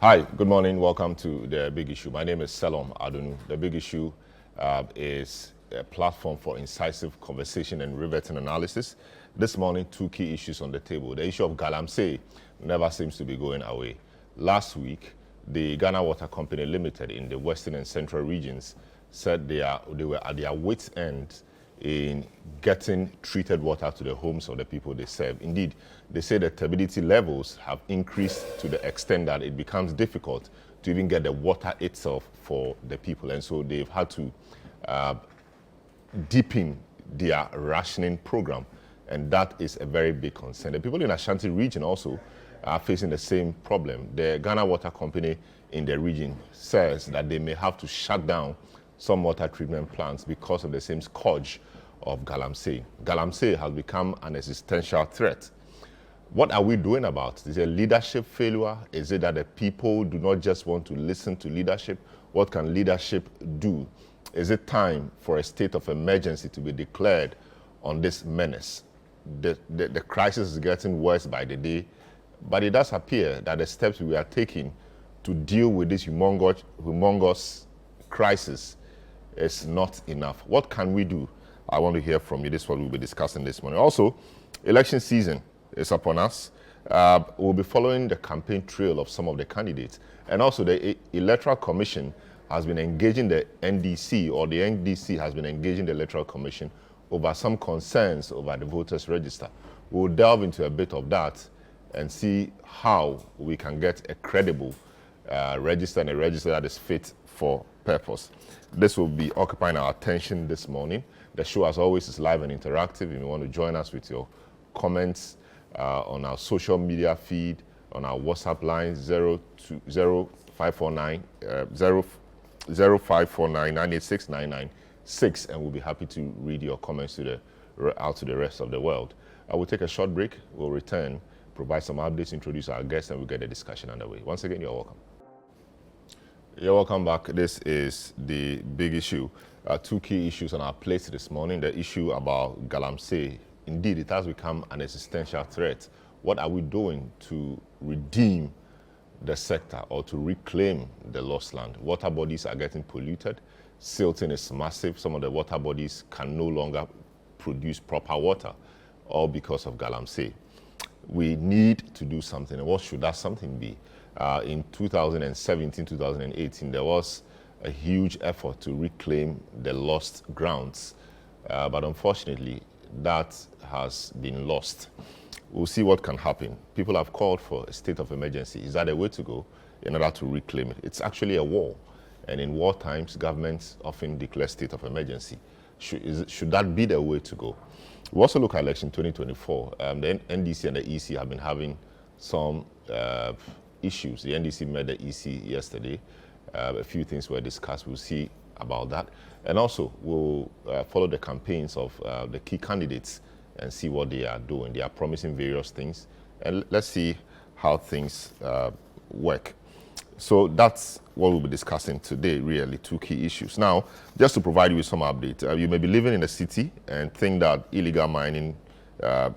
Hi, good morning. Welcome to The Big Issue. My name is Selom Adonu. The Big Issue is a platform for incisive conversation and riveting analysis. This morning, two key issues on the table. The issue of Galamsey never seems to be going away. Last week, the Ghana Water Company Limited in the western and central regions said they were at their wits' end in getting treated water to the homes of the people they serve. Indeed, they say the turbidity levels have increased to the extent that it becomes difficult to even get the water itself for the people. And so they've had to deepen their rationing program. And that is a very big concern. The people in Ashanti region also are facing the same problem. The Ghana Water Company in the region says that they may have to shut down some water treatment plants because of the same scourge of Galamsey. Galamsey has become an existential threat. What are we doing about it? Is it a leadership failure? Is it that the people do not just want to listen to leadership? What can leadership do? Is it time for a state of emergency to be declared on this menace? The crisis is getting worse by the day, but it does appear that the steps we are taking to deal with this humongous crisis is not enough. What can we do? I want to hear from you. This is what we'll be discussing this morning. Also, election season is upon us. We'll be following the campaign trail of some of the candidates. And also, the Electoral Commission has been engaging the NDC, or the NDC has been engaging the Electoral Commission over some concerns over the voters' register. We'll delve into a bit of that and see how we can get a credible register, and a register that is fit for purpose. This will be occupying our attention this morning. The show, as always, is live and interactive. If you want to join us with your comments on our social media feed, on our WhatsApp line 0549 986 and we'll be happy to read your comments out to the rest of the world. I will take a short break. We'll return, provide some updates, introduce our guests, and we'll get the discussion underway. Once again, you're welcome. You're welcome back. This is The Big Issue. Two key issues on our plate this morning. The issue about Galamsey. Indeed, it has become an existential threat. What are we doing to redeem the sector or to reclaim the lost land? Water bodies are getting polluted. Silting is massive. Some of the water bodies can no longer produce proper water, all because of Galamsey. We need to do something. And what should that something be? In 2017, 2018, there was a huge effort to reclaim the lost grounds. But unfortunately, that has been lost. We'll see what can happen. People have called for a state of emergency. Is that a way to go in order to reclaim it? It's actually a war. And in war times, governments often declare state of emergency. Should that be the way to go? We also look at election 2024. The NDC and the EC have been having some issues. The NDC met the EC yesterday. A few things were discussed. We'll see about that. And also, we'll follow the campaigns of the key candidates and see what they are doing. They are promising various things. And let's see how things work. So that's what we'll be discussing today, really, two key issues. Now, just to provide you with some update, you may be living in a city and think that illegal mining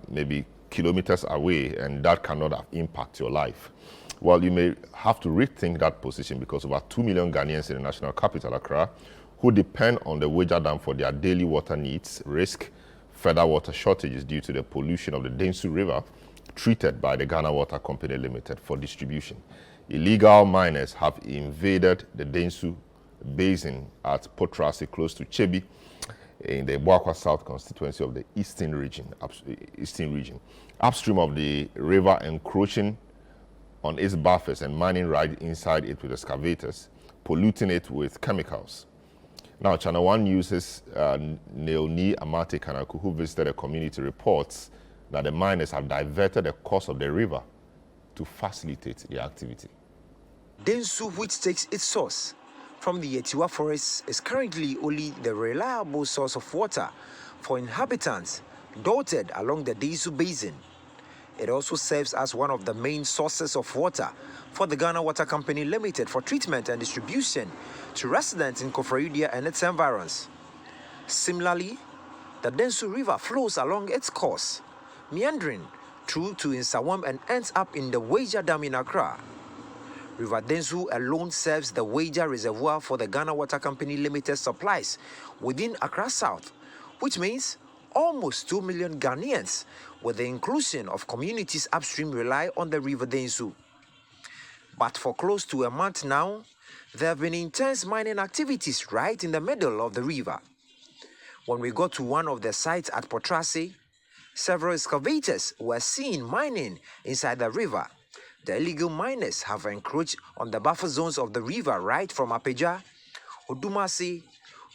may be kilometers away and that cannot impact your life. Well, you may have to rethink that position because over 2 million Ghanaians in the national capital, Accra, who depend on the Wager Dam for their daily water needs, risk further water shortages due to the pollution of the Densu River, treated by the Ghana Water Company Limited for distribution. Illegal miners have invaded the Densu Basin at Potrasi, close to Chebi, in the Boakwa South constituency of the Eastern region. Upstream of the river, encroaching on its buffers and mining right inside it with excavators, polluting it with chemicals. Now, ChannelOne News' Neoni Amate Kanaku, who visited a community, reports that the miners have diverted the course of the river to facilitate the activity. Densu, which takes its source from the Etiwa forest, is currently only the reliable source of water for inhabitants dotted along the Densu Basin. It also serves as one of the main sources of water for the Ghana Water Company Limited for treatment and distribution to residents in Kofrayudia and its environs. Similarly, the Densu River flows along its course, meandering through to Nsawam and ends up in the Wager Dam in Accra. River Densu alone serves the Wager Reservoir for the Ghana Water Company Limited supplies within Accra South, which means almost 2 million Ghanaians, with the inclusion of communities upstream, rely on the River Densu. But for close to a month now, there have been intense mining activities right in the middle of the river. When we got to one of the sites at Potrase, several excavators were seen mining inside the river. The illegal miners have encroached on the buffer zones of the river right from Apeja, Odumase,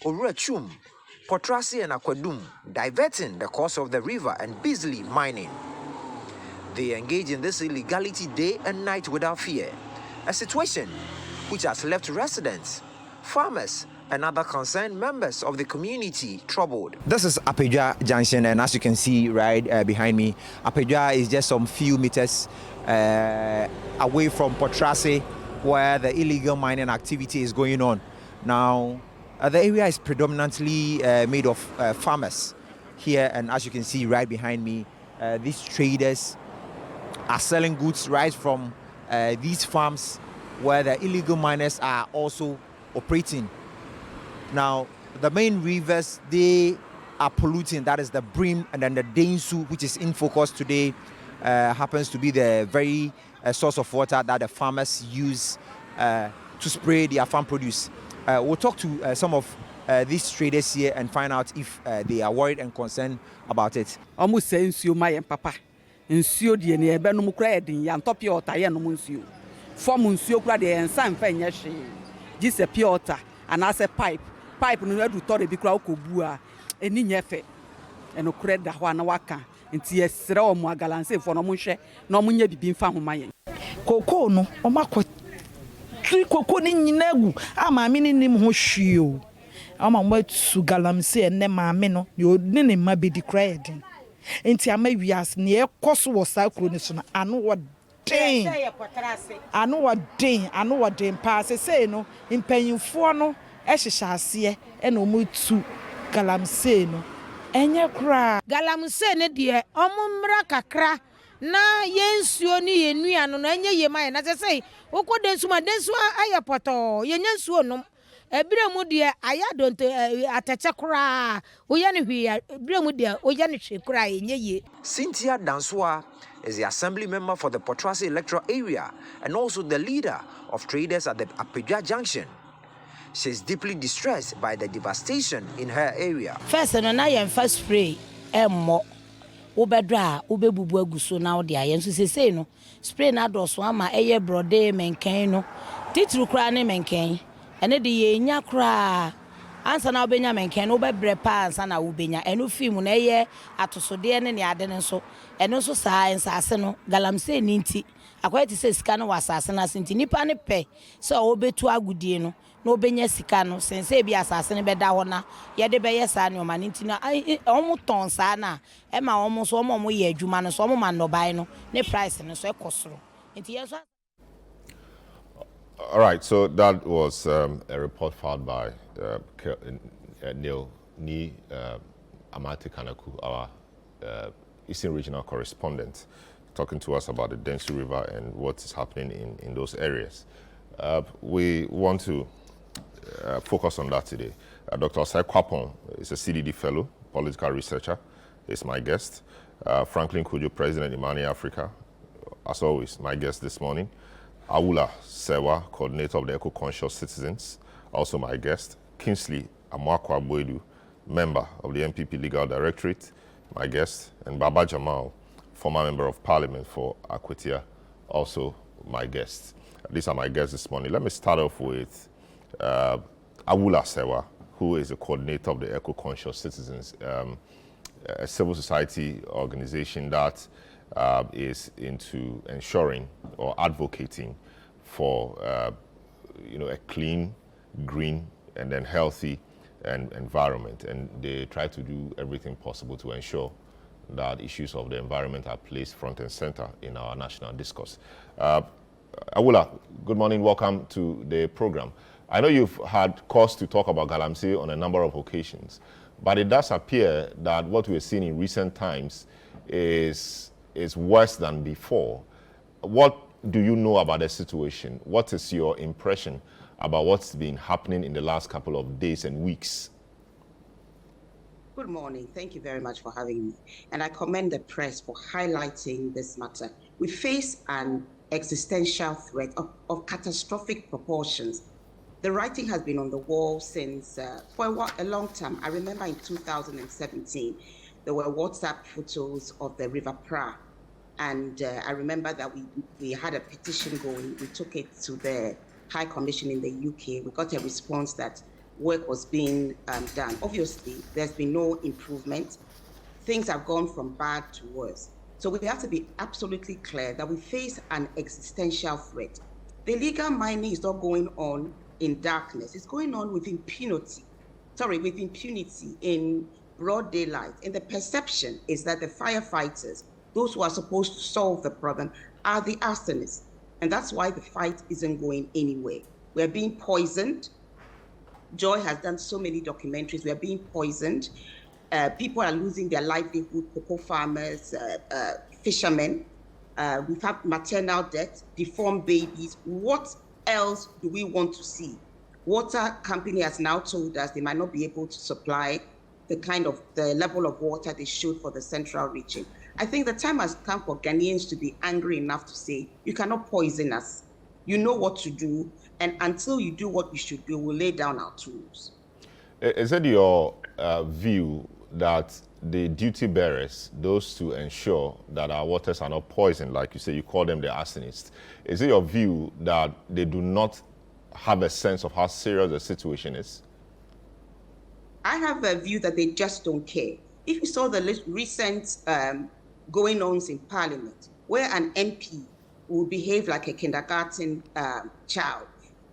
Oruachum, Potrase and Akwadum, diverting the course of the river and busily mining. They engage in this illegality day and night without fear, a situation which has left residents, farmers, and other concerned members of the community troubled. This is Apeja Junction, and as you can see right behind me, Apeja is just some few meters away from Potrase, where the illegal mining activity is going on. Now, the area is predominantly made of farmers here, and as you can see right behind me, these traders are selling goods right from these farms where the illegal miners are also operating. Now, the main rivers, they are polluting. That is the Brim and then the Densu, which is in focus today, happens to be the very source of water that the farmers use to spray their farm produce. We'll talk to some of these traders here and find out if they are worried and concerned about it. Almost saying you my papa. Nsuo die ne ebe no mukra edin ya ntopie ota ye no nsuo. Form nsuo kura de ensan fa nya hwe. Gise pie ota anase pipe no edu tore bi kura okobu a eni nya fe. Eno kura da ho na waka. Nti esre o mu Galamsey fo no mo hwe na mo nya bibi mfa homa ye. Koko no o makọ tri koko ni nyina gu ama me ni nim ho hwie o. Ama mo atu Galamsey enne maame no yo ne ne ma bedi kura edin. Enti ama wias ne ekoso wo sakro ni so na anu wo den anu wo den pa se no impanyimfo no ehyehyɛ ase e na omu tu Galamsey no enye kra Galamsey ne de omumra kakra na yensuo ni yenua no enye yema na se ukodensu ma densu ayapoto yenyansuo no ebiremu de aya don't atache kra oya ne hwi ebiremu de oya ne hwe kra enye ye. Cynthia Dansoa is the assembly member for the Potrase electoral area and also the leader of traders at the Apeja Junction. She is deeply distressed by the devastation in her area. First no na yen first spray emmo obedra obebubu aguso na ode ayen so sesei no spray na doso ama eye brode menken no titru kra ne menken ene de ye nya kra ansa na obenya menken no bebre pa ansa na obenya eno film na eye atosode ne ne ade ne so eno so saa ensase no Galamsey ni nti akwati se sika no wasase na senti nipa ne pe se obetu agudie no na obenya sika no sense bi asase ne beda ho na ye de beye saa ne o ma nti na omo ton saa na e ma omo so omo ye adwuma no so omo ma no bai no ne price no so ekosoro nti ye so. All right, so that was a report filed by Neil Ni Amate Kanaku, our Eastern Regional correspondent, talking to us about the Densu River and what is happening in those areas. We want to focus on that today. Dr. Osai Kwapon is a CDD fellow, political researcher, is my guest. Franklin Kujo, President Imani Africa, as always, my guest this morning. Awula Sewa, coordinator of the Eco-Conscious Citizens, also my guest. Kingsley Amwakwa Boedu, member of the MPP Legal Directorate, my guest. And Baba Jamal, former member of Parliament for Akwetia, also my guest. These are my guests this morning. Let me start off with Awula Sewa, who is a coordinator of the Eco-Conscious Citizens, a civil society organization that is into ensuring or advocating for a clean, green, and then healthy environment, and they try to do everything possible to ensure that issues of the environment are placed front and center in our national discourse. Awula, good morning, welcome to the program. I know you've had cause to talk about Galamsey on a number of occasions, but it does appear that what we're seeing in recent times is worse than before. What do you know about the situation? What is your impression about what's been happening in the last couple of days and weeks? Good morning. Thank you very much for having me. And I commend the press for highlighting this matter. We face an existential threat of catastrophic proportions. The writing has been on the wall since for a long time. I remember in 2017, there were WhatsApp photos of the River Pra. And I remember that we had a petition going. We took it to the High Commission in the UK. We got a response that work was being done. Obviously, there's been no improvement. Things have gone from bad to worse. So we have to be absolutely clear that we face an existential threat. The illegal mining is not going on in darkness. It's going on with impunity. With impunity in broad daylight. And the perception is that the firefighters, those who are supposed to solve the problem, are the arsonists. And that's why the fight isn't going anywhere. We're being poisoned. Joy has done so many documentaries. We're being poisoned. People are losing their livelihood, cocoa farmers, fishermen. We've had maternal death, deformed babies. What else do we want to see? Water company has now told us they might not be able to supply the level of water they should for the central region. I think the time has come for Ghanaians to be angry enough to say, you cannot poison us. You know what to do. And until you do what you should do, we'll lay down our tools. Is it your view that the duty bearers, those to ensure that our waters are not poisoned, like you say, you call them the arsonists, is it your view that they do not have a sense of how serious the situation is? I have a view that they just don't care. If you saw the recent going-ons in Parliament, where an MP will behave like a kindergarten child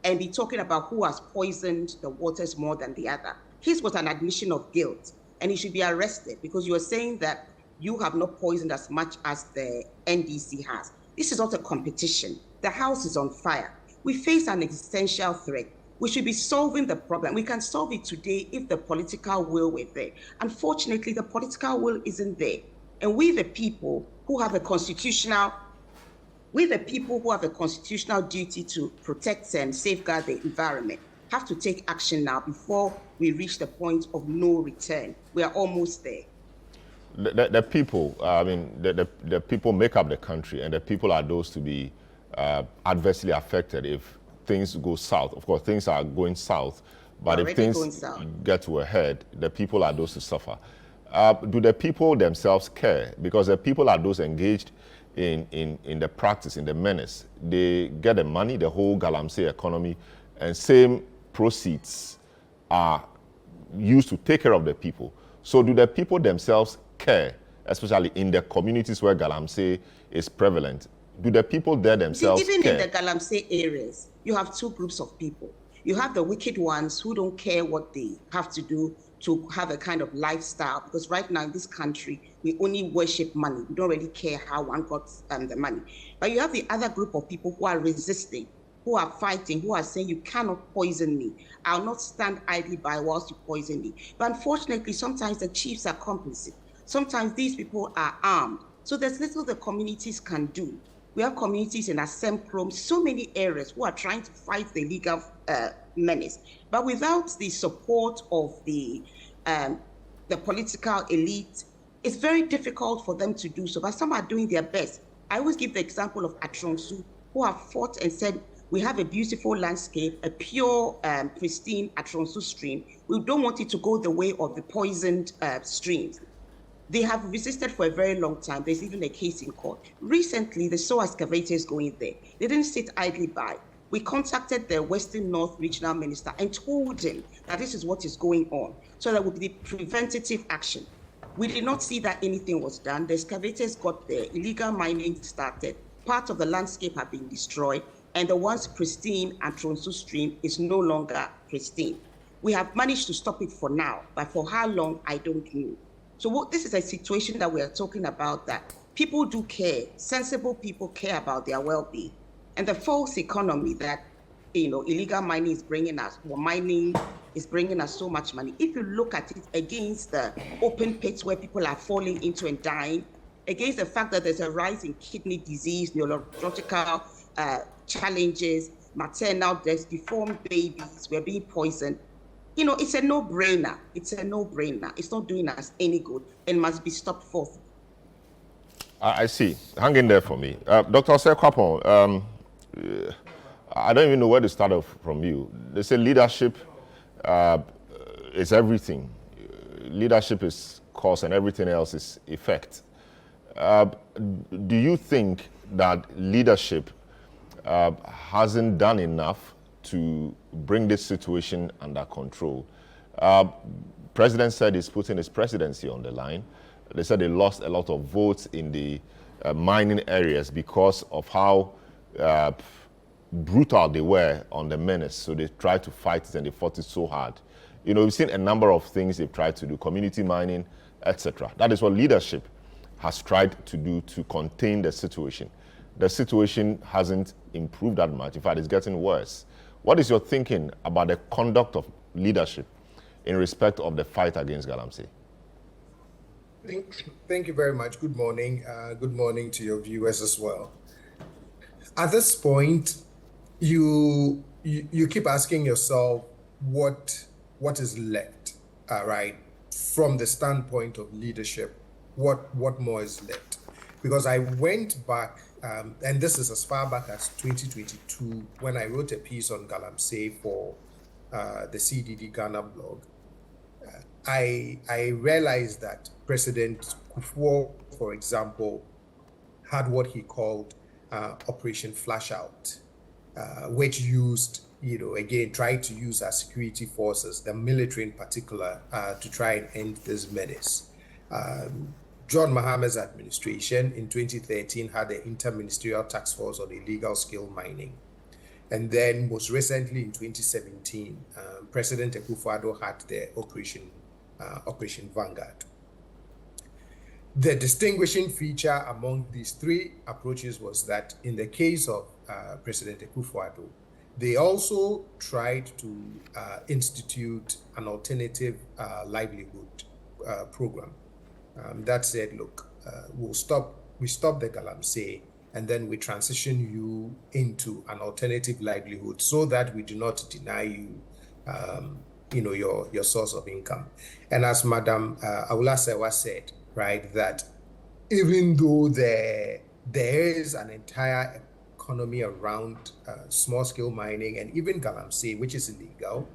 and be talking about who has poisoned the waters more than the other. His was an admission of guilt, and he should be arrested because you are saying that you have not poisoned as much as the NDC has. This is not a competition. The house is on fire. We face an existential threat. We should be solving the problem. We can solve it today if the political will were there. Unfortunately, the political will isn't there. And we the people who have a constitutional duty to protect and safeguard the environment have to take action now before we reach the point of no return. We are almost there. The people, the people make up the country, and the people are those to be adversely affected if things go south. Of course, things are going south, but if things get to a head, the people are those to suffer. Do the people themselves care? Because the people are those engaged in the practice, in the menace. They get the money, the whole Galamsey economy, and same proceeds are used to take care of the people. So do the people themselves care, especially in the communities where Galamsey is prevalent? Do the people there themselves even care? In the Galamsey areas, you have two groups of people. You have the wicked ones who don't care what they have to do to have a kind of lifestyle, because right now in this country, we only worship money. We don't really care how one got the money. But you have the other group of people who are resisting, who are fighting, who are saying, you cannot poison me. I'll not stand idly by whilst you poison me. But unfortunately, sometimes the chiefs are complicit. Sometimes these people are armed. So there's little the communities can do. We have communities in Asemprom, so many areas who are trying to fight the illegal menace. But without the support of the political elite, it's very difficult for them to do so. But some are doing their best. I always give the example of Atronsu, who have fought and said, we have a beautiful landscape, a pure, pristine Atronsu stream. We don't want it to go the way of the poisoned streams. They have resisted for a very long time. There's even a case in court. Recently, they saw excavators going there. They didn't sit idly by. We contacted the Western North Regional Minister and told him that this is what is going on, so there would be preventative action. We did not see that anything was done. The excavators got there, illegal mining started, part of the landscape had been destroyed, and the once pristine Atronsu stream is no longer pristine. We have managed to stop it for now, but for how long, I don't know. So this is a situation that we are talking about, that people do care, sensible people care about their well-being. And the false economy that, illegal mining is bringing us, or mining is bringing us so much money. If you look at it against the open pits where people are falling into and dying, against the fact that there's a rise in kidney disease, neurological challenges, maternal deaths, deformed babies, we're being poisoned. You know, it's a no-brainer. It's a no-brainer. It's not doing us any good and must be stopped forth. I see. Hang in there for me. Dr. Osekwapon, I don't even know where to start off from you. They say leadership is everything. Leadership is cause and everything else is effect. Do you think that leadership hasn't done enough to bring this situation under control? President said he's putting his presidency on the line. They said they lost a lot of votes in the mining areas because of how brutal they were on the menace. So they tried to fight it and they fought it so hard. You know, we've seen a number of things they've tried to do, community mining, etc. That is what leadership has tried to do to contain the situation. The situation hasn't improved that much. In fact, it's getting worse. What is your thinking about the conduct of leadership in respect of the fight against Galamsey? Thank you very much. Good morning. Good morning to your viewers as well. At this point, you keep asking yourself what is left, right? From the standpoint of leadership, what more is left? Because I went back, and this is as far back as 2022 when I wrote a piece on Galamsey for the CDD Ghana blog. I realized that President Kufuor, for example, had what he called Operation Flashout, which used, again, tried to use our security forces, the military in particular, to try and end this menace. John Mahama's administration in 2013 had the Interministerial Task Force on Illegal Scale Mining. And then most recently in 2017, President Akufo-Addo had the Operation Vanguard. The distinguishing feature among these three approaches was that in the case of President Akufo-Addo, they also tried to institute an alternative livelihood program that said, look, we stop the Galamsey, and then we transition you into an alternative livelihood so that we do not deny you your source of income. And as Madam Awolasewa said, right, that even though there is an entire economy around small-scale mining and even Galamsey, which is illegal,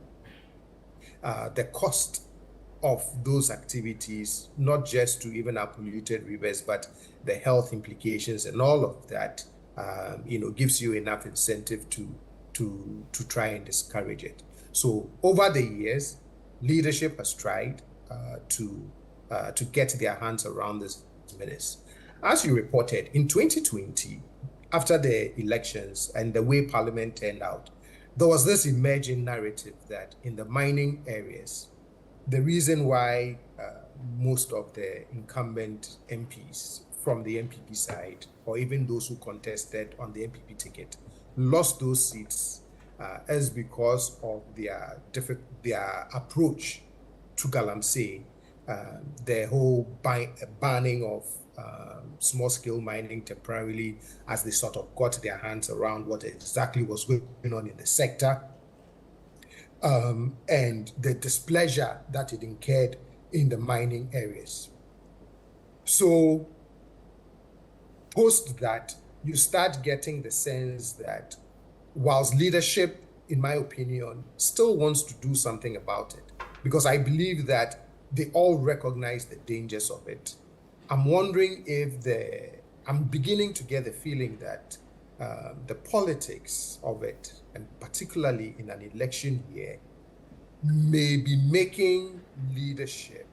the cost of those activities, not just to even our polluted rivers, but the health implications and all of that, gives you enough incentive to try and discourage it. So over the years, leadership has tried to get their hands around this menace. As you reported, in 2020, after the elections and the way Parliament turned out, there was this emerging narrative that in the mining areas, the reason why most of the incumbent MPs from the MPP side, or even those who contested on the MPP ticket, lost those seats is because of their approach to Galamsey, the whole banning of small-scale mining temporarily as they sort of got their hands around what exactly was going on in the sector, and the displeasure that it incurred in the mining areas. So post that, you start getting the sense that whilst leadership, in my opinion, still wants to do something about it, because I believe that they all recognize the dangers of it. I'm wondering if I'm beginning to get the feeling that the politics of it, and particularly in an election year, may be making leadership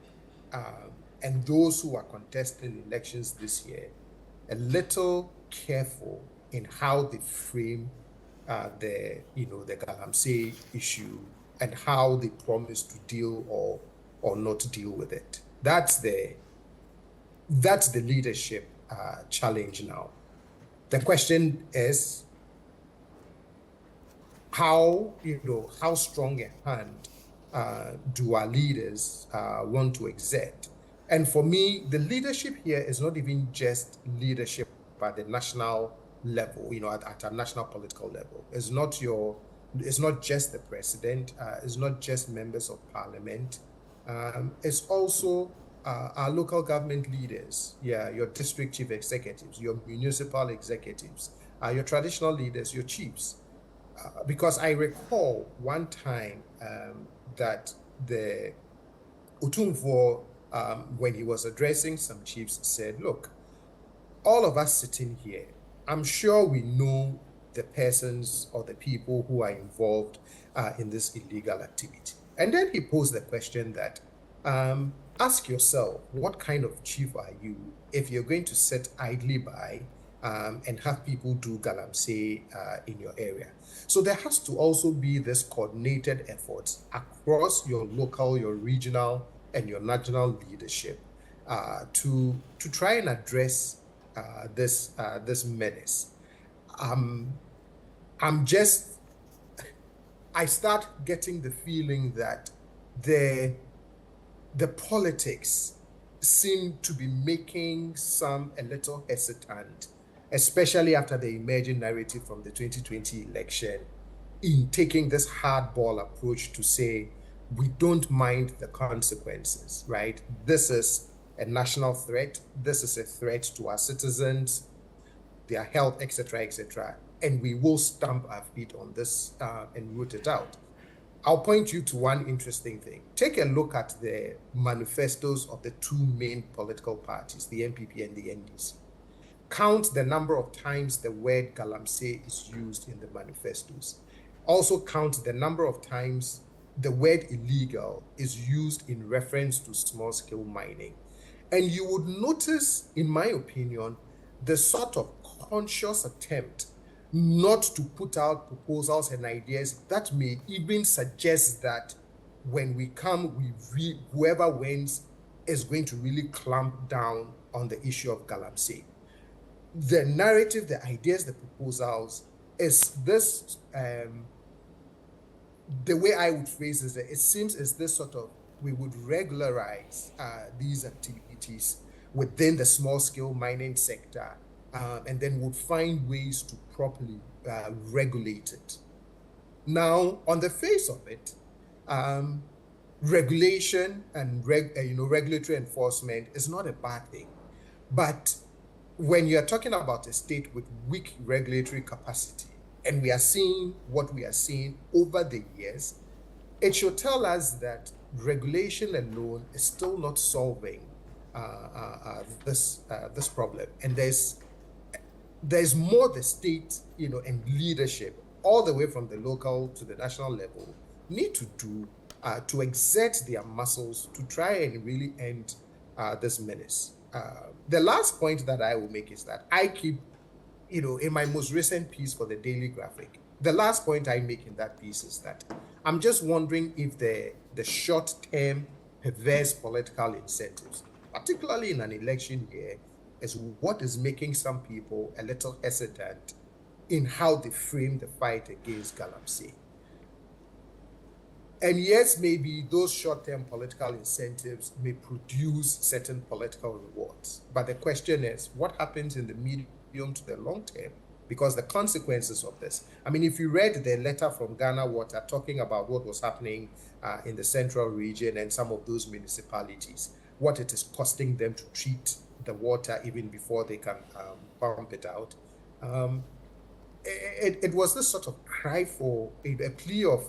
and those who are contesting elections this year a little careful in how they frame the Galamsey issue and how they promise to deal or not deal with it. That's the leadership challenge now. The question is how strong a hand do our leaders want to exert? And for me, the leadership here is not even just leadership at the national level, at a national political level. It's not just the president, it's not just members of parliament. It's also our local government leaders, your district chief executives, your municipal executives, your traditional leaders, your chiefs. Because I recall one time that the Utumvo, when he was addressing some chiefs, said, look, all of us sitting here, I'm sure we know the persons or the people who are involved in this illegal activity. And then he posed the question that, ask yourself, what kind of chief are you if you're going to sit idly by and have people do Galamsey in your area? So there has to also be this coordinated effort across your local, your regional, and your national leadership to try and address this menace. I start getting the feeling that the politics seem to be making some a little hesitant, especially after the emerging narrative from the 2020 election, in taking this hardball approach to say, we don't mind the consequences, right? This is a national threat. This is a threat to our citizens, their health, etc., and we will stamp our feet on this and root it out. I'll point you to one interesting thing. Take a look at the manifestos of the two main political parties, the NPP and the NDC. Count the number of times the word Galamsey is used in the manifestos. Also count the number of times the word illegal is used in reference to small-scale mining. And you would notice, in my opinion, the sort of conscious attempt not to put out proposals and ideas that may even suggest that when we come, whoever wins is going to really clamp down on the issue of Galamsey. The narrative, the ideas, the proposals is this, the way I would phrase it, it seems as this sort of, we would regularize these activities within the small-scale mining sector, and then would find ways to properly regulate it. Now, on the face of it, regulation and regulatory enforcement is not a bad thing. But when you're talking about a state with weak regulatory capacity, and we are seeing what we are seeing over the years, it should tell us that regulation alone is still not solving this problem. And there's more the state, and leadership, all the way from the local to the national level, need to do to exert their muscles to try and really end this menace. The last point that I will make is that I keep, in my most recent piece for the Daily Graphic, the last point I make in that piece is that I'm just wondering if the short-term perverse political incentives, particularly in an election year, is what is making some people a little hesitant in how they frame the fight against Galamsey. And yes, maybe those short-term political incentives may produce certain political rewards. But the question is, what happens in the medium to the long term? Because the consequences of this, if you read the letter from Ghana Water talking about what was happening in the central region and some of those municipalities, what it is costing them to treat the water even before they can pump it out. It was this sort of cry for a plea of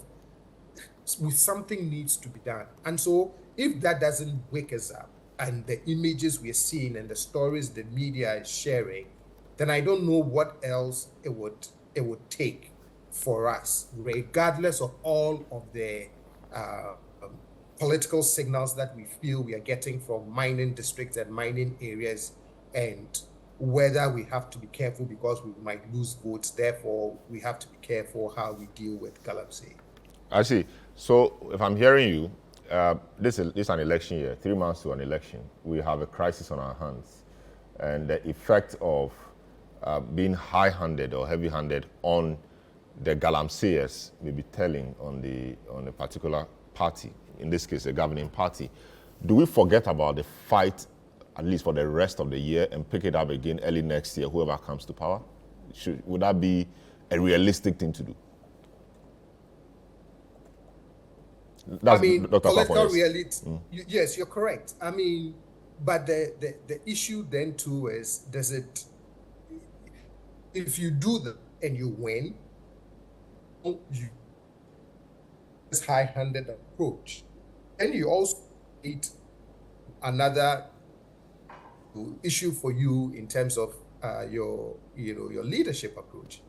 something needs to be done. And so if that doesn't wake us up, and the images we're seeing and the stories the media is sharing, then I don't know what else it would take for us, regardless of all of the political signals that we feel we are getting from mining districts and mining areas, and whether we have to be careful because we might lose votes, therefore we have to be careful how we deal with Galamsey. I see. So if I'm hearing you, this is an election year, 3 months to an election. We have a crisis on our hands. And the effect of being high-handed or heavy-handed on the Galamseyers may be telling on the particular party, in this case, the governing party. do we forget about the fight, at least for the rest of the year, and pick it up again early next year, whoever comes to power? Would that be a realistic thing to do? That's Dr. Political Kwakwanyes. reality. Yes, you're correct. But the issue then too is, if you do that and you win, you this high-handed approach, and you also need another issue for you in terms of your leadership approach.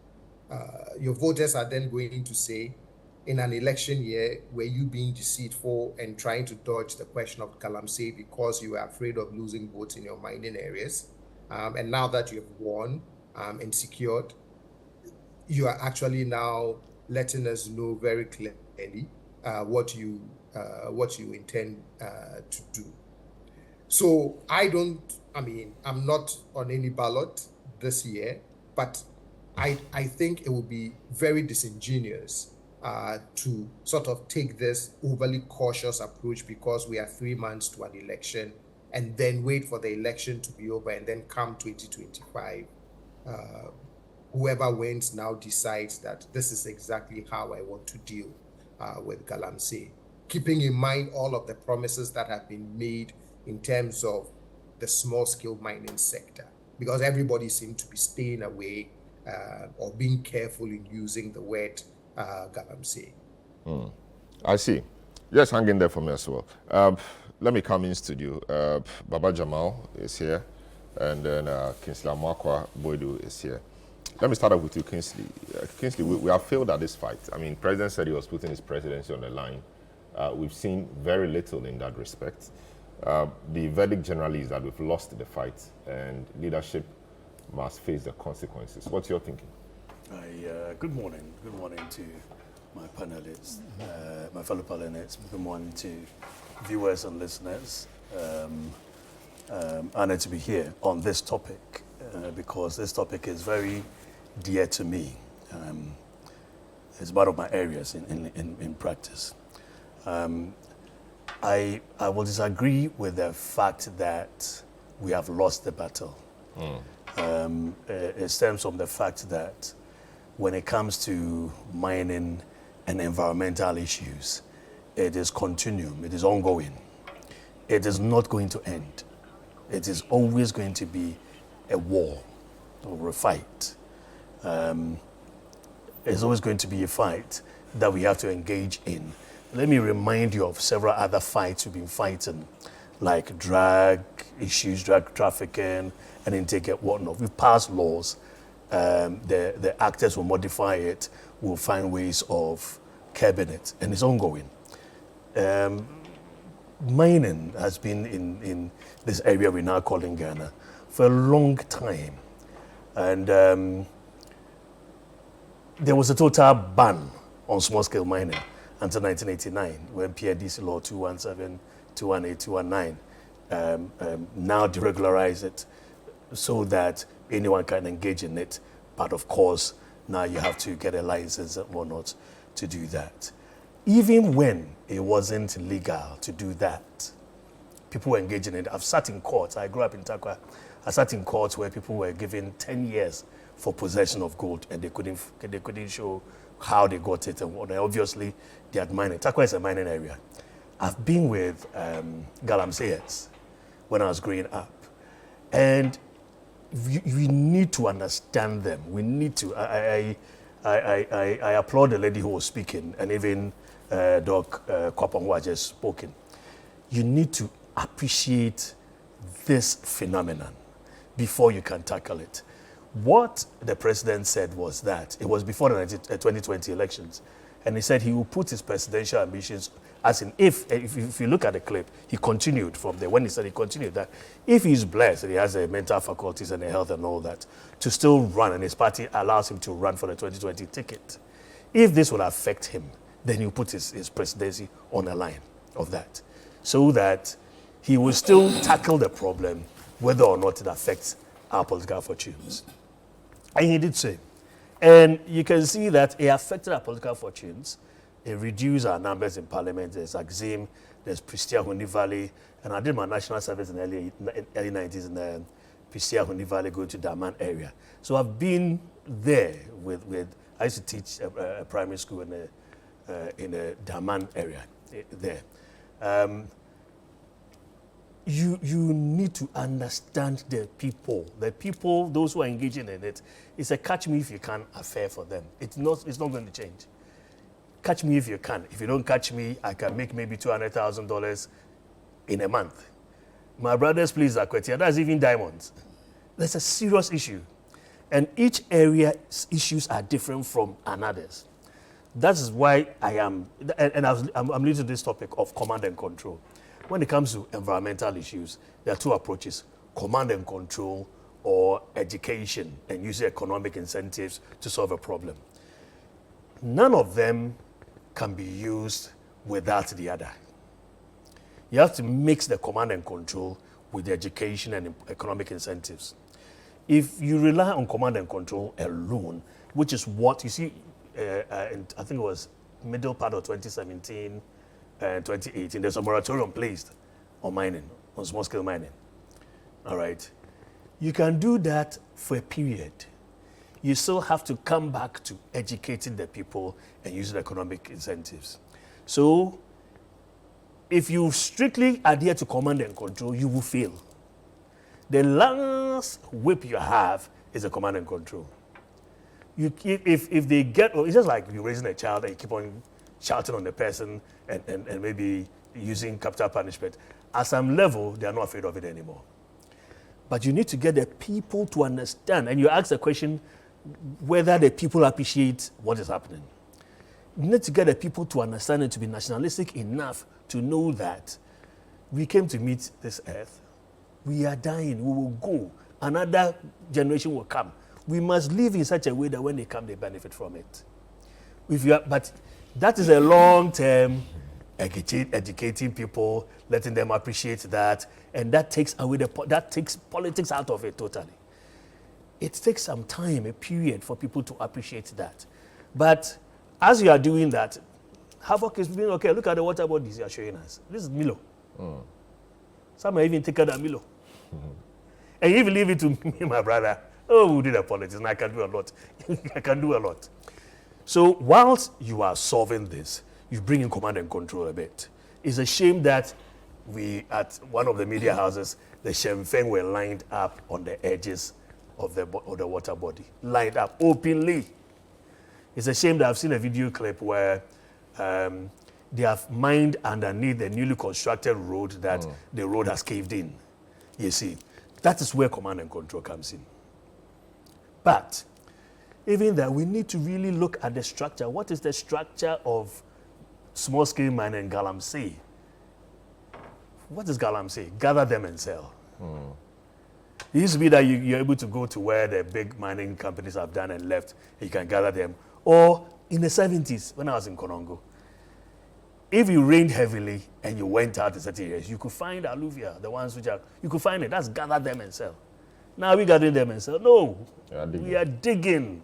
Your voters are then going to say, in an election year, were you being deceitful and trying to dodge the question of Galamsey because you were afraid of losing votes in your mining areas? And now that you have won and secured, you are actually now letting us know very clearly what you intend to do. So I'm not on any ballot this year, but I think it would be very disingenuous to sort of take this overly cautious approach because we are 3 months to an election and then wait for the election to be over and then come 2025. Whoever wins now decides that this is exactly how I want to deal with Galamsey, keeping in mind all of the promises that have been made in terms of the small-scale mining sector, because everybody seemed to be staying away or being careful in using the word Galamsey. I see. Just hang in there for me as well. Let me come in studio. Baba Jamal is here, and then Kingsley Amakwa Boydu is here. Let me start off with you, Kingsley. Kingsley, we have failed at this fight. I mean, President said he was putting his presidency on the line. We've seen very little in that respect. The verdict generally is that we've lost the fight, and leadership must face the consequences. What's your thinking? Good morning. Good morning to my panelists, my fellow panelists. Good morning to viewers and listeners. Honored to be here on this topic because this topic is very dear to me. It's one of my areas in practice. I will disagree with the fact that we have lost the battle. It stems from the fact that when it comes to mining and environmental issues, it is continuum, it is ongoing. It is not going to end. It is always going to be a war or a fight. It's always going to be a fight that we have to engage in. Let me remind you of several other fights we've been fighting, like drug issues, drug trafficking, and intake and whatnot. We've passed laws. The actors will modify it, will find ways of curbing it, and it's ongoing. Mining has been in this area we now call in Ghana for a long time. And there was a total ban on small-scale mining until 1989, when PNDC Law 217, 218, 219 now deregularize it so that anyone can engage in it. But of course, now you have to get a license and whatnot to do that. Even when it wasn't legal to do that, people were engaging in it. I've sat in courts. I grew up in Takwa. I sat in courts where people were given 10 years for possession of gold, and they couldn't show how they got it and whatnot. Obviously, they had mining. Takwa is a mining area. I've been with Galamseyers when I was growing up, and we need to understand them. We need to. I applaud the lady who was speaking, and even Doc Kwapong who had just spoken. You need to appreciate this phenomenon before you can tackle it. What the president said was that it was before the 2020 elections, and he said he will put his presidential ambitions, as in if you look at the clip, he continued from there. When he said he continued that if he's blessed and he has the mental faculties and the health and all that, to still run, and his party allows him to run for the 2020 ticket, if this will affect him, then he'll put his presidency on the line of that, so that he will still tackle the problem whether or not it affects our political fortunes. And he did say. And you can see that it affected our political fortunes It reduced our numbers in Parliament. There's Axim, there's Pristia Hundi Valley, and I did my national service in the early 90s in the Pristia Hundi Valley, going to Daman area. So I've been there with I used to teach a primary school in the Daman area there. You need to understand the people, those who are engaging in it. It's a catch me if you can affair for them. It's not going to change. Catch me if you can. If you don't catch me, I can make maybe $200,000 in a month. My brother's place is Akwetia, that's even diamonds. That's a serious issue. And each area's issues are different from another's. That is why I am, and I'm leading to this topic of command and control. When it comes to environmental issues, there are two approaches: command and control, or education and using economic incentives to solve a problem. None of them can be used without the other. You have to mix the command and control with the education and economic incentives. If you rely on command and control alone, which is what you see, I think it was middle part of 2017, 2018, there's a moratorium placed on mining, on small-scale mining. All right. You can do that for a period. You still have to come back to educating the people and using economic incentives. So, if you strictly adhere to command and control, you will fail. The last whip you have is a command and control. If they get, it's just like you're raising a child and you keep on shouting on the person and maybe using capital punishment. At some level, they are not afraid of it anymore. But you need to get the people to understand, and you ask the question whether the people appreciate what is happening. You need to get the people to understand and to be nationalistic enough to know that we came to meet this earth. We are dying, we will go. Another generation will come. We must live in such a way that when they come, they benefit from it. But that is a long-term educating people, letting them appreciate that, and that takes politics out of it totally. It takes some time, a period, for people to appreciate that. But as you are doing that, havoc is being okay. Look at the water bodies you are showing us. This is Milo. Some are even thicker than Milo. And if you leave it to me, my brother, we'll do the politics, and I can do a lot. I can do a lot. So whilst you are solving this, you bring in command and control a bit. It's a shame that we, at one of the media houses, the Shemfeng were lined up on the edges of the water body, lined up openly. It's a shame that I've seen a video clip where they have mined underneath the newly constructed road that the road has caved in. You see, that is where command and control comes in. But even that, we need to really look at the structure. What is the structure of small-scale mining in Galamsey? What is Galamsey? Gather them and sell. It used to be that you're able to go to where the big mining companies have done and left, and you can gather them. Or in the 70s, when I was in Konongo, if you rained heavily and you went out in certain areas, you could find alluvia, the ones which are, you could find it. That's gather them and sell. Now we gathering them and sell. No, we are digging.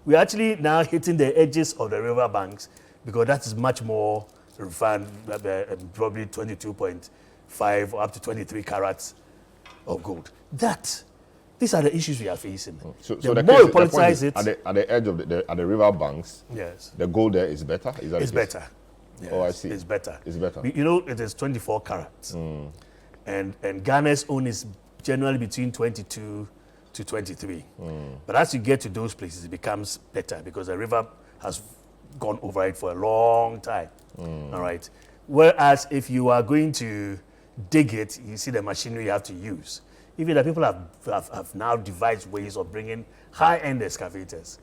We are actually now hitting the edges of the river banks because that is much more refined, probably 22.5 or up to 23 carats of gold. These are the issues we are facing. So the more you politicize it, at the edge of the river banks, yes, the gold there is better. Is that it's better. Yes, oh, I see. It's better. It's better. You know, it is 24 carats, and Ghana's own is generally between 22 to 23. But as you get to those places, it becomes better because the river has gone over it for a long time. All right. Whereas if you are going to dig it, you see the machinery you have to use. Even the people have now devised ways of bringing high-end excavators.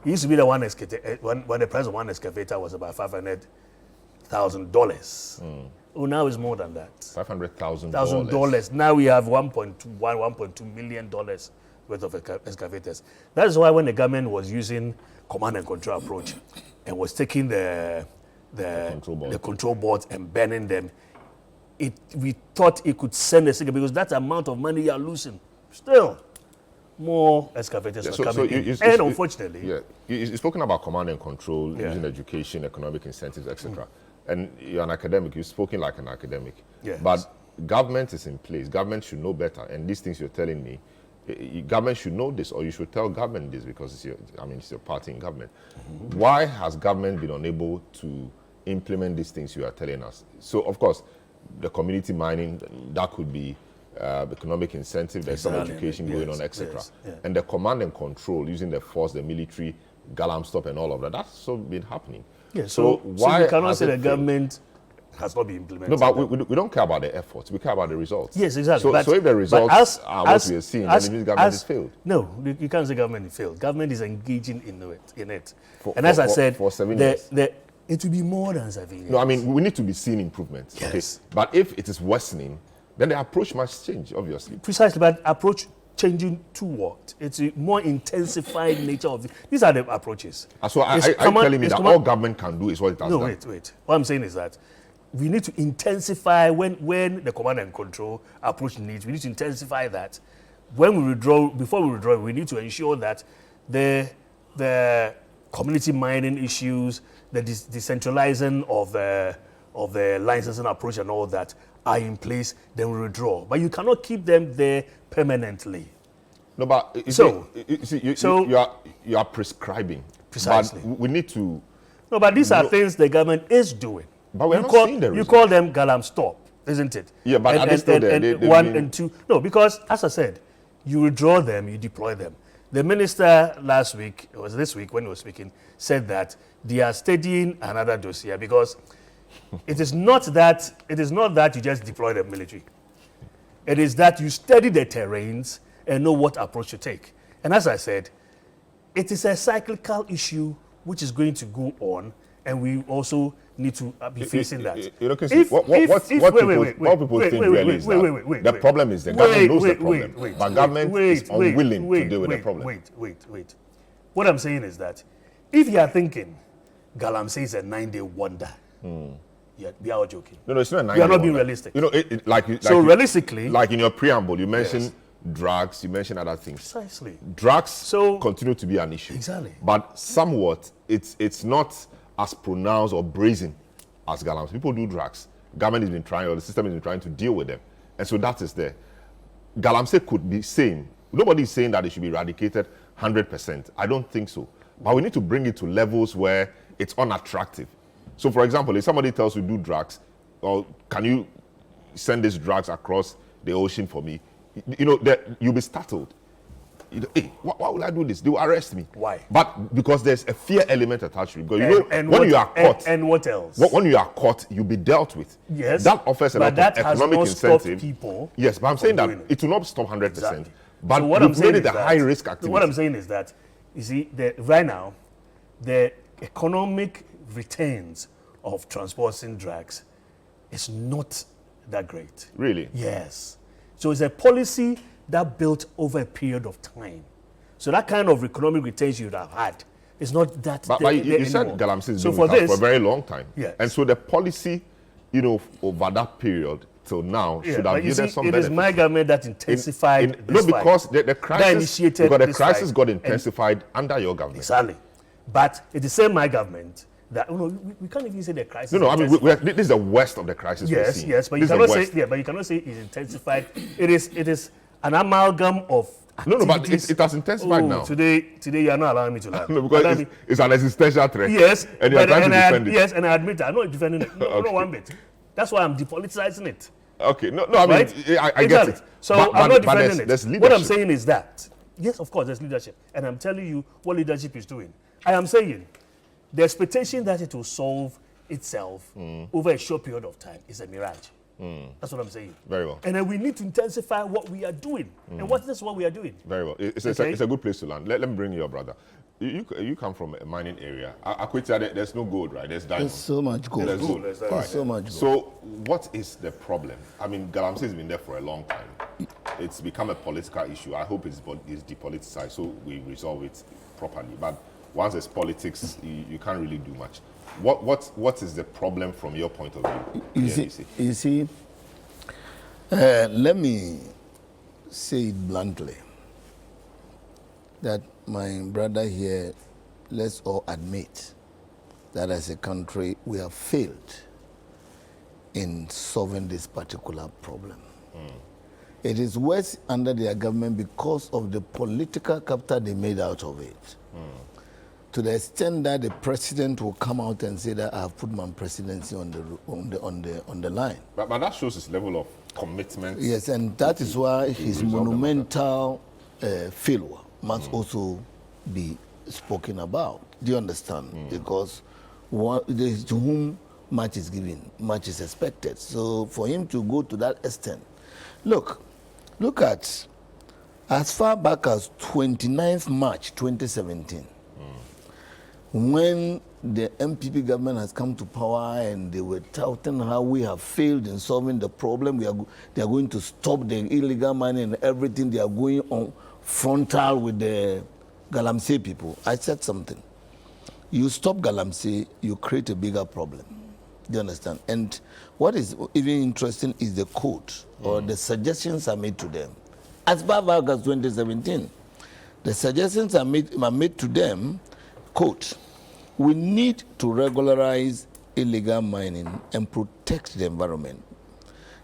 It used to be the one excavator, when the price of one excavator was about $500,000. Oh, now it's more than that. $500,000. Now we have $1.2 million worth of excavators. That is why when the government was using command and control approach and was taking the control boards and banning them, we thought it could send a signal because that amount of money you are losing. Still, more excavators are coming in. And unfortunately... Yeah, you've spoken about command and control, using education, economic incentives, etc. And you're an academic, you've spoken like an academic. Yes. But government is in place. Government should know better. And these things you're telling me, government should know this, or you should tell government this, because it's your party in government. Why has government been unable to implement these things you are telling us? So, of course, the community mining, that could be economic incentive, there's some education going on, etc. And the command and control, using the force, the military, Galamsey and all of that, that's also been happening. Yeah, so why you cannot say the government has not been implemented? No, but we don't care about the efforts, we care about the results. Yes, exactly. So if the results are what we are seeing, then it means government has failed. No, you can't say government has failed. Government is engaging in it. And as I said, for 7 years. It will be more than 7 years. No, I mean, we need to be seeing improvements. Yes. Okay? But if it is worsening, then the approach must change, obviously. Precisely, but approach changing to what? It's a more intensified nature of it. These are the approaches. So are you telling me that all government can do is what it has done? No, wait. What I'm saying is that we need to intensify when the command and control approach needs. We need to intensify that. When we withdraw, before we withdraw, we need to ensure that the community mining issues, the decentralizing of the licensing approach and all that are in place, then we withdraw. But you cannot keep them there permanently. No, but you are prescribing. Precisely. But we need to... No, but these are things the government is doing. But we're not seeing the results. You call them Galamsey, isn't it? Yeah, but are they still there? And two. No, because, as I said, you withdraw them, you deploy them. The minister last week, it was this week when he was speaking, said that they are studying another dossier because it is not that you just deploy the military. It is that you study the terrains and know what approach to take. And as I said, it is a cyclical issue which is going to go on, and we also need to be facing that. What people think really is that the problem is the government knows the problem, but government is unwilling to deal with the problem. Wait. What I'm saying is that if you are thinking Galamsey is a 9-day wonder, we are all joking. No, it's not a 9-day wonder. We are not being realistic. Realistically, like in your preamble, you mentioned drugs, you mentioned other things. Precisely. Drugs continue to be an issue. Exactly. But somewhat, it's not as pronounced or brazen as Galamsey. People do drugs. Government has been trying, or the system has been trying to deal with them. And so that is there. Galamsey could be same. Nobody is saying that it should be eradicated 100%. I don't think so. But we need to bring it to levels where it's unattractive. So, for example, if somebody tells you do drugs, or can you send these drugs across the ocean for me? You'll be startled. Hey, why will I do this? They will arrest me. Why? But because there's a fear element attached to it. Because when you are caught, and what else? When you are caught, you'll be dealt with. Yes. That offers a lot of economic incentive. People. Yes, but I'm saying that it will not stop 100%. Exactly. But so you've made it a high risk activity. So what I'm saying is that, you see, right now, the economic returns of transporting drugs is not that great. Really? Yes. So it's a policy that built over a period of time. So that kind of economic returns you'd have had is not that. But you said Galamsey has been with us for a very long time. Yes. And so the policy, over that period till now should have yielded some benefit. It is my government that intensified this fight. Because the crisis got intensified under your government. Exactly. But it is still my government that we can't even say the crisis. No, I mean this is the worst of the crisis. Yes, but you cannot say but you cannot say it's intensified. It is an amalgam of activities. No, but it has intensified now. Today you are not allowing me to laugh. No, because it's an existential threat. Yes, and you are trying to defend it. Yes, and I admit that. I'm not defending it. No, not one bit. That's why I'm depoliticizing it. Okay, no, I mean, right? I get it. So I'm not defending it. What I'm saying is that, yes, of course, there's leadership. And I'm telling you what leadership is doing. I am saying the expectation that it will solve itself over a short period of time is a mirage. That's what I'm saying. Very well. And then we need to intensify what we are doing. And that's what we are doing. Very well. It's a good place to land. Let me bring your brother. You come from a mining area. Akwita, there's no gold, right? There's diamond. There's so much gold. There's gold. There's so much gold. So what is the problem? I mean, Galamsey has been there for a long time. It's become a political issue. I hope it's depoliticized so we resolve it properly. But once there's politics, you can't really do much. What is the problem from your point of view? You see, let me say it bluntly. that my brother here, let's all admit that as a country we have failed in solving this particular problem. It is worse under their government because of the political capital they made out of it. To the extent that the president will come out and say that I have put my presidency on the line. But that shows his level of commitment. Yes, and that is why his monumental failure must also be spoken about. Do you understand? Because to whom much is given, much is expected. So for him to go to that extent, look at as far back as 29th March 2017, when the MPP government has come to power and they were touting how we have failed in solving the problem, they are going to stop the illegal mining and everything. They are going on frontal with the Galamsey people. I said something. You stop Galamsey, you create a bigger problem. Do you understand? And what is even interesting is the quote or the suggestions are made to them. As far back as 2017, the suggestions are made to them, quote, we need to regularize illegal mining and protect the environment.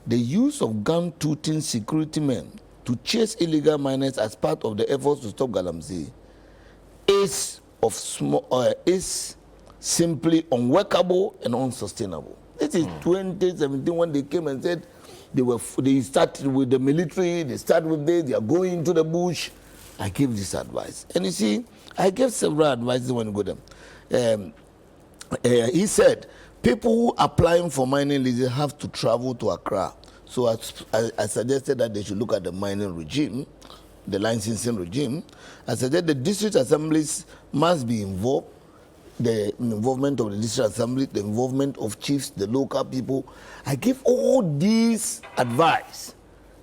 The use of gun-toting security men to chase illegal miners as part of the efforts to stop Galamsey is simply unworkable and unsustainable. This is 2017 when they came and said they started with the military, they started with this, they are going into the bush. I gave this advice. And you see, I gave several advices when I go there. He said, people who are applying for mining leases have to travel to Accra. So I suggested that they should look at the mining regime, the licensing regime. I suggested the district assemblies must be involved, the involvement of the district assembly, the involvement of chiefs, the local people. I gave all these advice.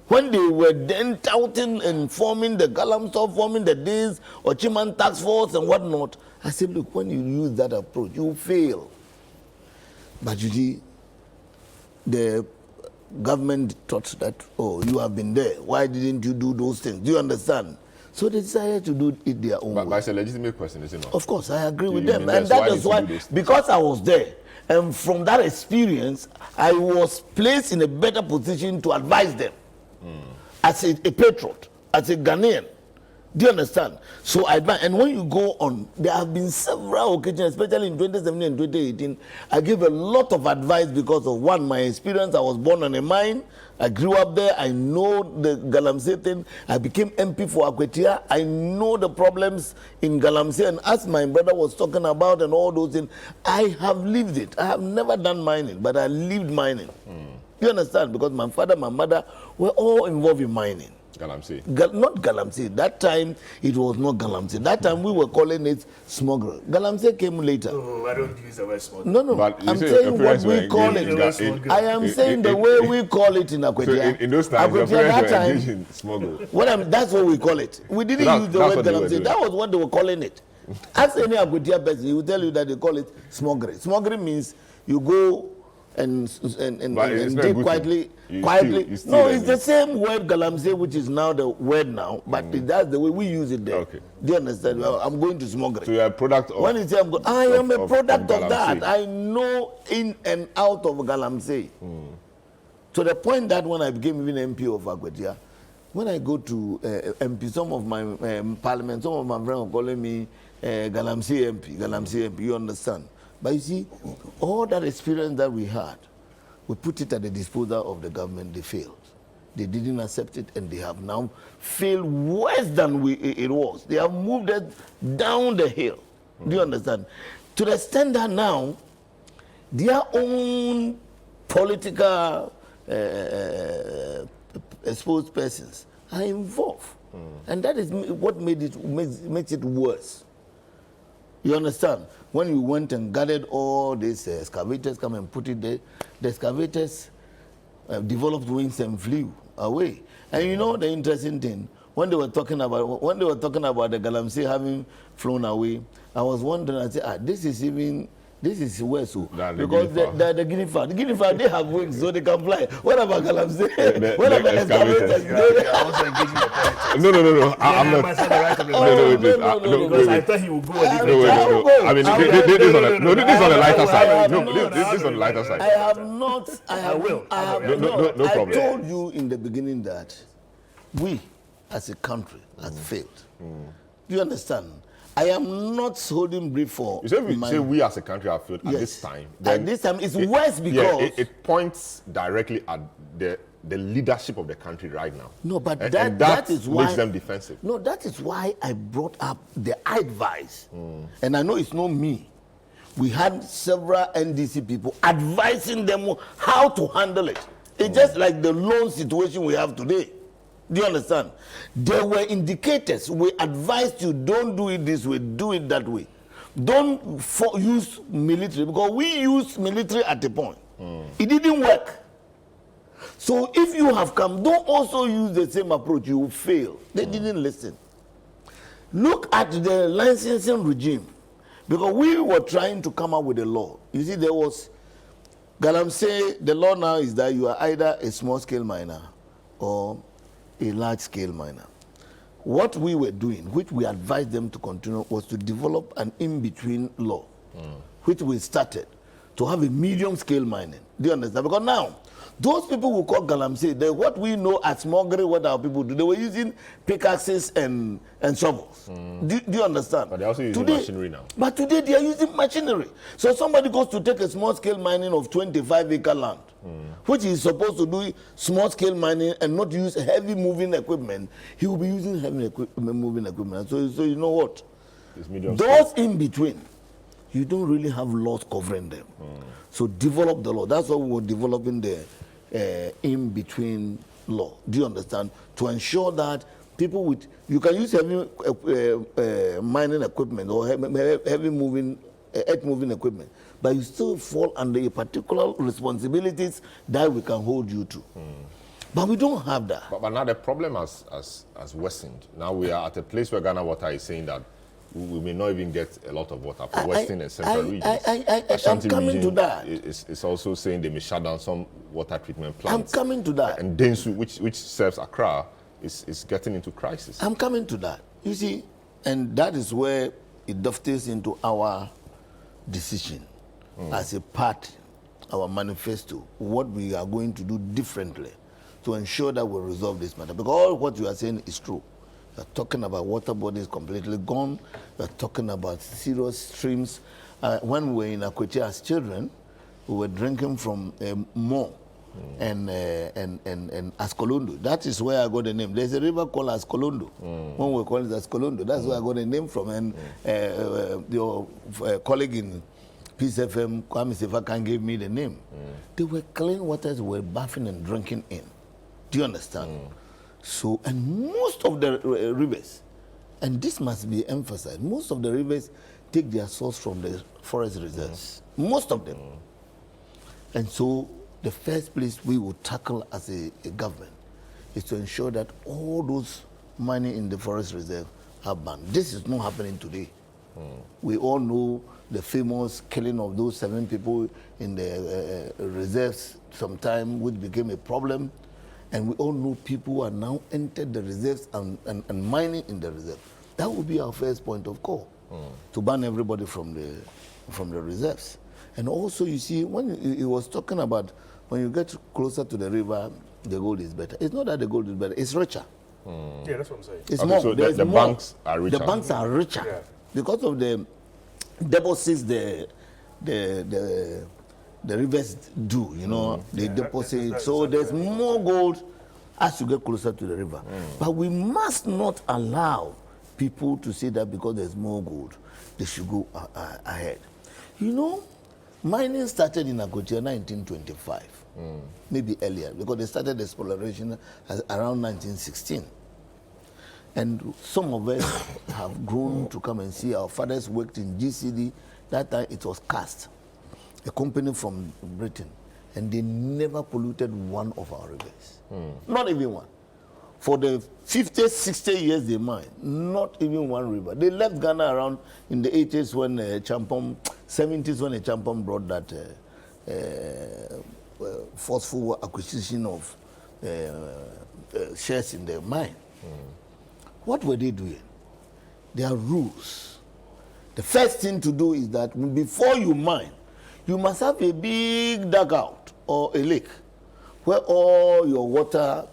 When they were then touting and forming the Galamsey, forming the days or Chiman task force and whatnot, I said, look, when you use that approach, you fail. But you see, the government thought that, oh, you have been there. Why didn't you do those things? Do you understand? So they decided to do it their own way. But it's a legitimate question, is it not? Of course, I agree with them. And that is why, because I was there, and from that experience, I was placed in a better position to advise them. As a patriot, as a Ghanaian. Do you understand? So and when you go on, there have been several occasions, especially in 2017 and 2018, I gave a lot of advice because of one, my experience. I was born on a mine. I grew up there. I know the Galamsey thing. I became MP for Akwetia. I know the problems in Galamsey. And as my brother was talking about and all those things, I have lived it. I have never done mining, but I lived mining. You understand? Because my father, my mother were all involved in mining. Galamsey. Not Galamsey. That time, it was not Galamsey. That time, we were calling it smuggle. Galamsey came later. Oh, I don't use the word smuggle. No. But I'm saying what we call it. I am saying the way we call it in Akwetia. So in those times, your parents were engaged in smuggle. That's what we call it. We didn't use the word Galamsey. That was what they were calling it. Ask any Akwetia person, he will tell you that they call it smuggling. Smuggling means you go and dig quietly. No, it's the same word Galamsey, which is now the word now, but that's the way we use it there. Okay. Do you understand? Well, I'm going to smuggle. So you're a product of... When you say I am a product of that. I know in and out of Galamsey. To the point that when I became even MP of Akwetia, when I go to MP, some of my parliament, some of my friends are calling me Galamsey MP, you understand? But you see, all that experience that we had, we put it at the disposal of the government. They failed. They didn't accept it, and they have now failed worse than it was. They have moved it down the hill. Do you understand? To the extent that now, their own political exposed persons are involved. And that is what makes it worse. You understand? When we went and gathered all these excavators, come and put it there, the excavators developed wings and flew away. And you know the interesting thing, when they were talking about the Galamsey having flown away, I was wondering, I said, this is even This is where so The because the guinea fowl, they have wings so they can fly. What about Galamsey? What about excavators? No. I'm not. No, Because I thought he would go a different no. I mean, this is on the lighter side. No, this is on the lighter side. I have not. No I problem. told you in the beginning that we, as a country, has failed. Do you understand? I am not holding brief for. You say we as a country have failed at this time. At this time, it's worse because it points directly at the leadership of the country right now. No, but and that is why makes them defensive. No, that is why I brought up the advice, and I know it's not me. We had several NDC people advising them how to handle it. It's just like the loan situation we have today. Do you understand? There were indicators. We advised you, don't do it this way, do it that way. Don't use military, because we used military at a point. It didn't work. So if you have come, don't also use the same approach, you will fail. They didn't listen. Look at the licensing regime, because we were trying to come up with a law. You see, there was, Galamsey, the law now is that you are either a small-scale miner or a large-scale miner. What we were doing, which we advised them to continue, was to develop an in-between law, which we started to have a medium-scale mining. Do you understand? Because now, those people who call Galamsey, what we know as smuggling, what our people do, they were using pickaxes and shovels. Do you understand? But they're also using machinery now. But today they are using machinery. So somebody goes to take a small-scale mining of 25-acre land, which is supposed to do small-scale mining and not use heavy moving equipment. He will be using heavy moving equipment. So you know what? Those in between, you don't really have laws covering them. So develop the law. That's why we were developing the in-between law. Do you understand? To ensure that people with, you can use heavy mining equipment or heavy moving, earth-moving equipment, but you still fall under a particular responsibilities that we can hold you to. But we don't have that. But now the problem has worsened. Now we are at a place where Ghana Water is saying that we may not even get a lot of water for Western and Central regions. I'm coming to that. It's also saying they may shut down some water treatment plants. I'm coming to that. And Densu, which serves Accra, is getting into crisis. I'm coming to that. You see, and that is where it dovetails into our decision as a party, our manifesto, what we are going to do differently to ensure that we resolve this matter. Because all what you are saying is true. You're talking about water bodies completely gone. You're talking about serious streams. When we were in Akwete as children, we were drinking from Mo and Ascolondo. That is where I got the name. There's a river called Ascolondo. When we call it Ascolondo, that's where I got the name from. And your colleague in Peace FM, Kwame Sefakan, gave me the name. They were clean waters we were bathing and drinking in. Do you understand? So, and most of the rivers, and this must be emphasized, most of the rivers take their source from the forest reserves. Most of them. And so, the first place we will tackle as a government is to ensure that all those mining in the forest reserve are banned. This is not happening today. We all know the famous killing of those 7 people in the reserves sometime, which became a problem. And we all know people who are now entered the reserves and mining in the reserve. That would be our first point of call, to ban everybody from the reserves. And also, you see, when he was talking about when you get closer to the river, the gold is better. It's not that the gold is better; it's richer. Yeah, that's what I'm saying. It's Okay, more. so There's the more. banks are richer. The banks are richer because of the deposits the rivers do, you know, they deposit. So there's more gold as you get closer to the river. But we must not allow people to say that because there's more gold, they should go ahead. You know, mining started in Akwete in 1925, maybe earlier, because they started exploration around 1916. And some of us have grown to come and see. Our fathers worked in GCD. That time it was cast, a company from Britain, and they never polluted one of our rivers. Not even one. For the 50, 60 years they mined, not even one river. They left Ghana around in the 80s when Champon, 70s when Champon brought that forceful acquisition of shares in the mine. What were they doing? There are rules. The first thing to do is that before you mine, you must have a big dugout or a lake where all your water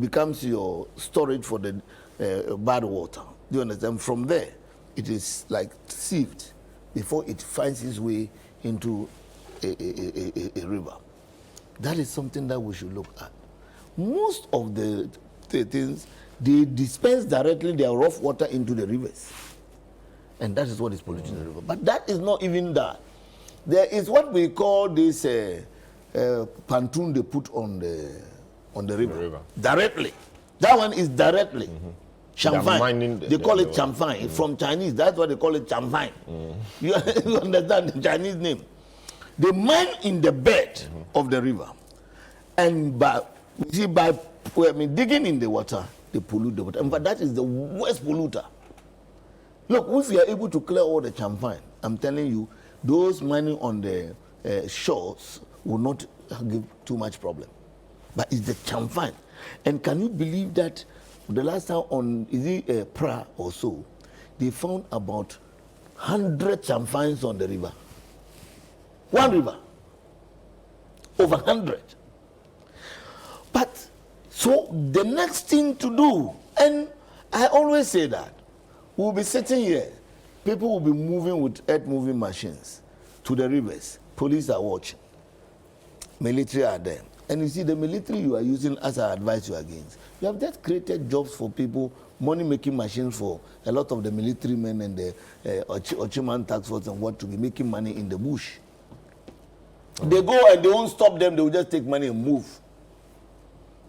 becomes your storage for the bad water. Do you understand? From there, it is like sieved before it finds its way into a river. That is something that we should look at. Most of the things, they dispense directly their rough water into the rivers. And that is what is polluting the river. But that is not even that. There is what we call this pontoon they put on the river. Directly. That one is directly. Champagne. They call it champagne. From Chinese, that's what they call it champagne. You understand the Chinese name? They mine in the bed of the river. And by digging in the water, they pollute the water. In fact, that is the worst polluter. Look, if we are able to clear all the champagne, I'm telling you, those mining on the shores will not give too much problem. But it's the champagne. And can you believe that the last time on Pra or so, they found about 100 champagnes on the river. One river. Over 100. But, so the next thing to do, and I always say that, we'll be sitting here, people will be moving with earth-moving machines to the rivers. Police are watching. Military are there. And you see, the military you are using, as I advise you against, you have just created jobs for people, money-making machines for a lot of the military men and the Ochiman tax force and what to be making money in the bush. They go and they won't stop them, they will just take money and move.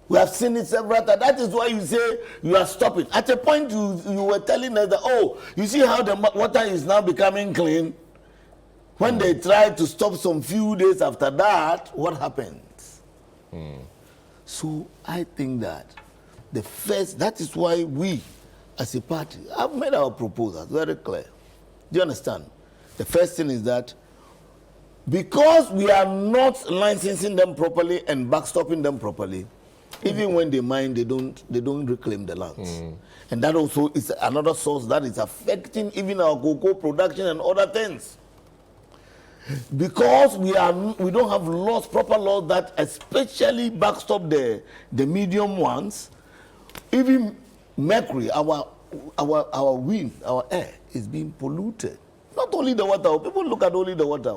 We have seen it several times. That is why you say you are stopping. At a point, you were telling us that, oh, you see how the water is now becoming clean? When they tried to stop some few days after that, what happened? So I think that that is why we, as a party, have made our proposals very clear. Do you understand? The first thing is that because we are not licensing them properly and backstopping them properly, even when they mine, they don't reclaim the lands. And that also is another source that is affecting even our cocoa production and other things. Because we don't have laws, proper laws that especially backstop the medium ones. Even mercury, our wind, our air is being polluted. Not only the water, people look at only the water.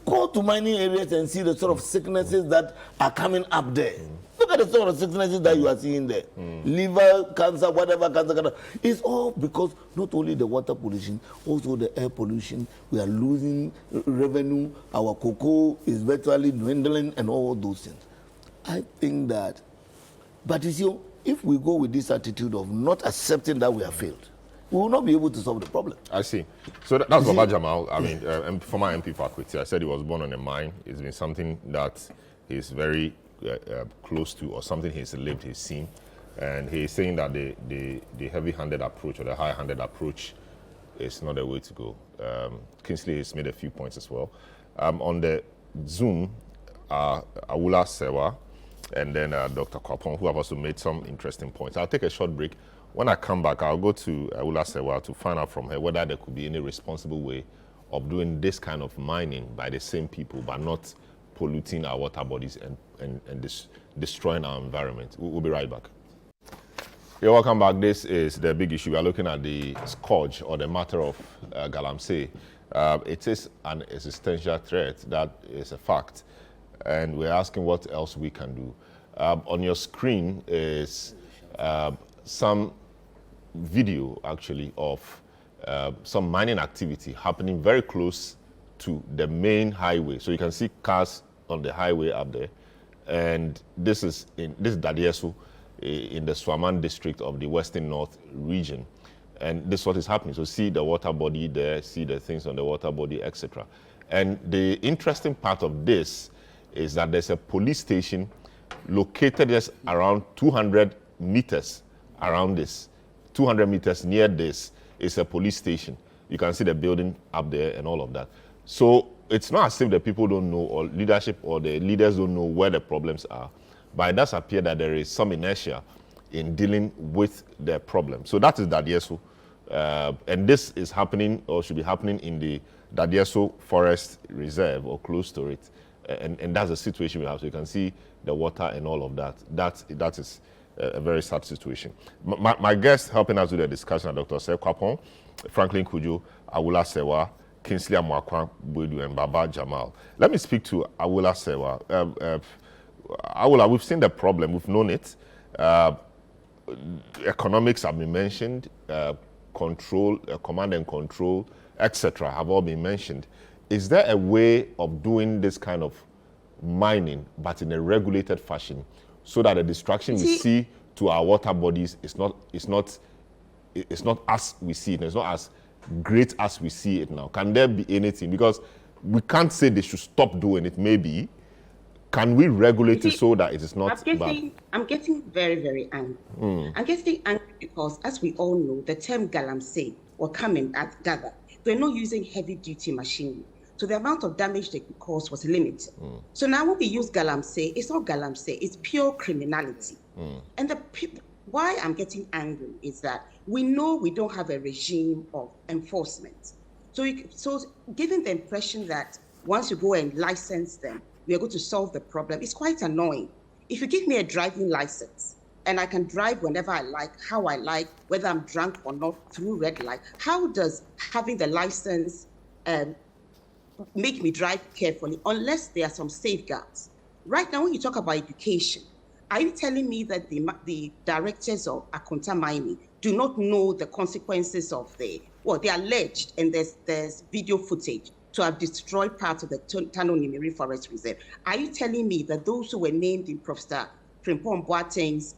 Go to mining areas and see the sort of sicknesses that are coming up there. Look at the sort of sicknesses that you are seeing there. Liver cancer, whatever cancer. It's all because not only the water pollution, also the air pollution. We are losing revenue. Our cocoa is virtually dwindling and all those things. I think that, but you see, if we go with this attitude of not accepting that we have failed, we will not be able to solve the problem. I see. So that's Baba Jamal. I mean, former MP for Akwiti. I said he was born on a mine. It's been something that he's very close to, or something he's lived, he's seen. And he's saying that the heavy-handed approach or the high-handed approach is not the way to go. Kingsley has made a few points as well. On the Zoom, Awula Sewa and then Dr. Kwapon, who have also made some interesting points. I'll take a short break. When I come back, I'll go to Awula Sewa to find out from her whether there could be any responsible way of doing this kind of mining by the same people, but not polluting our water bodies and destroying our environment. We'll be right back. Yeah, welcome back. This is the big issue. We are looking at the scourge or the matter of Galamsey. It is an existential threat. That is a fact. And we're asking what else we can do. On your screen is some video, actually, of some mining activity happening very close to the main highway. So you can see cars on the highway up there. And this is Dadiesu in the Swaman district of the Western North region. And this is what is happening. So see the water body there, see the things on the water body, etc. And the interesting part of this is that there's a police station located just around 200 meters around this. 200 meters near this is a police station. You can see the building up there and all of that. So it's not as if the people don't know, or leadership or the leaders don't know where the problems are. But it does appear that there is some inertia in dealing with the problem. So that is Dadieso. And this is happening, or should be happening, in the Dadieso Forest Reserve or close to it. And that's the situation we have. So you can see the water and all of that. That is a very sad situation. My guests helping us with the discussion are Dr. Sir Kwapon, Franklin Kujo, Awula Sewa, Kingsley Amakwan Boydu, and Baba Jamal. Let me speak to Awula Sewa. Awula, we've seen the problem, we've known it. Economics have been mentioned, control, command and control, etc. have all been mentioned. Is there a way of doing this kind of mining, but in a regulated fashion, so that the destruction we see to our water bodies is not as we see it, it's not as great as we see it now? Can there be anything? Because we can't say they should stop doing it, maybe. Can we regulate it so that it is not bad? I'm getting very, very angry. I'm getting angry because, as we all know, the term Galamsey or coming at gather, we're not using heavy-duty machinery. So the amount of damage they could cause was limited. So now when we use Galamsey, it's not Galamsey, it's pure criminality. And why I'm getting angry is that we know we don't have a regime of enforcement. So giving the impression that once you go and license them, we are going to solve the problem, it's quite annoying. If you give me a driving license and I can drive whenever I like, how I like, whether I'm drunk or not, through red light, how does having the license make me drive carefully, unless there are some safeguards? Right now, when you talk about education, are you telling me that the directors of Akonta Mining do not know the consequences of they alleged, and there's video footage, to have destroyed parts of the Tano Nimiri Forest Reserve? Are you telling me that those who were named in Professor Frimpong Boateng's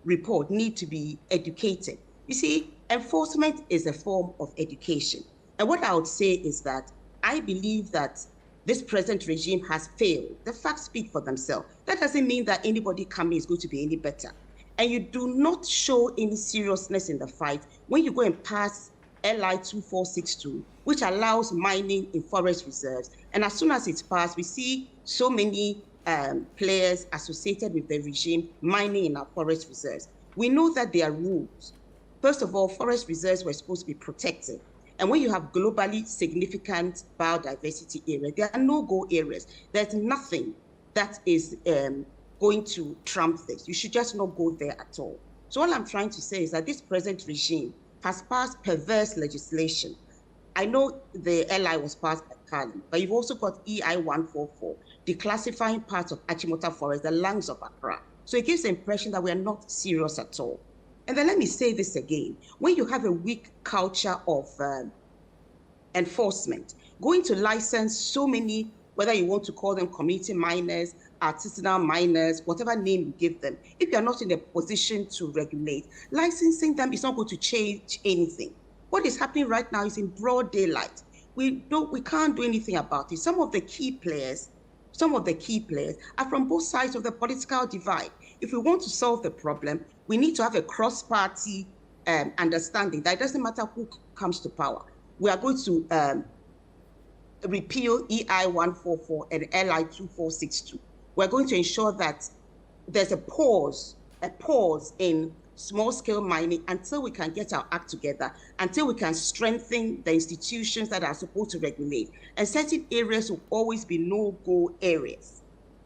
report need to be educated? You see, enforcement is a form of education. And what I would say is that I believe that this present regime has failed. The facts speak for themselves. That doesn't mean that anybody coming is going to be any better. And you do not show any seriousness in the fight when you go and pass LI 2462, which allows mining in forest reserves. And as soon as it's passed, we see so many players associated with the regime mining in our forest reserves. We know that there are rules. First of all, forest reserves were supposed to be protected. And when you have globally significant biodiversity areas, there are no-go areas. There's nothing that is going to trump this. You should just not go there at all. So all I'm trying to say is that this present regime has passed perverse legislation. I know the LI was passed by Kali, but you've also got EI 144, declassifying parts of Achimota Forest, the lungs of Accra. So it gives the impression that we are not serious at all. And then let me say this again. When you have a weak culture of enforcement, going to license so many, whether you want to call them community miners, artisanal miners, whatever name you give them, if you're not in a position to regulate, licensing them is not going to change anything. What is happening right now is in broad daylight. We can't do anything about it. Some of the key players are from both sides of the political divide. If we want to solve the problem, we need to have a cross-party understanding that it doesn't matter who comes to power. We are going to repeal EI 144 and LI 2462. We're going to ensure that there's a pause in small-scale mining until we can get our act together, until we can strengthen the institutions that are supposed to regulate. And certain areas will always be no-go areas.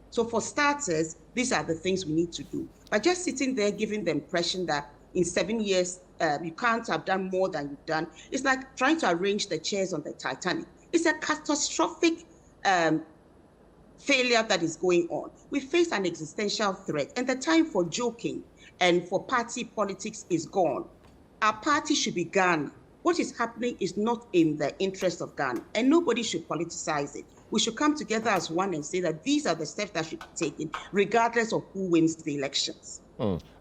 So for starters, these are the things we need to do. But just sitting there giving the impression that in 7 years, you can't have done more than you've done, it's like trying to arrange the chairs on the Titanic. It's a catastrophic failure that is going on. We face an existential threat, and the time for joking and for party politics is gone. Our party should be Ghana. What is happening is not in the interest of Ghana, and nobody should politicize it. We should come together as one and say that these are the steps that should be taken, regardless of who wins the elections.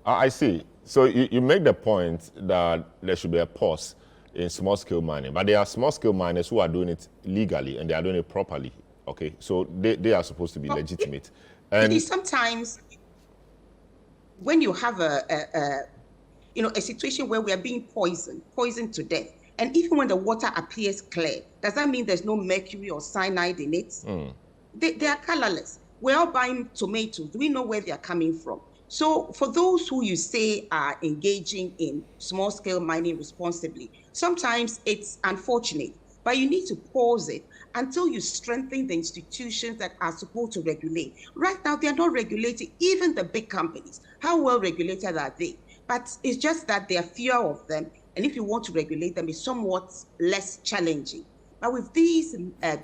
I see. So you make the point that there should be a pause in small-scale mining, but there are small-scale miners who are doing it legally and they are doing it properly. Okay, so they are supposed to be legitimate. And sometimes when you have a situation where we are being poisoned to death. And even when the water appears clear, does that mean there's no mercury or cyanide in it? They are colorless. We're all buying tomatoes. Do we know where they are coming from? So for those who you say are engaging in small-scale mining responsibly, sometimes it's unfortunate, but you need to pause it until you strengthen the institutions that are supposed to regulate. Right now, they are not regulating even the big companies. How well regulated are they? But it's just that there are fewer of them, and if you want to regulate them, it's somewhat less challenging. But with these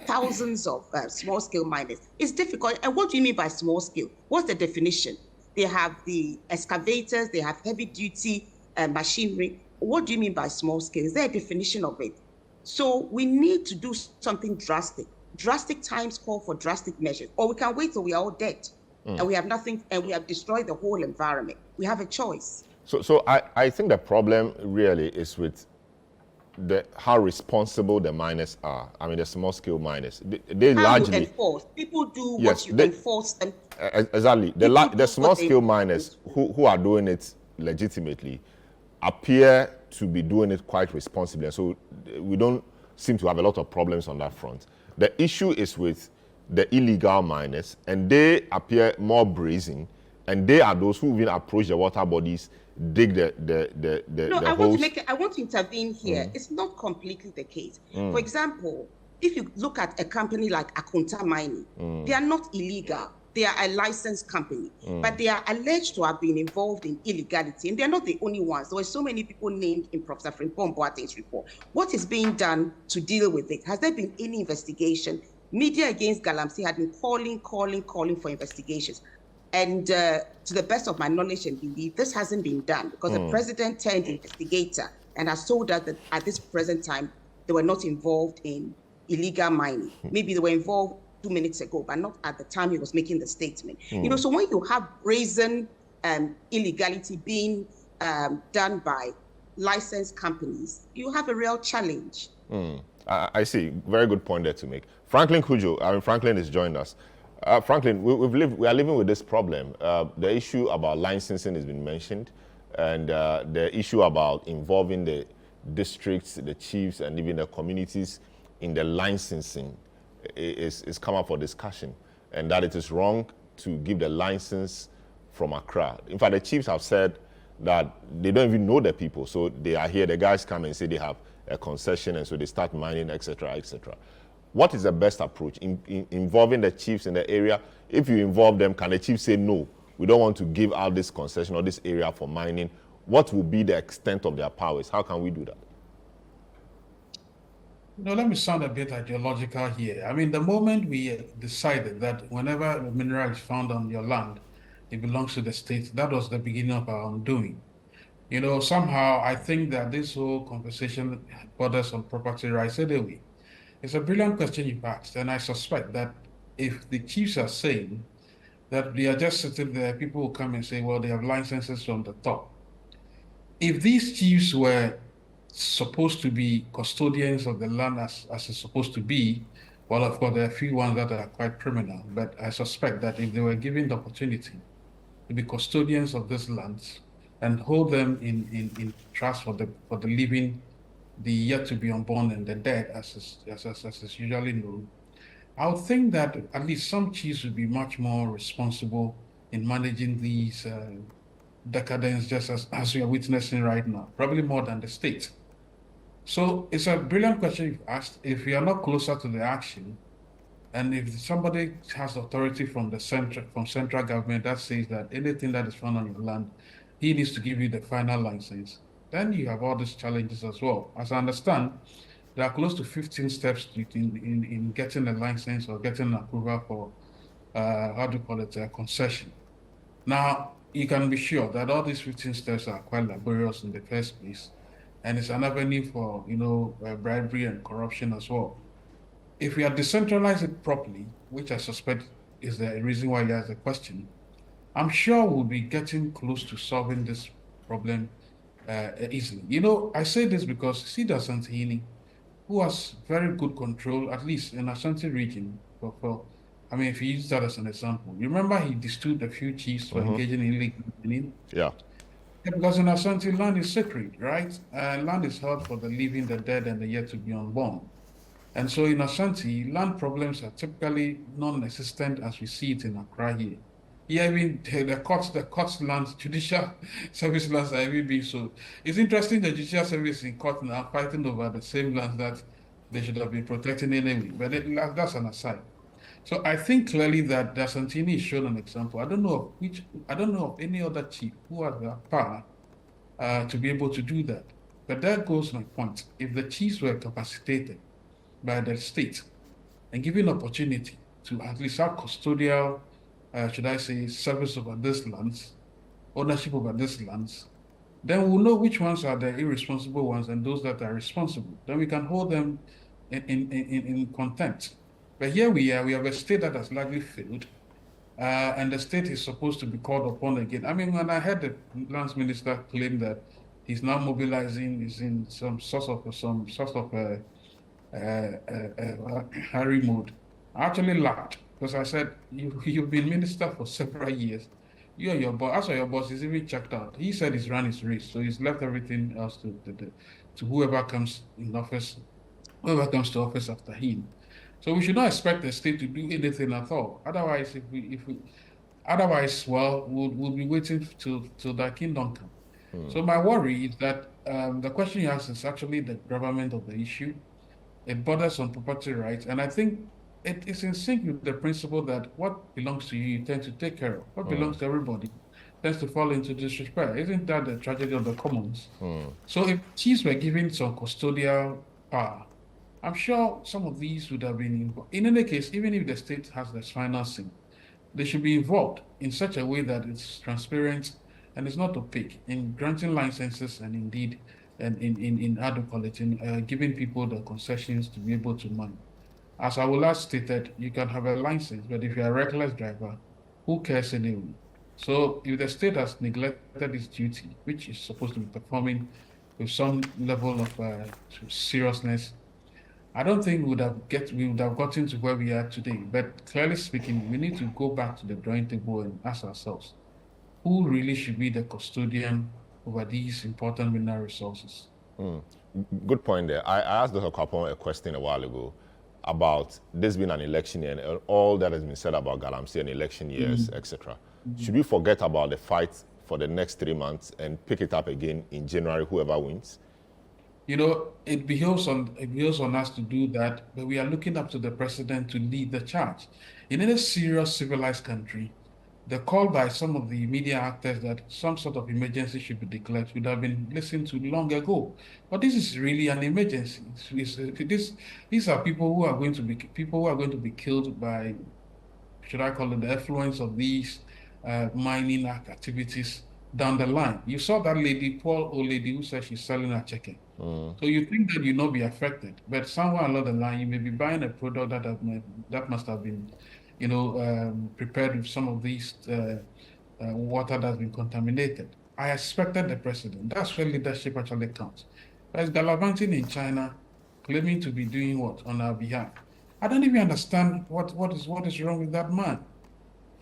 thousands of small-scale miners, it's difficult. And what do you mean by small-scale? What's the definition? They have the excavators, they have heavy-duty machinery. What do you mean by small-scale? Is there a definition of it? So we need to do something drastic. Drastic times call for drastic measures, or we can wait till we are all dead and we have nothing, and we have destroyed the whole environment. We have a choice. So I think the problem really is with how responsible the miners are. I mean, the small-scale miners. They how largely you enforce. People do yes, what you enforce them. Exactly. The small-scale miners who are doing it legitimately appear to be doing it quite responsibly. And so we don't seem to have a lot of problems on that front. The issue is with the illegal miners, and they appear more brazen, and they are those who even approach the water bodies, dig the holes. I want to intervene here. It's not completely the case. For example, if you look at a company like Akunta Mining, they are not illegal. They are a licensed company, but they are alleged to have been involved in illegality, and they're not the only ones. There were so many people named in Professor Frimpong Boateng's report. What is being done to deal with it? Has there been any investigation? Media Against Galamsey had been calling for investigations. And to the best of my knowledge and belief, this hasn't been done because the president turned investigator and has told us that at this present time, they were not involved in illegal mining. Maybe they were involved 2 minutes ago, but not at the time he was making the statement. So when you have brazen illegality being done by licensed companies, you have a real challenge. I see. Very good point there to make. Franklin Kujo, Franklin has joined us. Franklin, we are living with this problem. The issue about licensing has been mentioned, and the issue about involving the districts, the chiefs, and even the communities in the licensing is come up for discussion, and that it is wrong to give the license from Accra. In fact, the chiefs have said that they don't even know the people, so they are here. The guys come and say they have a concession, and so they start mining, etc., etc. What is the best approach in involving the chiefs in the area? If you involve them, can the chiefs say, no, we don't want to give out this concession or this area for mining? What will be the extent of their powers? How can we do that? Let me sound a bit ideological here. I mean, the moment we decided that whenever a mineral is found on your land, it belongs to the state, that was the beginning of our undoing. Somehow I think that this whole conversation borders on property rights anyway. It's a brilliant question you've asked, and I suspect that if the chiefs are saying that they are just sitting there, people will come and say, well, they have licenses from the top. If these chiefs were supposed to be custodians of the land as it's supposed to be, well, of course, there are a few ones that are quite criminal, but I suspect that if they were given the opportunity to be custodians of these lands and hold them in trust for the living, the yet to be unborn, and the dead, as is usually known, I would think that at least some chiefs would be much more responsible in managing these decadence, just as we are witnessing right now, probably more than the state. So it's a brilliant question you've asked. If we are not closer to the action, and if somebody has authority from central government that says that anything that is found on your land, he needs to give you the final license, then you have all these challenges as well. As I understand, there are close to 15 steps in getting a license or getting an approval for, a concession. Now, you can be sure that all these 15 steps are quite laborious in the first place, and it's an avenue for, bribery and corruption as well. If we are decentralized it properly, which I suspect is the reason why you asked the question, I'm sure we'll be getting close to solving this problem easily. I say this because Sida Santini, who has very good control, at least in Ashanti region, if you use that as an example, you remember he distilled a few chiefs for engaging in illegal mining? Yeah. Because in Ashanti, land is sacred, right? And land is held for the living, the dead, and the yet to be unborn. And so in Ashanti, land problems are typically non-existent as we see it in Accra here. Yeah, I mean, the courts lands, judicial service lands are even being so. It's interesting the judicial service in court now fighting over the same lands that they should have been protecting anyway. But that's an aside. So I think clearly that the Asantini is shown an example. I don't know of any other chief who has the power to be able to do that. But there goes my point. If the chiefs were capacitated by the state and given opportunity to at least have custodial, should I say, service over these lands, ownership over these lands, then we'll know which ones are the irresponsible ones and those that are responsible. Then we can hold them in contempt. But here we have a state that has largely failed, and the state is supposed to be called upon again. I mean, when I heard the lands minister claim that he's now mobilizing, is in some sort of Harry mode, I actually laughed because I said, you've been minister for several years. You and your boss, as for your boss, is even checked out. He said he's run his race, so he's left everything else to whoever comes in office, whoever comes to office after him. So we should not expect the state to do anything at all. Otherwise, well, we'll be waiting till that kingdom come. So my worry is that the question you asked is actually the government of the issue. It borders on property rights, and I think it is in sync with the principle that what belongs to you, you tend to take care of. What belongs to everybody tends to fall into disrepair. Isn't that the tragedy of the commons? So if chiefs were given some custodial power, I'm sure some of these would have been involved. In any case, even if the state has this financing, they should be involved in such a way that it's transparent and it's not opaque in granting licenses and indeed and in how to call it, in giving people the concessions to be able to mine. As I will last stated, you can have a license, but if you're a reckless driver, who cares anyway? So if the state has neglected its duty, which is supposed to be performing with some level of seriousness, I don't think we would have gotten to where we are today. But clearly speaking, we need to go back to the drawing table and ask ourselves, who really should be the custodian over these important mineral resources? Good point there. I asked Dr. Kwapon a question a while ago about this being an election year and all that has been said about Galamsey and election years, etc. Should we forget about the fight for the next 3 months and pick it up again in January, whoever wins? You know, it behoves on us to do that, but we are looking up to the president to lead the charge. In any serious civilized country, the call by some of the media actors that some sort of emergency should be declared would have been listened to long ago. But this is really an emergency. These are people who are going to be killed by, should I call it, the influence of these mining activities down the line. You saw that lady, poor old lady, who said she's selling her chicken. So you think that you'll not be affected, but somewhere along the line, you may be buying a product that must have been, prepared with some of these water that's been contaminated. I expected the president. That's where leadership actually counts. There's gallivanting in China, claiming to be doing what on our behalf. I don't even understand what is wrong with that man.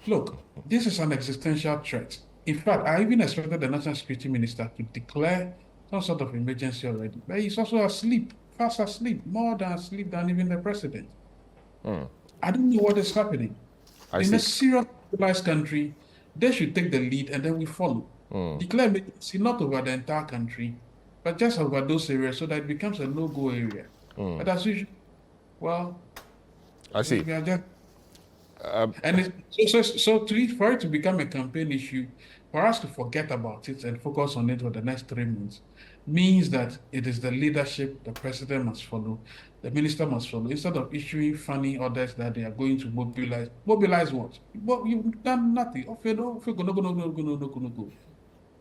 Look, this is an existential threat. In fact, I even expected the National Security Minister to declare some sort of emergency already, but he's also asleep, fast asleep, more than asleep than even the president. I don't know what is happening. In a serious civilized country, they should take the lead and then we follow. Declare emergency not over the entire country, but just over those areas so that it becomes a no-go area. But as usual, well, I see. We are just, for it to become a campaign issue, for us to forget about it and focus on it for the next 3 months, means that it is the leadership the president must follow, the minister must follow, instead of issuing funny orders that they are going to mobilize. Mobilize what? Well, you've done nothing.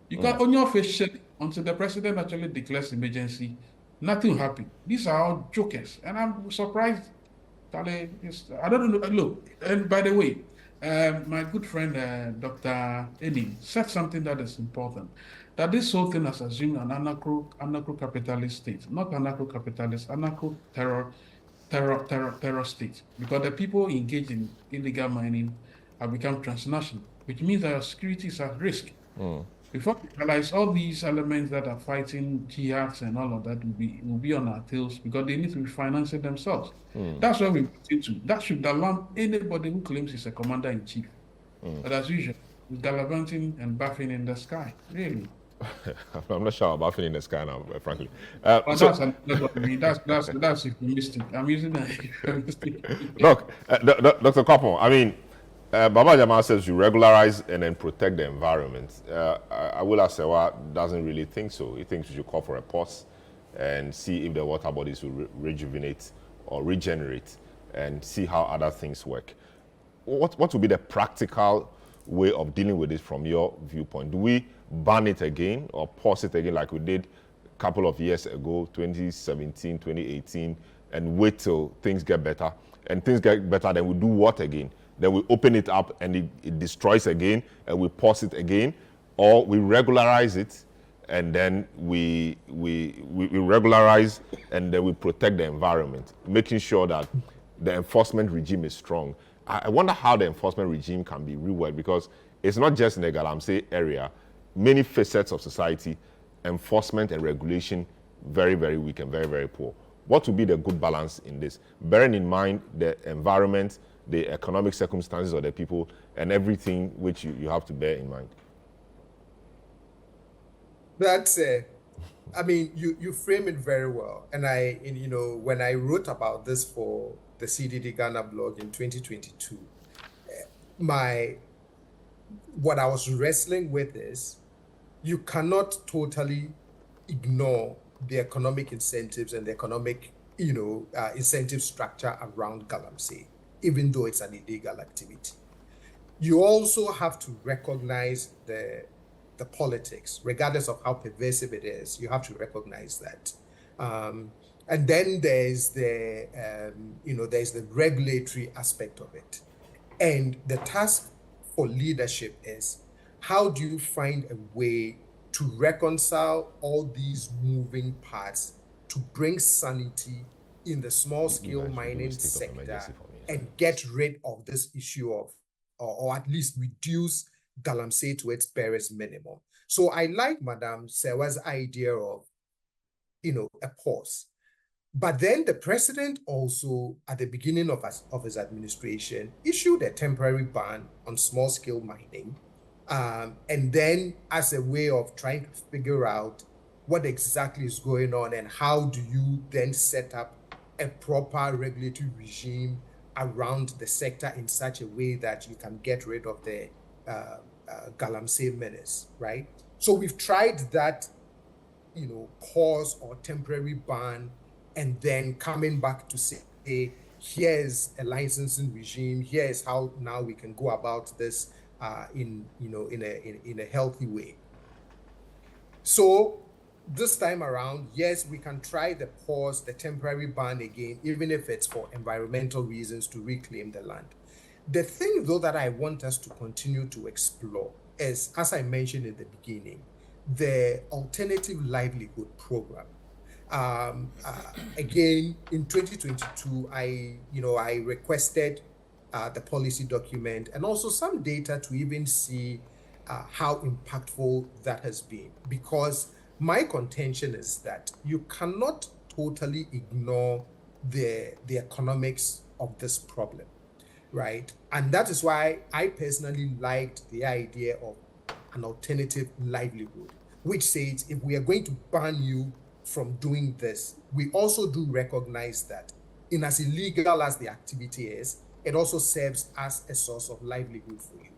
You can on your face shake until the president actually declares emergency. Nothing will happen. These are all jokers, and I'm surprised. I don't know. Look, and by the way, my good friend Dr. Eddie said something that is important. That this whole thing has assumed an anarcho-capitalist state, not anarcho-capitalist, anarcho-terror state, because the people engaged in illegal mining have become transnational, which means that our security is at risk. Before we realize all these elements that are fighting jihads and all of that will be on our tails because they need to be financing themselves. That's where we put into. That should alarm anybody who claims he's a commander-in-chief. But as usual, he's gallivanting and bathing in the sky. Really. I'm not sure about in the sky now, frankly. But that's euphemistic. I'm using that euphemistic. Look, Dr. Koppel, I mean, Baba Jamal says you regularize and then protect the environment. Awula Sewa doesn't really think so. He thinks we should call for a pause and see if the water bodies will rejuvenate or regenerate and see how other things work. What would be the practical way of dealing with this from your viewpoint? Do we ban it again or pause it again like we did a couple of years ago, 2017, 2018, and wait till things get better? And things get better, then we do what again? Then we open it up and it destroys again, and we pause it again, or we regularize it and then we regularize and then we protect the environment, making sure that the enforcement regime is strong. I wonder how the enforcement regime can be reworked, because it's not just in the Galamsey area. Many facets of society, enforcement and regulation, very, very weak and very, very poor. What would be the good balance in this? Bearing in mind the environment, the economic circumstances of the people, and everything which you have to bear in mind. That's I mean, you frame it very well. And when I wrote about this for the CDD Ghana blog in 2022, what I was wrestling with is you cannot totally ignore the economic incentives and the economic, incentive structure around Galamsey, even though it's an illegal activity. You also have to recognize the politics, regardless of how pervasive it is. You have to recognize that. And then there's the regulatory aspect of it. And the task for leadership is, how do you find a way to reconcile all these moving parts to bring sanity in the small-scale mining sector and get rid of this issue of, or at least reduce Galamsey to its barest minimum? So I like Madame Sewa's idea of, a pause. But then the president also, at the beginning of his administration, issued a temporary ban on small-scale mining. And then as a way of trying to figure out what exactly is going on and how do you then set up a proper regulatory regime around the sector in such a way that you can get rid of the Galamsey menace, right? So we've tried that, pause or temporary ban, and then coming back to say, hey, here's a licensing regime, here's how now we can go about this in a healthy way. So this time around, yes, we can try the pause, the temporary ban again, even if it's for environmental reasons to reclaim the land. The thing, though, that I want us to continue to explore is, as I mentioned in the beginning, the alternative livelihood program. Again, in 2022, I requested the policy document and also some data to even see how impactful that has been, because my contention is that you cannot totally ignore the economics of this problem, right? And that is why I personally liked the idea of an alternative livelihood, which says if we are going to ban you from doing this, we also do recognize that in as illegal as the activity is, it also serves as a source of livelihood for you.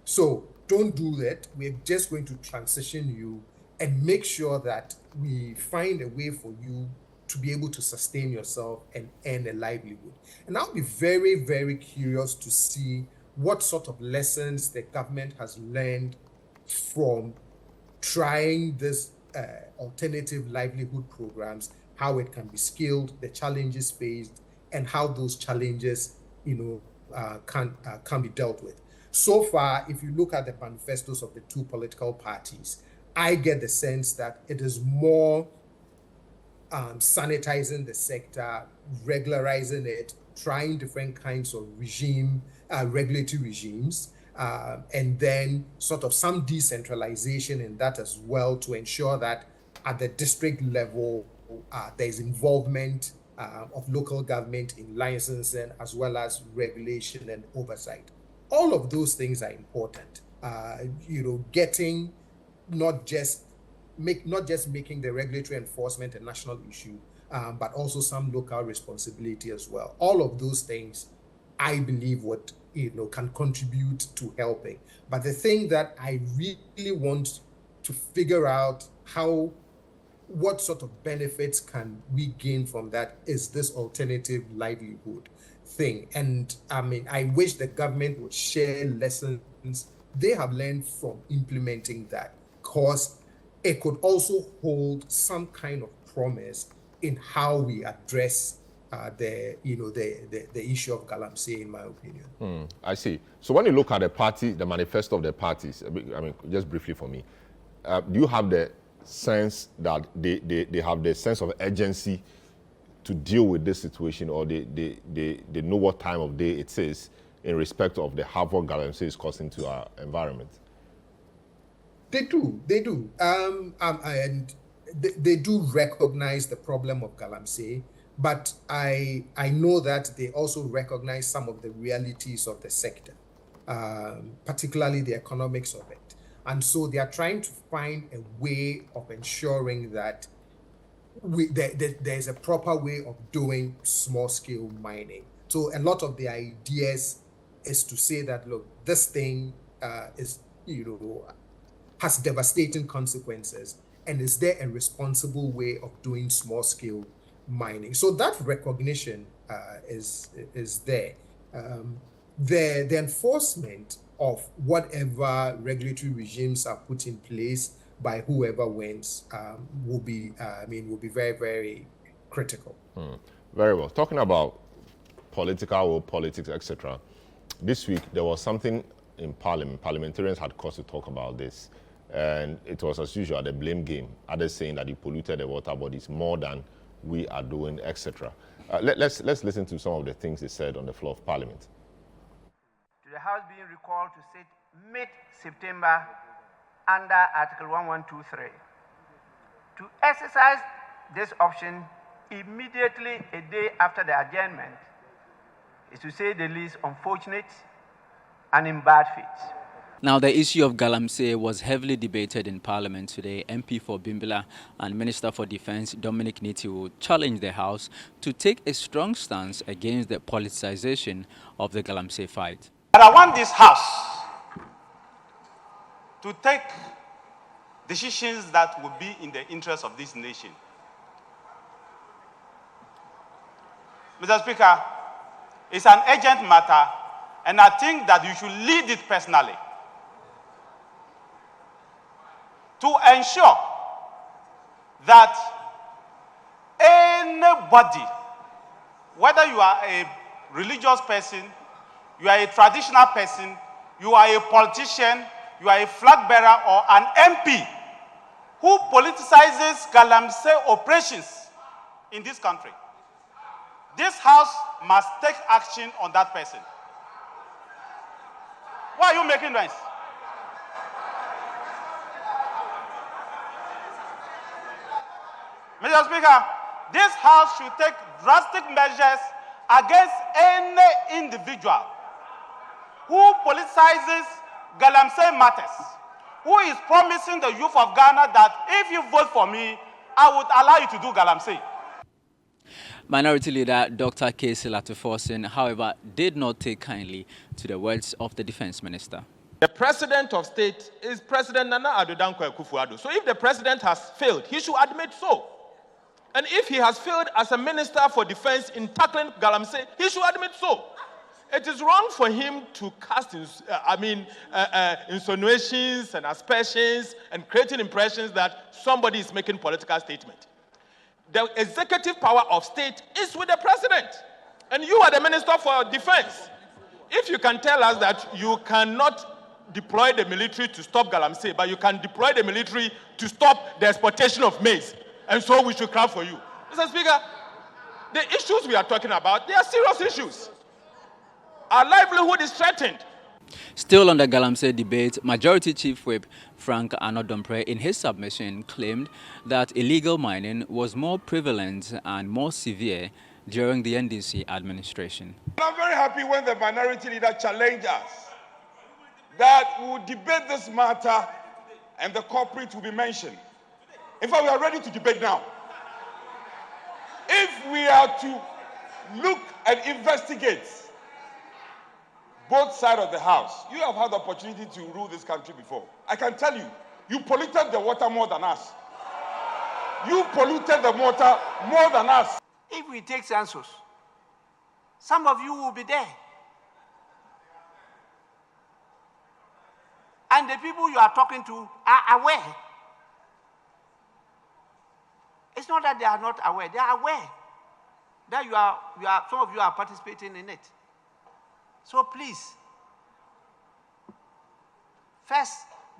So don't do that. We're just going to transition you and make sure that we find a way for you to be able to sustain yourself and earn a livelihood. And I'll be very, very curious to see what sort of lessons the government has learned from trying this alternative livelihood programs, how it can be scaled, the challenges faced, and how those challenges, can be dealt with. So far, if you look at the manifestos of the two political parties, I get the sense that it is more sanitizing the sector, regularizing it, trying different kinds of regulatory regimes, and then sort of some decentralization in that as well to ensure that at the district level, there's involvement of local government in licensing as well as regulation and oversight. All of those things are important. Getting not just making the regulatory enforcement a national issue, but also some local responsibility as well. All of those things, I believe, can contribute to helping. But the thing that I really want to figure out what sort of benefits can we gain from that is this alternative livelihood thing. And I mean, I wish the government would share lessons they have learned from implementing that, because it could also hold some kind of promise in how we address the issue of Galamsey, in my opinion. I see. So when you look at the manifesto of the parties, I mean, just briefly for me, do you have the sense that they have the sense of urgency to deal with this situation, or they know what time of day it is in respect of the havoc Galamsey is causing to our environment? They do. And they do recognize the problem of Galamsey, but I know that they also recognize some of the realities of the sector, particularly the economics of it. And so they are trying to find a way of ensuring that there's a proper way of doing small-scale mining. So a lot of the ideas is to say that, look, this thing has devastating consequences, and is there a responsible way of doing small-scale mining? So that recognition is there. The enforcement of whatever regulatory regimes are put in place by whoever wins will be very, very critical. Very well. Talking about politics, etc. This week there was something in Parliament. Parliamentarians had cause to talk about this, and it was, as usual, the blame game. Others saying that you polluted the water bodies more than we are doing, etc. Let's listen to some of the things they said on the floor of Parliament. To the House being recalled to sit mid-September under Article 1123. To exercise this option immediately a day after the adjournment is, to say the least, unfortunate and in bad faith. Now, the issue of Galamsey was heavily debated in Parliament today. MP for Bimbilla and Minister for Defense Dominic Nitiwu challenged the House to take a strong stance against the politicization of the Galamsey fight. But I want this House to take decisions that will be in the interest of this nation. Mr. Speaker, it's an urgent matter, and I think that you should lead it personally to ensure that anybody, whether you are a religious person, you are a traditional person, you are a politician, you are a flag bearer or an MP who politicizes Galamsey operations in this country, this House must take action on that person. Why are you making noise? Mr. Speaker, this House should take drastic measures against any individual who politicizes Galamsey matters, who is promising the youth of Ghana that if you vote for me, I would allow you to do Galamsey. Minority Leader Dr. K.C. Latufosin, however, did not take kindly to the words of the Defense Minister. The President of State is President Nana Addo Dankwa Akufo-Addo. So if the President has failed, he should admit so. And if he has failed as a Minister for Defense in tackling Galamsey, he should admit so. It is wrong for him to cast insinuations and aspersions and creating impressions that somebody is making political statement. The executive power of state is with the President, and you are the Minister for Defense. If you can tell us that you cannot deploy the military to stop Galamsey, but you can deploy the military to stop the exportation of maize, and so we should clap for you. Mr. Speaker, the issues we are talking about, they are serious issues. Our livelihood is threatened. Still on the Galamsey debate, Majority Chief Whip Frank Anodompre in his submission claimed that illegal mining was more prevalent and more severe during the NDC administration. I'm very happy when the minority leader challenged us that we will debate this matter and the culprit will be mentioned. In fact, we are ready to debate now. If we are to look and investigate both sides of the house, you have had the opportunity to rule this country before. I can tell you, you polluted the water more than us. You polluted the water more than us. If we take census, some of you will be there. And the people you are talking to are aware. It's not that they are not aware, they are aware that some of you are participating in it. So please, first,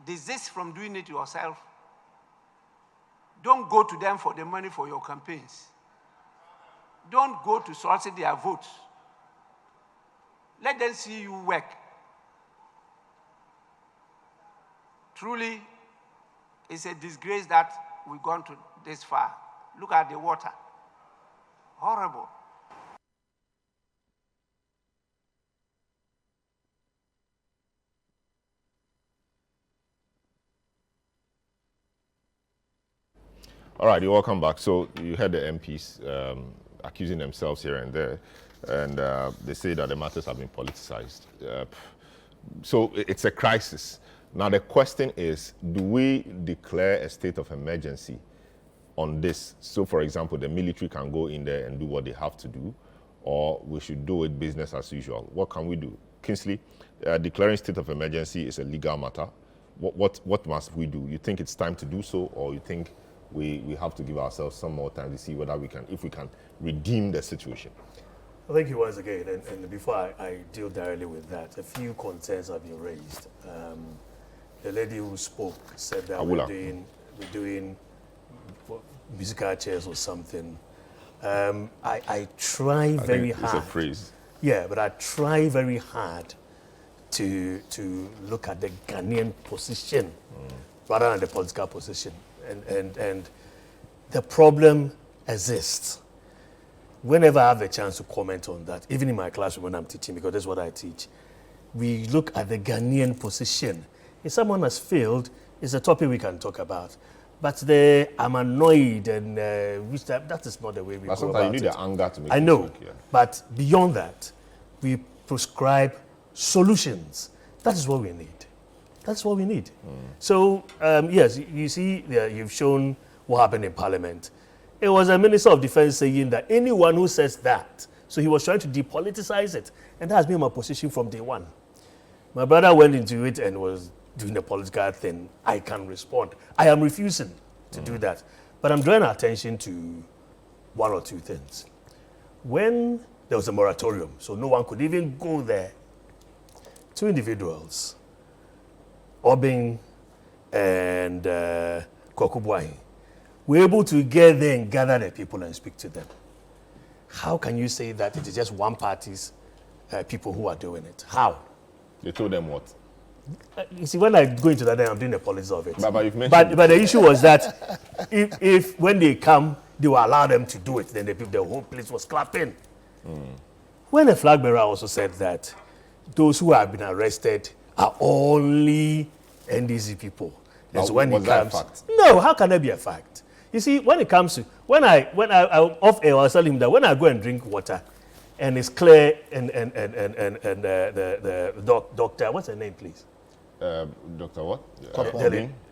desist from doing it yourself. Don't go to them for the money for your campaigns. Don't go to solicit their votes. Let them see you work. Truly, it's a disgrace that we've gone to this far. Look at the water. Horrible. All right, you're welcome back. So you heard the MPs accusing themselves here and there, and they say that the matters have been politicized. So it's a crisis. Now the question is, do we declare a state of emergency on this? So for example, the military can go in there and do what they have to do, or we should do it business as usual. What can we do? Kingsley, declaring state of emergency is a legal matter. What must we do? You think it's time to do so, or you think we have to give ourselves some more time to see whether if we can redeem the situation? Well, thank you once again. And before I deal directly with that, a few concerns have been raised. The lady who spoke said that we're doing musical chairs or something. I try very hard. It's a phrase. Yeah, but I try very hard to look at the Ghanaian position rather than the political position. And the problem exists. Whenever I have a chance to comment on that, even in my classroom when I'm teaching, because that's what I teach, we look at the Ghanaian position. If someone has failed, it's a topic we can talk about. But I'm annoyed and that is not the way we go about it. Sometimes you need the anger to make I know, work, yeah. But beyond that, we prescribe solutions. That is what we need. That's what we need. So, yes, you see, you've shown what happened in Parliament. It was a Minister of Defense saying that anyone who says that, so he was trying to depoliticize it. And that has been my position from day one. My brother went into it and was doing the political thing. I can respond. I am refusing to do that. But I'm drawing attention to one or two things. When there was a moratorium, so no one could even go there, two individuals, Obing and Kokubwahi, were able to get there and gather the people and speak to them. How can you say that it is just one party's people who are doing it? How? They told them what? You see, when I go into that, I'm doing the politics of it. But you've mentioned but the issue was that if when they come, they will allow them to do it, then the whole place was clapping. When the flag bearer also said that those who have been arrested are only NDC people. That's when it comes. That a fact? No, how can that be a fact? You see, when it comes to when I off air, I was telling him that when I go and drink water, and it's clear, and the doctor, what's her name, please? Doctor what?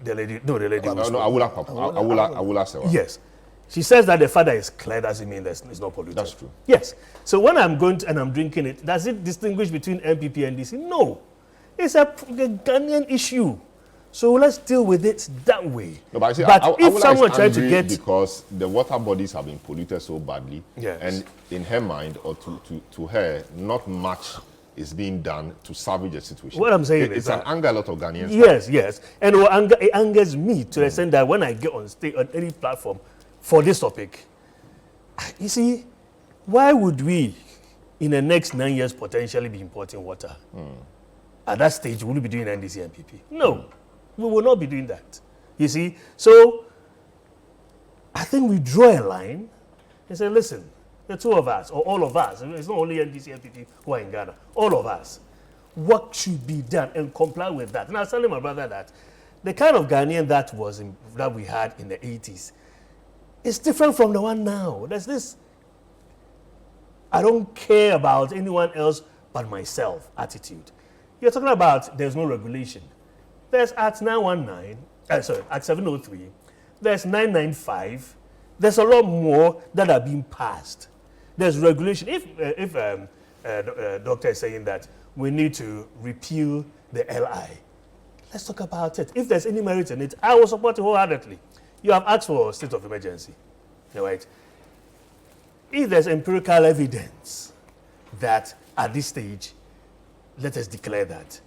The lady. No, Awula Sewa. Yes. She says that the father is clear, doesn't mean that it's not polluted. That's true. Yes. So when I'm going to, and I'm drinking it, does it distinguish between MPP and DC? No. It's a Ghanaian issue. So let's deal with it that way. No, but if someone tried to get... Because the water bodies have been polluted so badly, yes. And in her mind, or to her, not much is being done to salvage the situation. What I'm saying is it's an anger a lot of Ghanaians. Yes, yes. And it angers me to the extent that when I get on stage, on any platform for this topic, you see, why would we, in the next 9 years, potentially be importing water? at that stage, will we be doing NDC and PP? No, we will not be doing that. You see? So I think we draw a line and say, listen, the two of us, or all of us, it's not only NDC and PP who are in Ghana, all of us, what should be done and comply with that. And I was telling my brother that the kind of Ghanaian that we had in the 80s is different from the one now. There's this, I don't care about anyone else but myself attitude. You're talking about there's no regulation. There's Act 919, Act 703, there's 995, there's a lot more that are being passed. There's regulation. If doctor is saying that we need to repeal the LI, let's talk about it. If there's any merit in it, I will support it wholeheartedly. You have asked for a state of emergency, right? If there's empirical evidence that at this stage, let us declare that,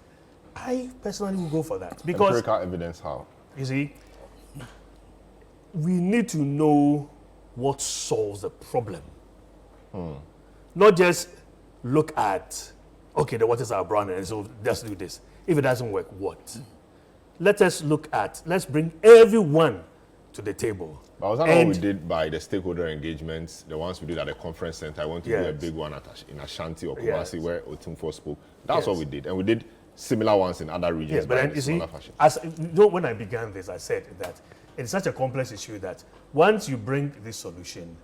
I personally will go for that. Because empirical evidence how? You see, we need to know what solves the problem. Not just look at, okay, the waters are brown and so let's do this. If it doesn't work, what? Let us look at, let's bring everyone to the table. But was that what we did by the stakeholder engagements, the ones we did at the conference center? I went to do a big one in Ashanti or Kumasi where Otumfuo spoke. That's what we did. And we did similar ones in other regions. Yes, but then, you see, when I began this, I said that it's such a complex issue that once you bring this solution,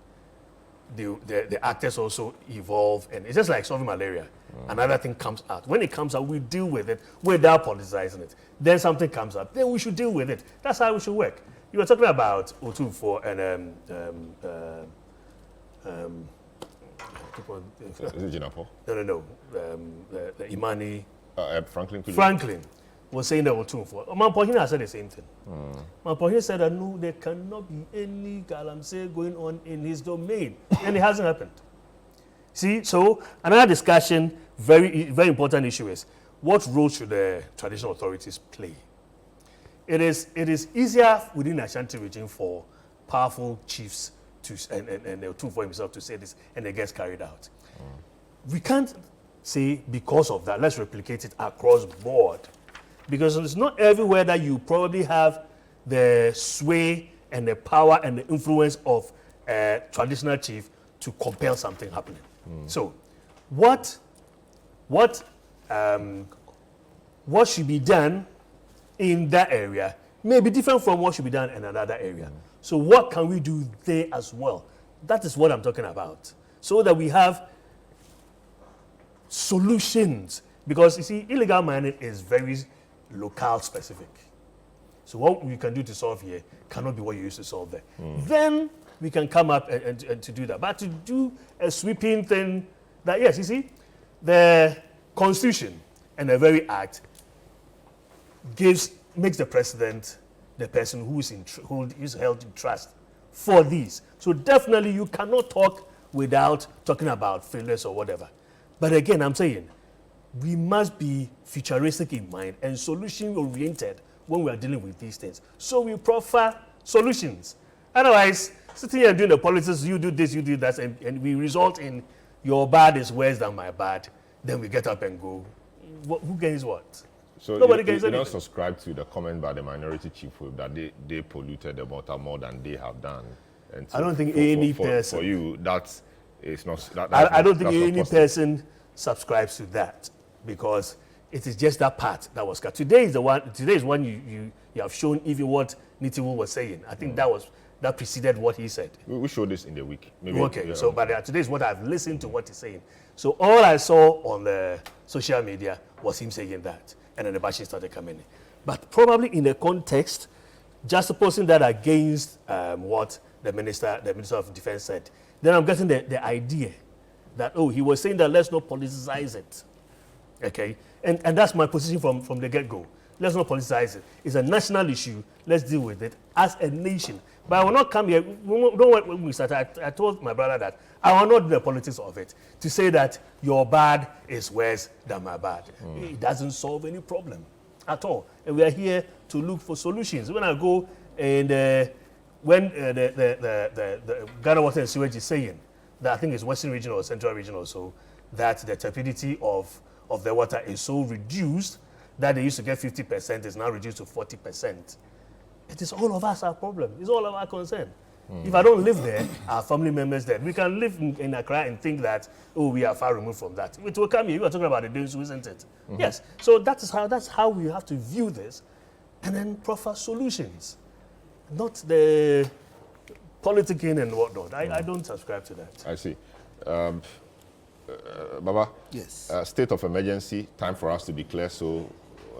the actors also evolve, and it's just like solving malaria. Another thing comes out. When it comes out, we deal with it without politicizing it. Then something comes up, then we should deal with it. That's how we should work. You were talking about Otumfuo and is it Jinapo? No. The Imani. Franklin was saying that Otumfuo. Mampohina said the same thing. Mampohina said that no, there cannot be any Galamsey going on in his domain, and it hasn't happened. See, so another discussion, very important issue is what role should the traditional authorities play? It is easier within the Ashanti region for powerful chiefs to and Otumfuo himself to say this, and it gets carried out. We can't say because of that, let's replicate it across board. Because it's not everywhere that you probably have the sway and the power and the influence of a traditional chief to compel something happening. So what should be done in that area may be different from what should be done in another area. So what can we do there as well? That is what I'm talking about. So that we have solutions. Because you see, illegal mining is very local specific. So what we can do to solve here cannot be what you used to solve there. Then we can come up and to do that. But to do a sweeping thing, that yes, you see, the Constitution and the very Act makes the president the person who is held in trust for these. So definitely you cannot talk without talking about failures or whatever. But again, I'm saying we must be futuristic in mind and solution oriented when we are dealing with these things. So we prefer solutions. Otherwise, sitting here and doing the politics, you do this, you do that, and we result in your bad is worse than my bad. Then we get up and go. Who gains what? So nobody gains anything. You don't subscribe to the comment by the minority chief whip that they polluted the water more than they have done. And so I don't think any person. For you, that is not. I don't think any person subscribes to that, because it is just that part that was cut. Today is one you have shown even what Nitiwo was saying. I think that preceded what he said. We showed this in the week. Maybe, okay, so but today is what I've listened to what he's saying. So all I saw on the social media was him saying that, and then the bashing started coming in. But probably in the context, just supposing that against what the Minister of Defense said, then I'm getting the idea that, he was saying that let's not politicize it. Okay? And that's my position from the get-go. Let's not politicize it. It's a national issue. Let's deal with it as a nation. But I will not come here. When we started, I told my brother that I will not do the politics of it to say that your bad is worse than my bad. It doesn't solve any problem at all. And we are here to look for solutions. When I go and when the Ghana Water and Sewage is saying that, I think it's Western Region or Central Region or so, that the turbidity of the water is so reduced that they used to get 50% is now reduced to 40%. It is all of us our problem. It's all of our concern. If I don't live there, our family members there. We can live in Accra and think that, oh, we are far removed from that. It will come here. You are talking about the Densu, isn't it? Yes. So that's how we have to view this, and then proffer solutions, not the politicking and whatnot. I don't subscribe to that. I see. Baba, yes. State of emergency, time for us to declare so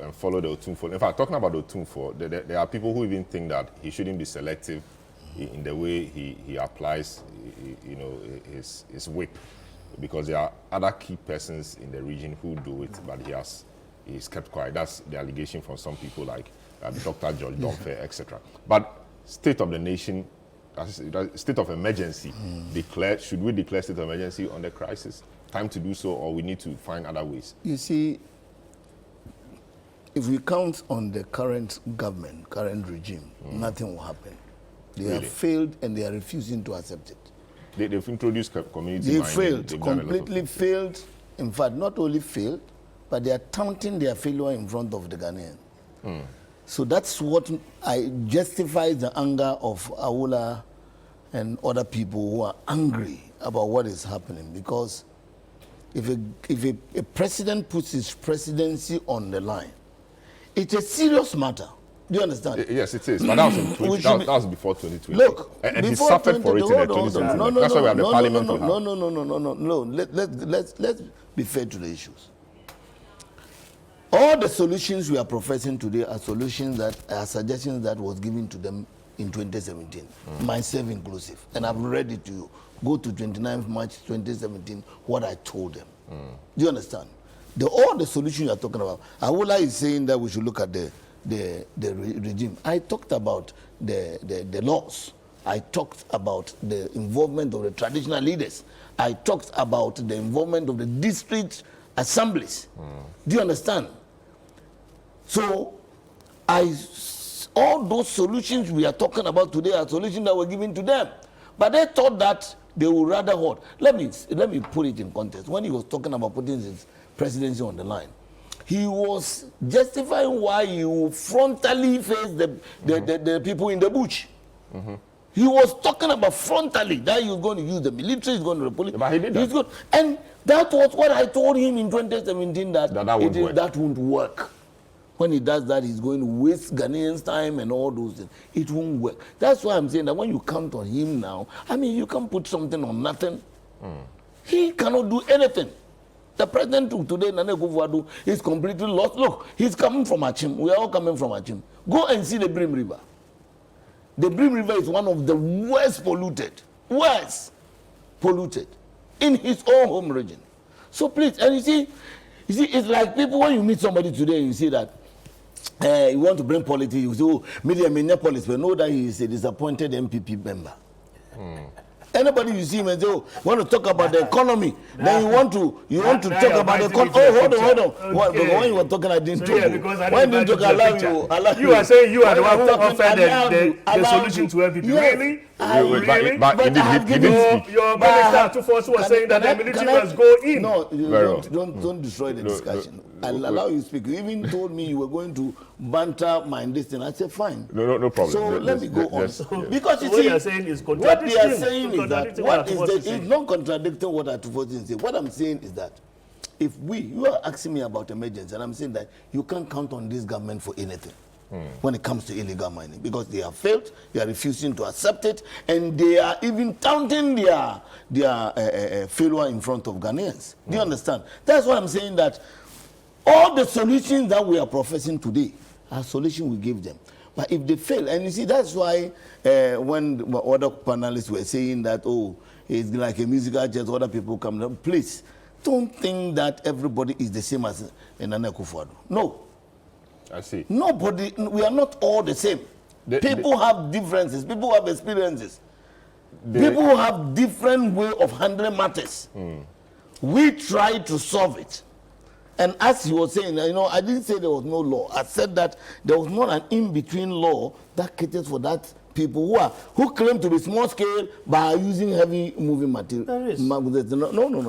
and follow the Otumfo. In fact, talking about the Otumfo, there are people who even think that he shouldn't be selective in the way he applies, his whip, because there are other key persons in the region who do it, but he's kept quiet. That's the allegation from some people like Dr. George Domfe, etc. But state of the nation, state of emergency, should we declare state of emergency on the crisis? Time to do so, or we need to find other ways? You see, if we count on the current government, current regime, nothing will happen. They have failed and they are refusing to accept it. They've introduced community. They failed, completely failed. In fact, not only failed, but they are touting their failure in front of the Ghanaian. So that's what justifies the anger of Aula and other people who are angry about what is happening. Because if a president puts his presidency on the line, it's a serious matter. Do you understand? Yes, it is. But that was before 2020. Look, and he suffered for it in the 2020. That's why we have the parliament. No. Let's be fair to the issues. All the solutions we are professing today are solutions that are suggestions that was given to them in 2017, myself inclusive. And I've read it to you. Go to 29th March 2017, what I told them. Do you understand? All the solutions you are talking about, Awola is saying that we should look at the regime. I talked about the laws. I talked about the involvement of the traditional leaders. I talked about the involvement of the district assemblies. Do you understand? So, all those solutions we are talking about today are solutions that were given to them. But they thought that they would rather hold. Let me put it in context. When he was talking about putting his presidency on the line, he was justifying why he would frontally face the people in the bush. He was talking about frontally that he was going to use the military, he's going to the police. But he did that. And that was what I told him in 2017, that won't work. When he does that, he's going to waste Ghanaians' time and all those things. It won't work. That's why I'm saying that when you count on him now, I mean, you can put something on nothing. He cannot do anything. The president today, Nana Akufo-Addo, is completely lost. Look, he's coming from Achim. We are all coming from Achim. Go and see the Brim River. The Brim River is one of the worst polluted in his own home region. So please, and you see, it's like people, when you meet somebody today, you see that you want to bring politics, you say, oh, Minneapolis, but know that he is a disappointed MPP member. Anybody you see him and say, oh, want to talk about the economy, then you want to talk about the economy. Oh, hold on. Okay. When you were talking, I didn't talk. When didn't talk, allow you. You are saying you are the one who offered the solution to everything. Really? Really? But he didn't speak. Your minister was saying that the military must go in. No, don't destroy the discussion. I'll allow you to speak. You even told me you were going to banter my distance. I said, fine. No problem. So let me go on. Because you what see, you are saying is what they are saying is that, it's not contradicting what Atufo said. What I'm saying is that if you are asking me about emergency, and I'm saying that you can't count on this government for anything. When it comes to illegal mining, because they have failed, they are refusing to accept it, and they are even touting their failure in front of Ghanaians. Do you understand? That's why I'm saying that all the solutions that we are professing today are solutions we give them. But if they fail, and you see, that's why when other panelists were saying that, oh, it's like a musical chairs, other people come down, please, don't think that everybody is the same as Nana Akufo-Addo. No. I see. Nobody, we are not all the same. People have differences. People have experiences. People have different way of handling matters. We try to solve it. And as he was saying, I didn't say there was no law. I said that there was not an in-between law that caters for that people who claim to be small scale by using heavy moving material. There is. No,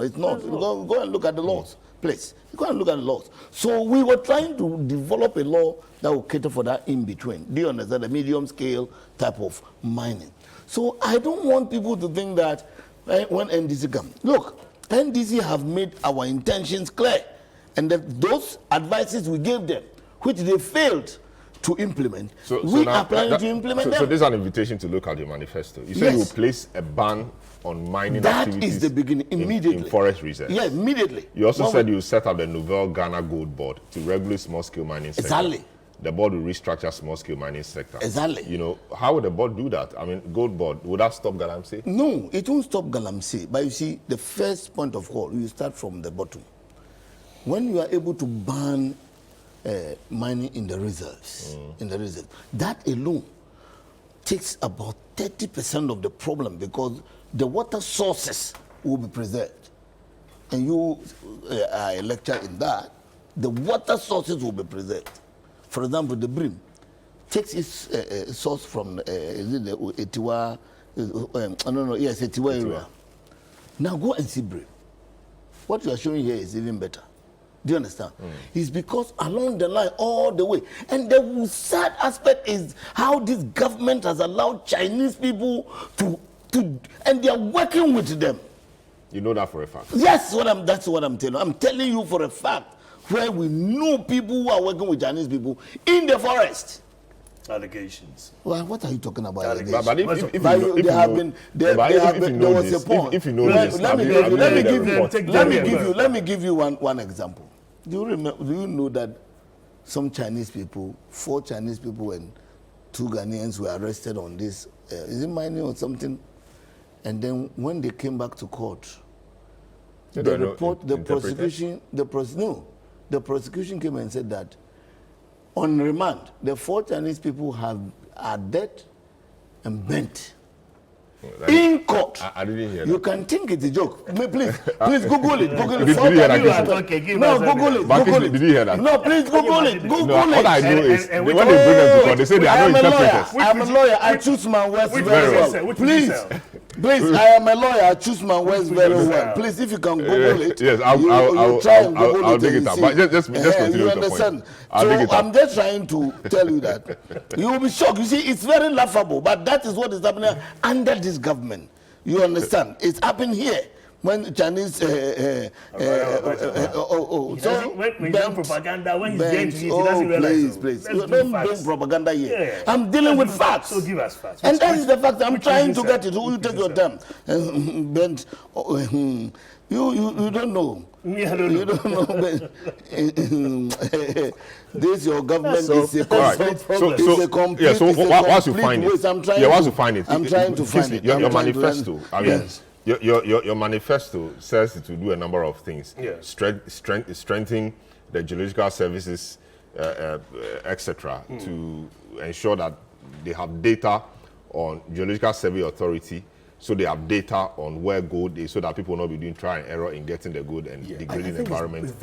it's not. Go and look at the laws. place. You can't look at laws. So we were trying to develop a law that will cater for that in between. Do you understand? The medium scale type of mining. So I don't want people to think that when NDC come, look, NDC have made our intentions clear, and that those advices we gave them, which they failed to implement, we are planning to implement them. So this is an invitation to look at your manifesto. You said you will place a ban on mining activities. That is the beginning, immediately. In forest reserves. Yeah, immediately. You also said you will set up the Nouvelle Ghana Gold Board to regulate small-scale mining sector. Exactly. The board will restructure small-scale mining sector. Exactly. You know, how would the board do that? I mean, Gold Board, would that stop Galamsey? No, it won't stop Galamsey. But you see, the first point of call, you start from the bottom. When you are able to ban mining in the reserves, that alone takes about 30% of the problem, because the water sources will be preserved. And you are a lecturer in that. The water sources will be preserved. For example, the Brim takes its source from is it the Etiwa? Etiwa area. Now go and see Brim. What you are showing here is even better. Do you understand? It's because along the line, all the way. And the sad aspect is how this government has allowed Chinese people to and they are working with them. You know that for a fact? Yes, that's what I'm telling you. I'm telling you for a fact, where we know people who are working with Chinese people in the forest. Allegations. Well, what are you talking about? Allegations? But there was a point. If you know this, let me give you one example. Do you know that some Chinese people, 4 Chinese people and 2 Ghanaians were arrested on this? Is it mining or something? And then when they came back to court, the prosecution came and said that on remand, the 4 Chinese people are dead and bent. In court. I didn't hear that. You can think it's a joke. Please Google it. Google it. Did you hear that? No, Google it. Google it. Did you hear that? No, please Google it. Google it. What I know is when they bring them to court, they say they are not interpreters. I'm a lawyer. I choose my words very well. Please, I am a lawyer. I choose my words very well. Please, if you can Google it. Yes, I'll dig it up. But just continue. You understand? So I'm just trying to tell you that you will be shocked. You see, it's very laughable, but that is what is happening under this government. You understand? It's happened here. When Chinese when you do propaganda, when he's going to eat, he doesn't realize. Please, don't bring propaganda here. Yeah. I'm dealing with facts. So give us facts. And that is the fact. I'm trying to get it. You take your time. Bent, you don't know. I don't know. You don't know. This your government is a complete problem. So once you find it, I'm trying to find it. Your manifesto. I mean, your manifesto says to do a number of things. Strengthening the geological services, etc., to ensure that they have data on Geological Survey Authority, so they have data on where gold is, so that people will not be doing trial and error in getting the gold and degrading the environment,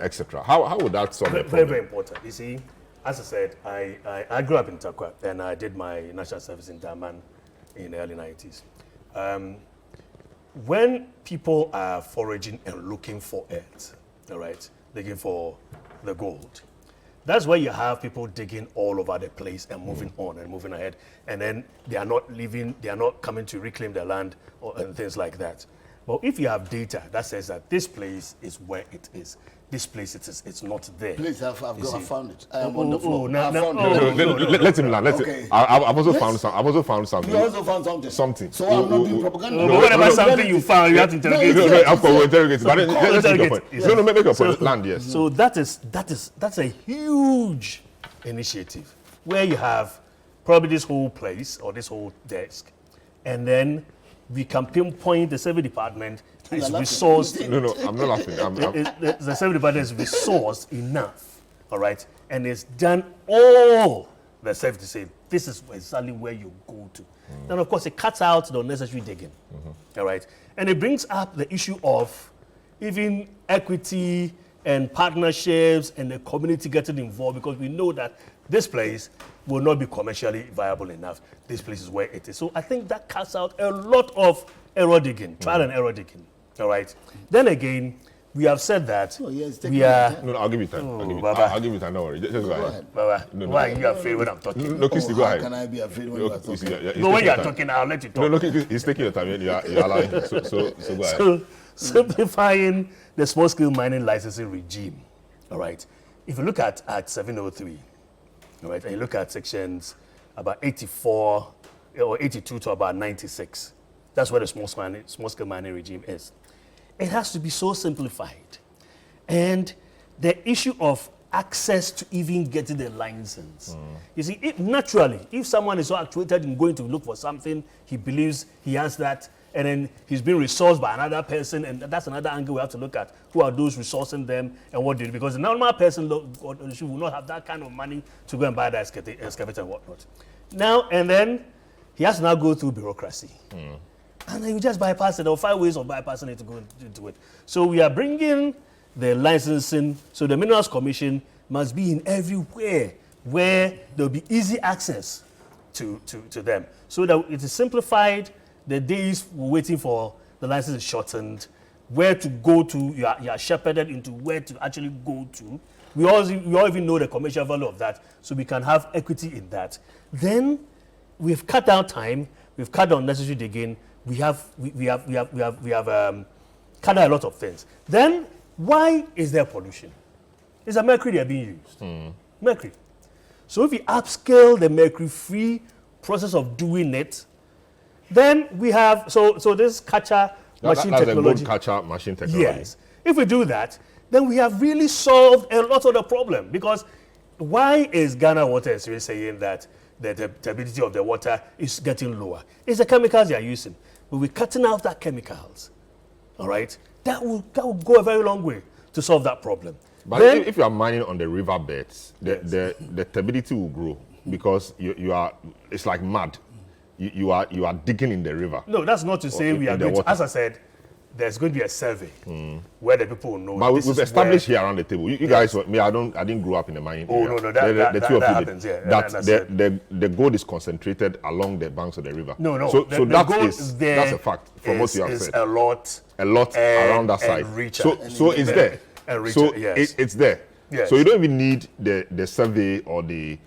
etc. How would that solve the problem? Very, very important. You see, as I said, I grew up in Takwa, and I did my national service in Daman in the early 90s. When people are foraging and looking for earth, all right, looking for the gold, that's where you have people digging all over the place and moving on and moving ahead. And then they are not leaving, they are not coming to reclaim their land and things like that. But if you have data that says that this place is where it is, this place it's not there. Please, I've found it. I am on the floor. Let him land. I've also found something. You also found something. Something. So I'm not doing propaganda. But whatever something you found, you have to interrogate. No, of course we'll interrogate. But let's make your point. No, make your point. Land, yes. So that's a huge initiative where you have probably this whole place or this whole desk, and then we can pinpoint the survey department is resourced. No, I'm not laughing. The survey department is resourced enough, all right, and it's done all the survey to say this is exactly where you go to. Then of course it cuts out the unnecessary digging, all right, and it brings up the issue of even equity and partnerships and the community getting involved, because we know that this place will not be commercially viable enough. This place is where it is. So I think that cuts out a lot of error digging, trial and error digging. All right. Then again, we have said that yes, we are. No, I'll give you time. Oh, I'll give you time. Don't worry. Just go ahead. Baba, why are you afraid when I'm talking? No, Christy, go ahead. How can I be afraid when you are talking? No, when you are talking, I'll let you talk. No, he's taking your time. You're allowing. So go ahead. So, simplifying the small-scale mining licensing regime. All right. If you look at Act 703, all right, and you look at sections about 84 or 82 to about 96, that's where the small-scale mining regime is. It has to be so simplified. And the issue of access to even getting the license. You see, if someone is so actuated in going to look for something, he believes he has that, and then he's being resourced by another person, and that's another angle we have to look at. Who are those resourcing them, and what did? Because the normal person will not have that kind of money to go and buy that excavator and whatnot. Now and then, he has to now go through bureaucracy. And then you just bypass it. There are 5 ways of bypassing it to go into it. So we are bringing the licensing. So the Minerals Commission must be in everywhere where there will be easy access to them. So that it is simplified. The days we're waiting for the license is shortened. Where to go to, you are shepherded into where to actually go to. We all even know the commercial value of that, so we can have equity in that. Then we've cut down time. We've cut down unnecessary digging. We have cut down a lot of things. Then why is there pollution? It's a mercury they are being used. Mercury. So if we upscale the mercury-free process of doing it, then we have so this catcher machine that's technology. A good catcher machine technology. Yes. If we do that, then we have really solved a lot of the problem. Because why is Ghana Water saying that the turbidity of the water is getting lower? It's the chemicals they are using. But we're cutting out that chemicals. All right? That will go a very long way to solve that problem. But then, if you are mining on the riverbeds, the turbidity will grow because you are. It's like mud. You are digging in the river. No, that's not to say we are going to, as I said, there's going to be a survey where the people will know. But we've established here around the table. You guys, I didn't grow up in the mining area. Oh no, that happens. Yeah, the gold is concentrated along the banks of the river. No. So that's a fact from what you have said. A lot around that side. So it's there. So it's there. Yes. So you don't even need the survey or the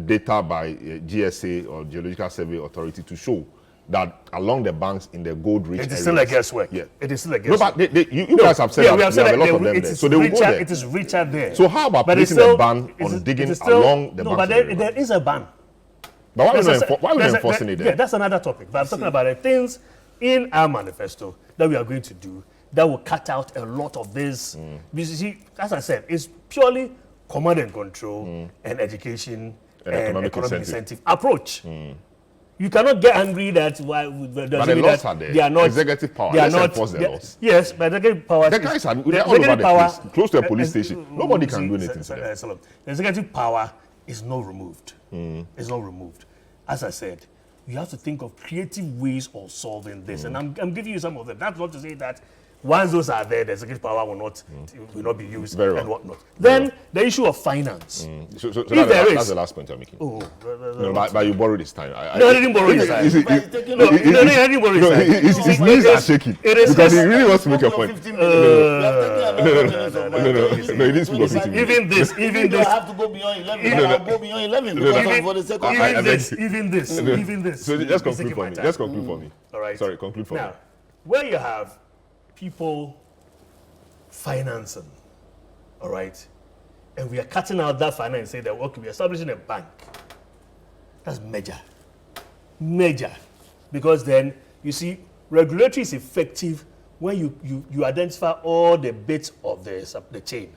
data by GSA or Geological Survey Authority to show that along the banks in the gold-rich areas. It is still a guesswork. Yeah. It is still a guesswork. No, but you guys have said that we have a lot of them there. So they will go there. It is richer there. So how about placing a ban on digging along the banks? No, but there is a ban. But why are we enforcing it then? Yeah, that's another topic. But I'm talking about the things in our manifesto that we are going to do that will cut out a lot of this. Because you see, as I said, it's purely command and control and education and economic incentive approach. You cannot get angry that but the laws are there. They are not executive power. They are not enforce the laws. Yes, but executive power. The guys are all over the place, close to a police station. Nobody can do anything to them. The executive power is not removed. It's not removed. As I said, you have to think of creative ways of solving this, and I'm giving you some of them. That's not to say that once those are there, the executive power will not be used and whatnot. Then the issue of finance. So that's the last point I'm making. No, but you borrowed this time. No, I didn't borrow this time. No, I didn't borrow this time. His knees are shaking because he really wants to make a point. No, he didn't speak of 15 minutes. Even this. I have to go beyond 11. I'll go beyond 11 because for the sake of even this. So just conclude for me. Just conclude for me. All right. Sorry, conclude for me. Now, where you have people financing, all right, and we are cutting out that finance and say that, okay, we're establishing a bank. That's major, because then you see regulatory is effective when you identify all the bits of the chain,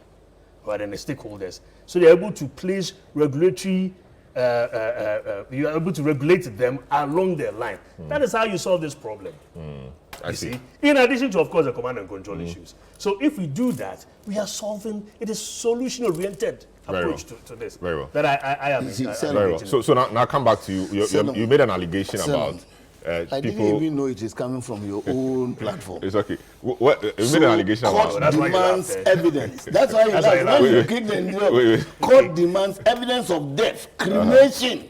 right, and the stakeholders, so they're able to place regulatory. You are able to regulate them along their line. That is how you solve this problem. I see. In addition to, of course, the command and control issues. So if we do that, we are solving. It is solution-oriented approach to this. Very well. That I am. Very well. So now come back to you. You made an allegation about. I people didn't even know it is coming from your own platform. It's okay. You made an allegation about. Court demands evidence. That's why you kick the court demands evidence of death, cremation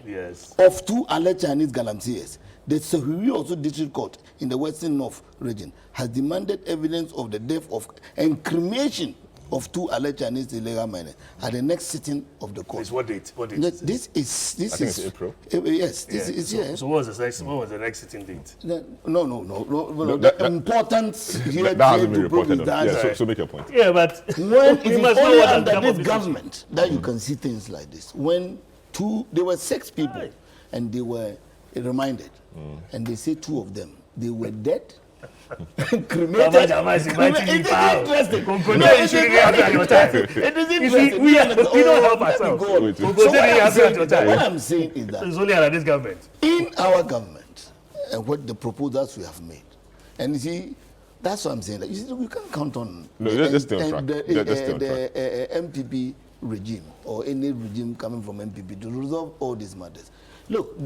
of 2 alleged Chinese Galamseyers. The Sahuri also District Court in the Western North region has demanded evidence of the death of and cremation of 2 alleged Chinese illegal miners at the next sitting of the court. This what date? What date? This I think it's April. Yes, this is here. So what was the next sitting date? No. The important here that hasn't been to prove reported is on. that Yeah, so make your point. Yeah, but when it is only under this government that you can see things like this. When there were 6 people and they were reminded, and they say 2 of them, they were dead. Cremated. It is interesting. It is interesting. We don't help ourselves. So what I'm saying is that it's only under this government. In our government, and what the proposals we have made, and you see, that's what I'm saying. That you see, we can't count on the MPP regime or any regime coming from MPP to resolve all these matters. Look,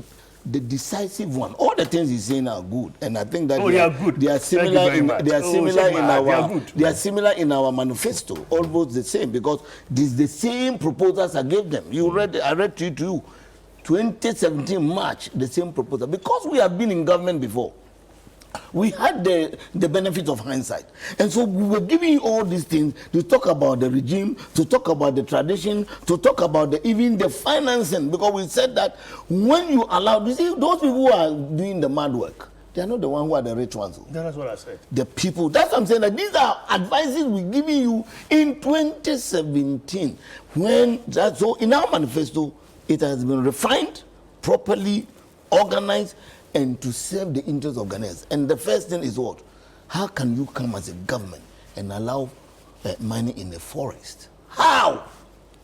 the decisive one, all the things he's saying are good, and I think that they are similar in our manifesto, almost the same, because this the same proposals I gave them. I read to you 2017 March, the same proposal, because we have been in government before. We had the benefit of hindsight. And so we were giving you all these things to talk about the regime, to talk about the tradition, to talk about even the financing, because we said that when you allow, you see, those people who are doing the mad work, they are not the ones who are the rich ones. That's what I said. The people, that's what I'm saying, that these are advices we're giving you in 2017. So in our manifesto, it has been refined, properly organized, and to serve the interests of Ghanaians. And the first thing is what? How can you come as a government and allow mining in the forest? How?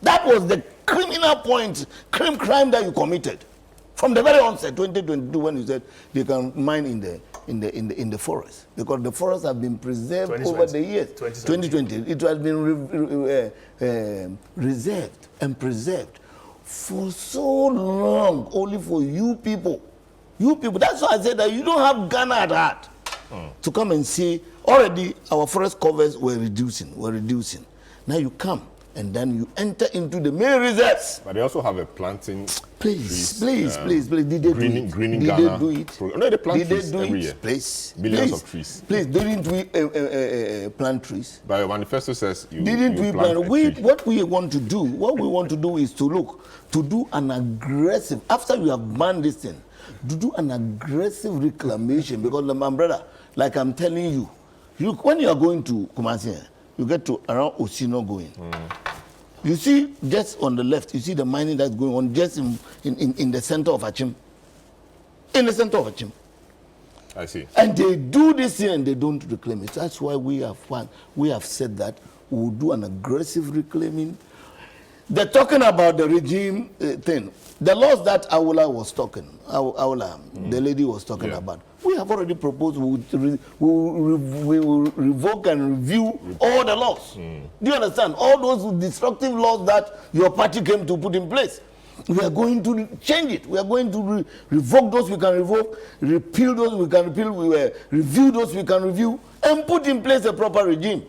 That was the criminal crime that you committed from the very onset, 2022, when you said they can mine in the forest, because the forests have been preserved over the years. 2020, it has been reserved and preserved for so long, only for you people. You people, that's why I said that you don't have Ghana at heart to come and say, already our forest covers were reducing. Now you come and then you enter into the main reserves. But they also have a planting. Please. Did they greening do Ghana. Do it? No, they plant trees every year. Please. Millions of trees. Please, didn't we plant trees? But your manifesto says you didn't you we plant plant? What we want to do is to do an aggressive, after we have banned this thing, to do an aggressive reclamation, because my brother, like I'm telling you, when you are going to Kumasi, you get to around Osino going. You see, just on the left, you see the mining that's going on just in the center of Achim. In the center of Achim. I see. And they do this thing and they don't reclaim it. That's why we have said that we'll do an aggressive reclaiming. They're talking about the regime thing. The laws that Awula was talking, the lady was talking about, we have already proposed we will revoke and review all the laws. Do you understand? All those destructive laws that your party came to put in place. We are going to change it. We are going to revoke those we can revoke, repeal those we can repeal, review those we can review, and put in place a proper regime.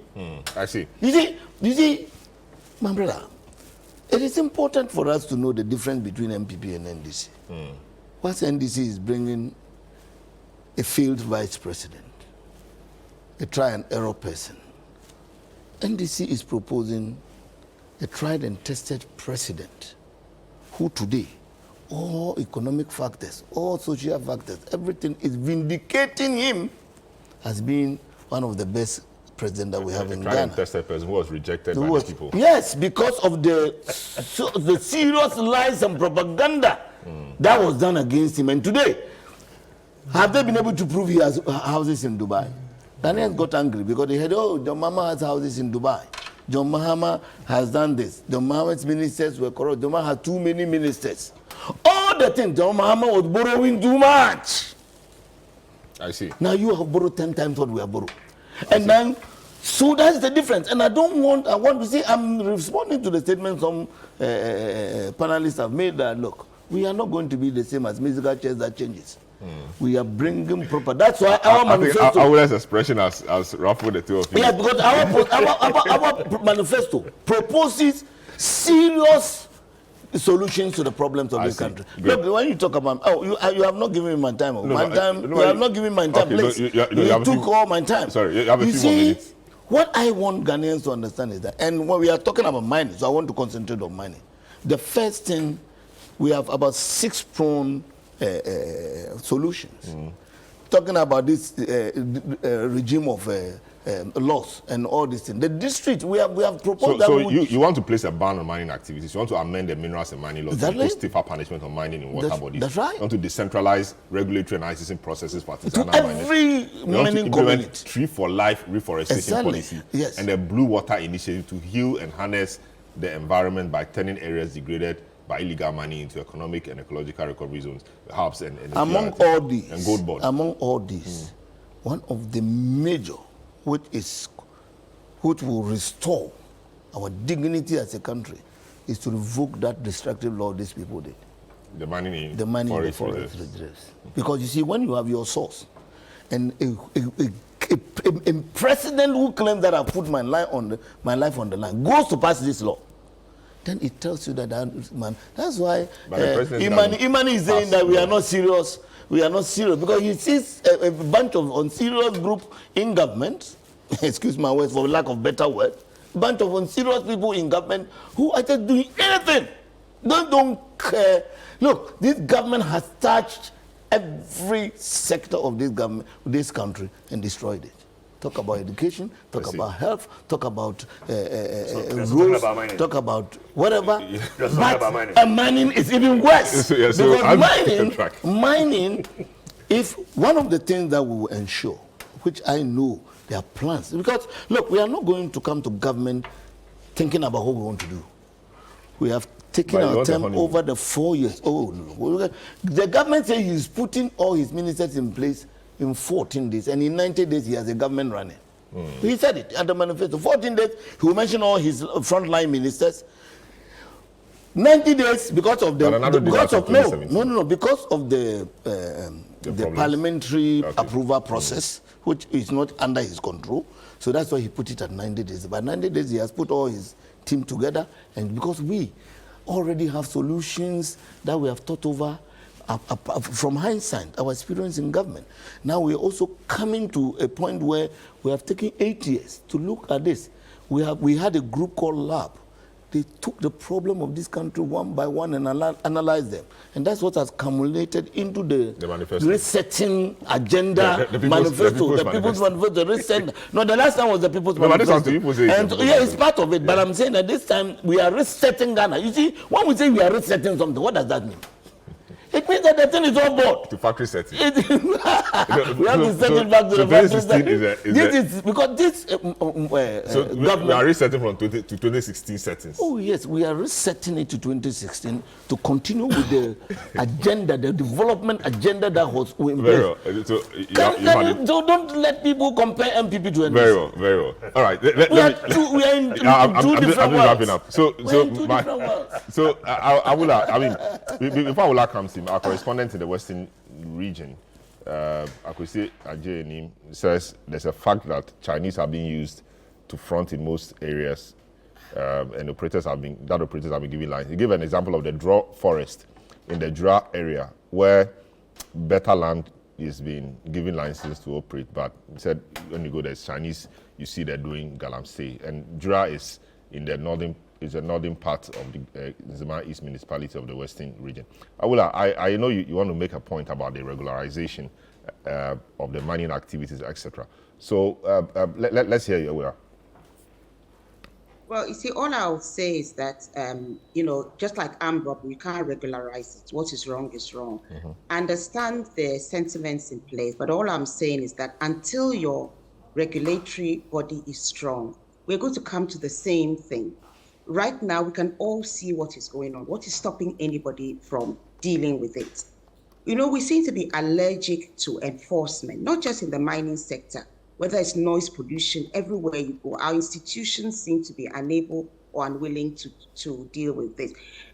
I see. You see, my brother, it is important for us to know the difference between MPP and NDC. What NDC is bringing a failed vice president, a try and error person. NDC is proposing a tried and tested president who today, all economic factors, all social factors, everything is vindicating him as being one of the best president that we have in Ghana. Tried and tested person who was rejected by the people. Yes, because of the serious lies and propaganda that was done against him. And today, have they been able to prove he has houses in Dubai? Ghanaians got angry because they heard, John Mahama has houses in Dubai. John Mahama has done this. John Mahama's ministers were corrupt. John Mahama had too many ministers. All the things, John Mahama was borrowing too much. I see. Now you have borrowed 10 times what we have borrowed. And then, so that's the difference. And I want to say, I'm responding to the statement some panelists have made that, look, we are not going to be the same as musical chairs that changes. We are bringing proper. That's why our manifesto. Our expression has ruffled the two of you. Yeah, because our manifesto proposes serious solutions to the problems of this country. Look, when you talk about, you have not given me my time. You have not given me my time, please. You took all my time. Sorry, you have a few more minutes. What I want Ghanaians to understand is that, and when we are talking about mining, so I want to concentrate on mining. The first thing, we have about 6 prone solutions. Talking about this regime of laws and all these things. The district, we have proposed that. So you want to place a ban on mining activities. You want to amend the minerals and mining laws to impose stiffer punishment on mining in water bodies. That's right. You want to decentralize regulatory and licensing processes for artisanal every mining community. Tree for life reforestation policy. Yes. And the Blue Water Initiative to heal and harness the environment by turning areas degraded by illegal mining into economic and ecological recovery zones, hubs and among all these, and gold board. Among all these, one of the major which will restore our dignity as a country is to revoke that destructive law these people did. The mining in the forest reserves. Because you see, when you have your source, and a president who claims that I put my life on the line goes to pass this law, then it tells you that man. That's why Imani is saying that we are not serious. We are not serious because he sees a bunch of unserious group in government. Excuse my words for lack of better word. Bunch of unserious people in government who are just doing anything. Don't care. Look, this government has touched every sector of this country and destroyed it. Talk about education, talk about health, talk about rules, talk about whatever. But mining is even worse. Because mining, if one of the things that we will ensure, which I know there are plans, because look, we are not going to come to government thinking about what we want to do. We have taken our time over the 4 years. Oh, no. The government says he's putting all his ministers in place in 14 days, and in 90 days he has a government running. He said it at the manifesto. 14 days, he will mention all his frontline ministers. 90 days because of the parliamentary approval process, which is not under his control. So that's why he put it at 90 days. By 90 days, he has put all his team together, and because we already have solutions that we have thought over. From hindsight, our experience in government. Now we're also coming to a point where we have taken 8 years to look at this. We had a group called Lab. They took the problem of this country one by one and analyzed them. And that's what has culminated into the resetting agenda manifesto. The People's Manifesto, the reset. No, the last time was the People's Manifesto. It's part of it. But I'm saying that this time we are resetting Ghana. You see, when we say we are resetting something, what does that mean? It means that the thing is on board. To factory setting. We have to set it back to the factory setting. Because this government... we are resetting from 2016 settings. Oh, yes. We are resetting it to 2016 to continue with the agenda, the development agenda that was in place. So don't let people compare MPP to NDC. Very well, very well. All right. We are in two different worlds. Wrapping up. So before Awula comes in, our correspondent in the Western region, Akwesi Ajay says there's a fact that Chinese are being used to front in most areas, and operators have been given lines. He gave an example of the Draw Forest in the Dra area, where better land is being given licenses to operate. But he said when you go there's Chinese, you see they're doing Galamsey, and Dra is in the northern part of the Zima East municipality of the Western region. Awula, I know you want to make a point about the regularization of the mining activities, etc. So let's hear you, Awula. Well, you see, all I'll say is that, just like armed robbery, you can't regularize it. What is wrong is wrong. I understand the sentiments in place, but all I'm saying is that until your regulatory body is strong, we're going to come to the same thing. Right now, we can all see what is going on. What is stopping anybody from dealing with it? We seem to be allergic to enforcement, not just in the mining sector, whether it's noise pollution, everywhere you go. Our institutions seem to be unable or unwilling to deal with this.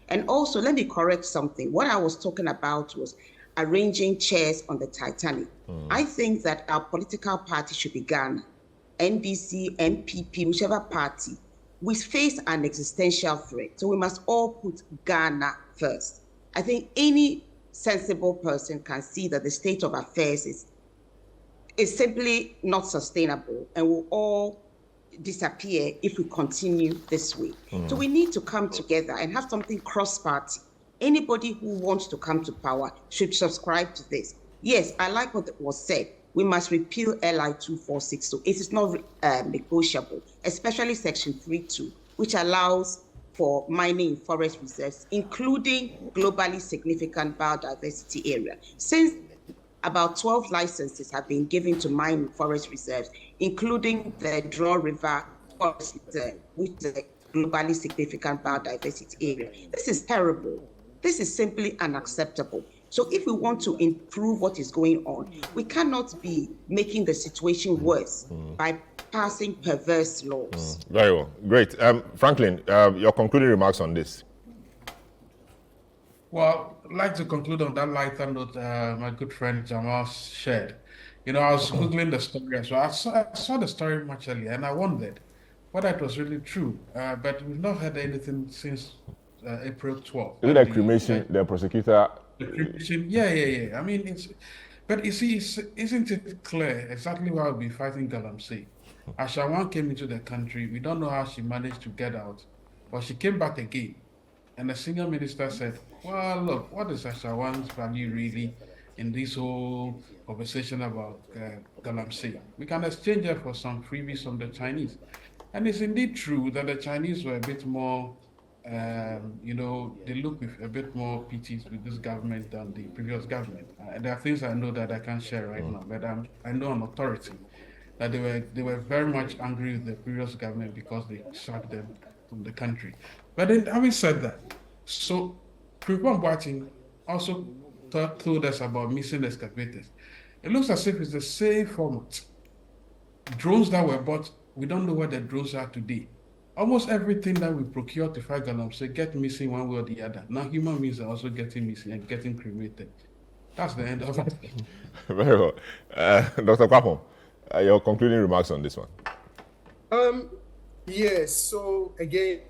And also, let me correct something. What I was talking about was arranging chairs on the Titanic. I think that our political party should be Ghana, NDC, MPP, whichever party. we face an existential threat. So we must all put Ghana first. I think any sensible person can see that the state of affairs is simply not sustainable and will all disappear if we continue this way. So we need to come together and have something cross-party. Anybody who wants to come to power should subscribe to this. Yes, I like what was said. We must repeal LI 2462. It is not negotiable, especially Section 3.2, which allows for mining in forest reserves, including globally significant biodiversity area. Since about 12 licenses have been given to mine in forest reserves, including the Draw River Forest Reserve, which is a globally significant biodiversity area. This is terrible. This is simply unacceptable. So if we want to improve what is going on, we cannot be making the situation worse by passing perverse laws. Very well. Great. Franklin, your concluding remarks on this. Well, I'd like to conclude on that lighter note my good friend Jamal shared. You know, I was Googling the story as well. I saw the story much earlier and I wondered whether it was really true. But we've not heard anything since April 12th. Is it a cremation, the prosecutor? The cremation, yeah. I mean, but you see, isn't it clear exactly why we'll be fighting Galamsey? ChannelOne came into the country. We don't know how she managed to get out, but she came back again. And the senior minister said, well, look, what is ChannelOne's value really in this whole conversation about Galamsey? We can exchange it for some freebies from the Chinese. And it's indeed true that the Chinese were a bit more, you know, they look with a bit more pity with this government than the previous government. There are things I know that I can't share right now, but I know on authority that they were very much angry with the previous government because they sacked them from the country. But then, having said that, so Pripon Boating also told us about missing excavators. It looks as if it's the same format. Drones that were bought, we don't know where the drones are today. Almost everything that we procure to fight Galamsey get missing one way or the other. Now human beings are also getting missing and getting cremated. That's the end of it. Very well. Dr. Kwapon, your concluding remarks on this one. Yes, so again,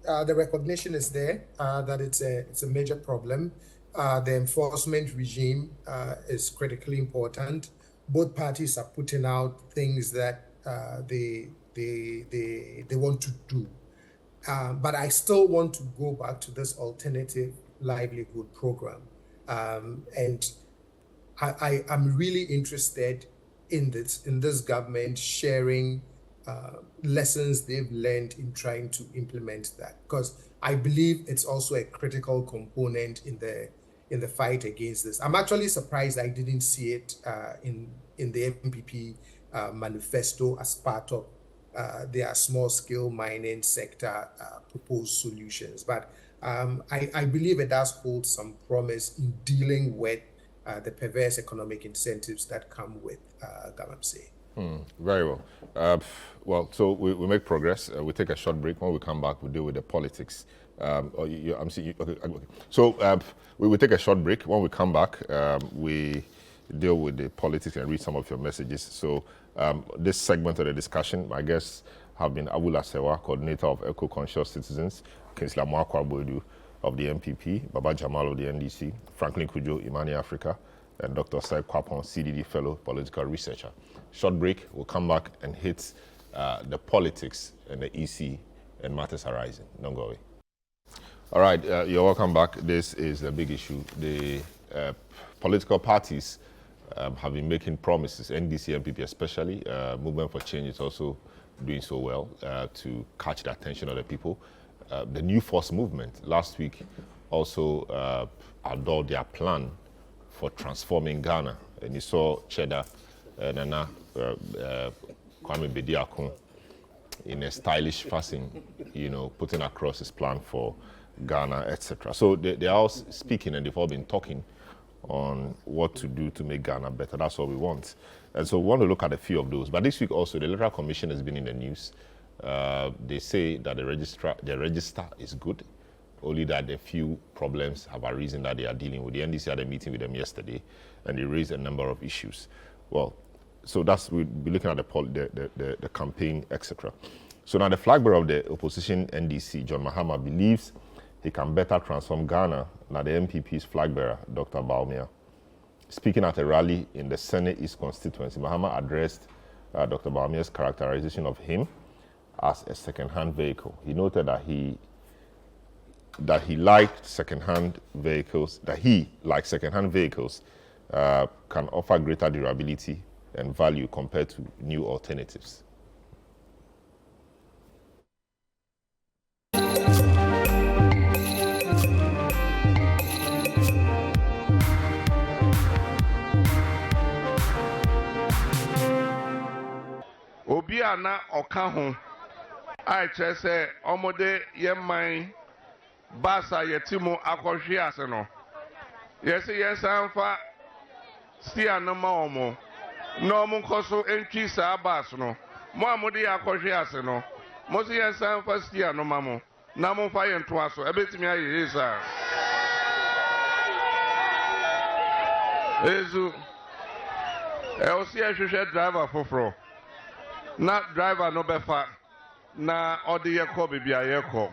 the recognition is there that it's a major problem. The enforcement regime is critically important. Both parties are putting out things that they want to do. But I still want to go back to this alternative livelihood program. And I'm really interested in this government sharing lessons they've learned in trying to implement that, because I believe it's also a critical component in the fight against this. I'm actually surprised I didn't see it in the MPP manifesto as part of their small-scale mining sector proposed solutions. But I believe it does hold some promise in dealing with the perverse economic incentives that come with Galamsey. Very well. Well, so we make progress. We take a short break. When we come back, we deal with the politics. I'm seeing. Okay. So we will take a short break. When we come back, we deal with the politics and read some of your messages. So this segment of the discussion, my guests have been Abula Sewa, coordinator of Eco-Conscious Citizens, Kinsla Mwakwa Bodu of the MPP, Baba Jamal of the NDC, Franklin Kujo, Imani Africa, and Dr. Saib Kwapon, CDD fellow, political researcher. Short break, we'll come back and hit the politics and the EC and matters arising. Don't go away. All right, you're welcome back. This is a big issue. The political parties have been making promises, NDC, MPP especially. Movement for Change is also doing so well to catch the attention of the people. The New Force movement last week also adored their plan for transforming Ghana. And you saw Cheddar Nana Kwame Bediakun in a stylish fashion, you know, putting across his plan for Ghana, etc. So they are all speaking and they've all been talking on what to do to make Ghana better. That's what we want. And so we want to look at a few of those. But this week also, the Electoral Commission has been in the news. They say that the register is good, only that a few problems have arisen that they are dealing with. The NDC had a meeting with them yesterday, and they raised a number of issues. Well, so we'll be looking at the campaign, etc. So now the flag bearer of the opposition NDC, John Mahama, believes he can better transform Ghana. Now the MPP's flag bearer, Dr. Bawumia. Speaking at a rally in the Senate East constituency, Mahama addressed Dr. Bawumia's characterization of him as a second-hand vehicle. He noted that he liked second-hand vehicles, can offer greater durability and value compared to new alternatives. Obiana Okaho, I say, Omode Yemai, Basa Yetimo Akoshiaseno. Yes, Anfa, Stia no Momo, no Munkoso entry Sabasno, Moamodi Akoshiaseno, Mosia Sanfa Stia no Mamo, Namo Fire and Twasso, a bit me is Ezu Elsia should driver for fro. Not driver no befa na odi yeko bibia yeko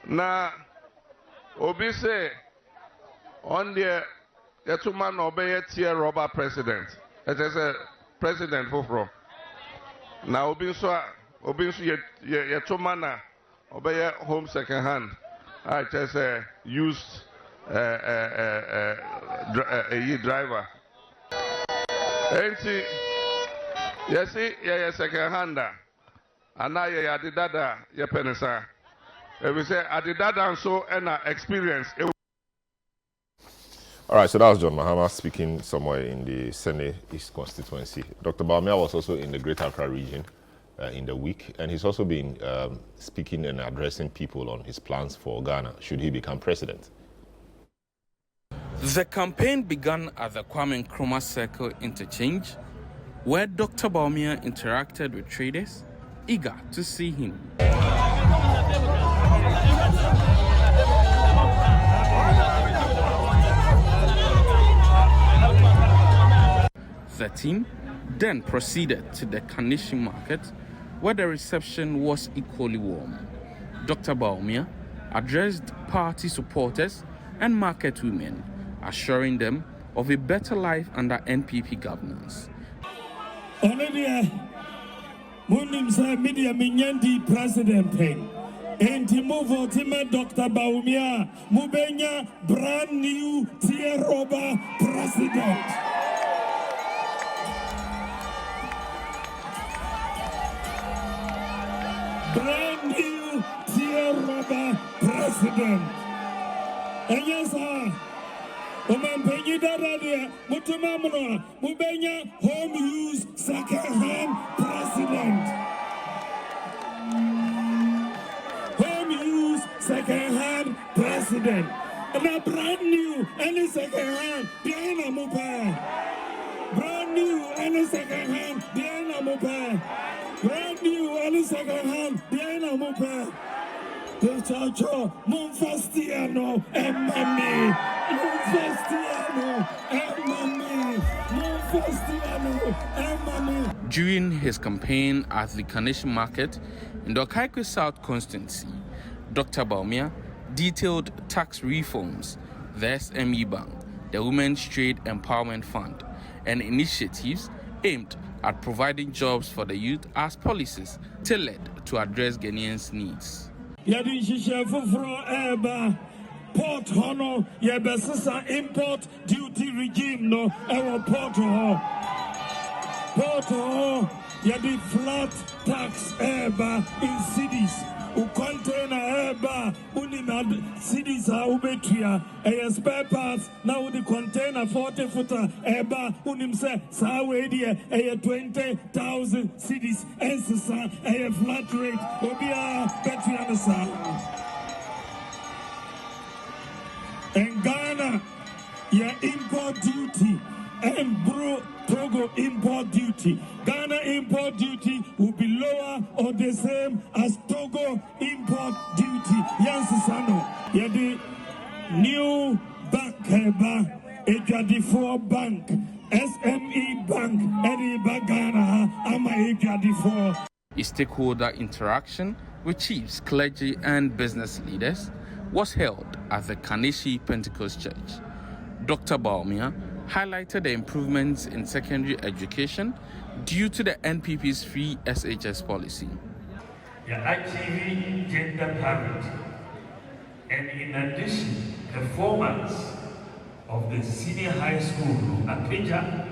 na obi say on the yetuma no obey tier robber president it is a president for na obi so yetuma na obey home second hand I just used a driver enti yes, second hander. And now you are the dada, your penisa. We say, at the dada and so, and experience. All right, so that was John Mahama speaking somewhere in the Senate East constituency. Dr. Bawumia was also in the Greater Accra region in the week, and he's also been speaking and addressing people on his plans for Ghana, should he become president. The campaign began at the Kwame Nkrumah Circle interchange, where Dr. Bawumia interacted with traders eager to see him. The team then proceeded to the Kanishim market, where the reception was equally warm. Dr. Bawumia addressed party supporters and market women, assuring them of a better life under NPP governance. Media Minyandi President Pen. And Timovo Tima Dr. Bawumia Mubenya brand new tier robber president. Brand new tier robber president. And yes, sir. Mubenya home use second-hand president. Home use second-hand president. And a brand new any second-hand Diana Mupa. Brand new any second-hand Diana Mupa. Brand new any second-hand Diana Mupa. The Chacho Monfastiano and Mammy. During his campaign at the Kanishim market in the Okaikwe South constituency, Dr. Bawumia detailed tax reforms, the SME Bank, the Women's Trade Empowerment Fund, and initiatives aimed at providing jobs for the youth as policies tailored to address Ghanaians' needs. Port Hono, Yabasasa import duty regime no our Port Ho. Port Ho, Yadi flat tax eba in cities. U container eba unimad cities are ubetria. A spare parts now the container 40 footer eba unimse sawedia a 20,000 cities ensisa a flat rate obia betrianasa. In Ghana, your import duty and Togo import duty. Ghana import duty will be lower or the same as Togo import duty. Yansisano, the new bank, Ejadifo Bank, SME Bank, Ghana, Ama Ejadifo. A stakeholder interaction with chiefs, clergy, and business leaders was held at the Kaneshie Pentecost Church. Dr. Baumia highlighted the improvements in secondary education due to the NPP's free SHS policy. We are achieving gender parity, and in addition, performance of the senior high school at Peja,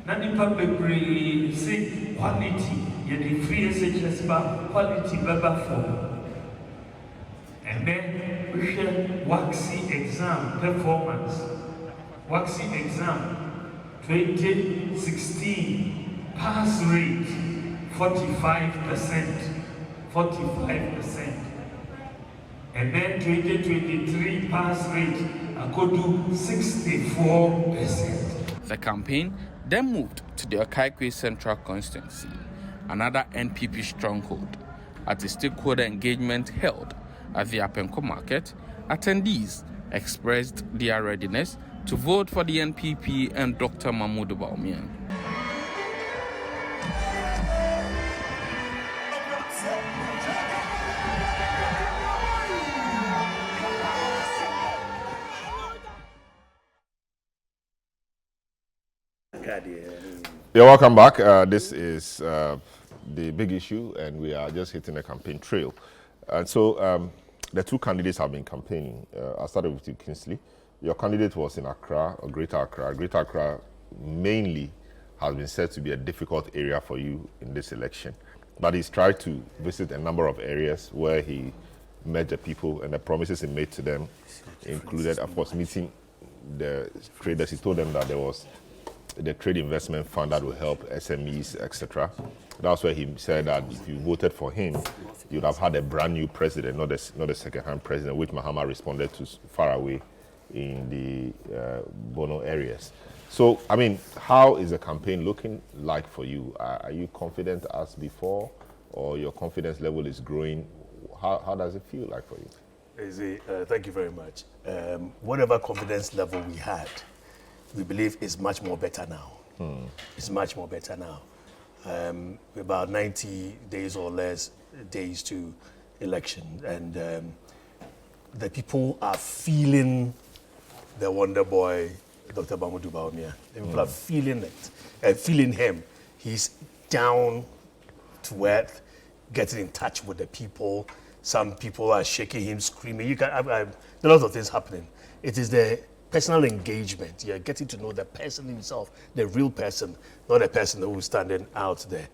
Nanipa Bebre say quality, yet the free SHS bar quality better for. And then we share Waxy exam performance. Waxy exam 2016 pass rate 45%. 45%. And then 2023 pass rate I could do 64%. The campaign then moved to the Okaikwe Central Constituency, another NPP stronghold. At a stakeholder engagement held at the Apenko Market, attendees expressed their readiness to vote for the NPP and Dr. Mahmoud Baumia. You're welcome back. This is the big issue, and we are just hitting a campaign trail. And so the two candidates have been campaigning. I started with you, Kingsley. Your candidate was in Accra, or Greater Accra. Greater Accra mainly has been said to be a difficult area for you in this election. But he's tried to visit a number of areas where he met the people, and the promises he made to them included, of course, meeting the traders. He told them that there was the trade investment fund that will help SMEs, etc. That's where he said that if you voted for him, you'd have had a brand new president, not a second-hand president, which Mahama responded to far away in the Bono areas. So, I mean, how is the campaign looking like for you? Are you confident as before, or your confidence level is growing? How does it feel like for you? Thank you very much. Whatever confidence level we had, we believe is much more better now. It's much more better now. About 90 days or less days to election, and the people are feeling the wonder boy, Dr. Bamudu Baumia. The people are feeling it, feeling him. He's down to earth, getting in touch with the people. Some people are shaking him, screaming. There are a lot of things happening. It is the personal engagement. You're getting to know the person himself, the real person, not a person who's standing out there.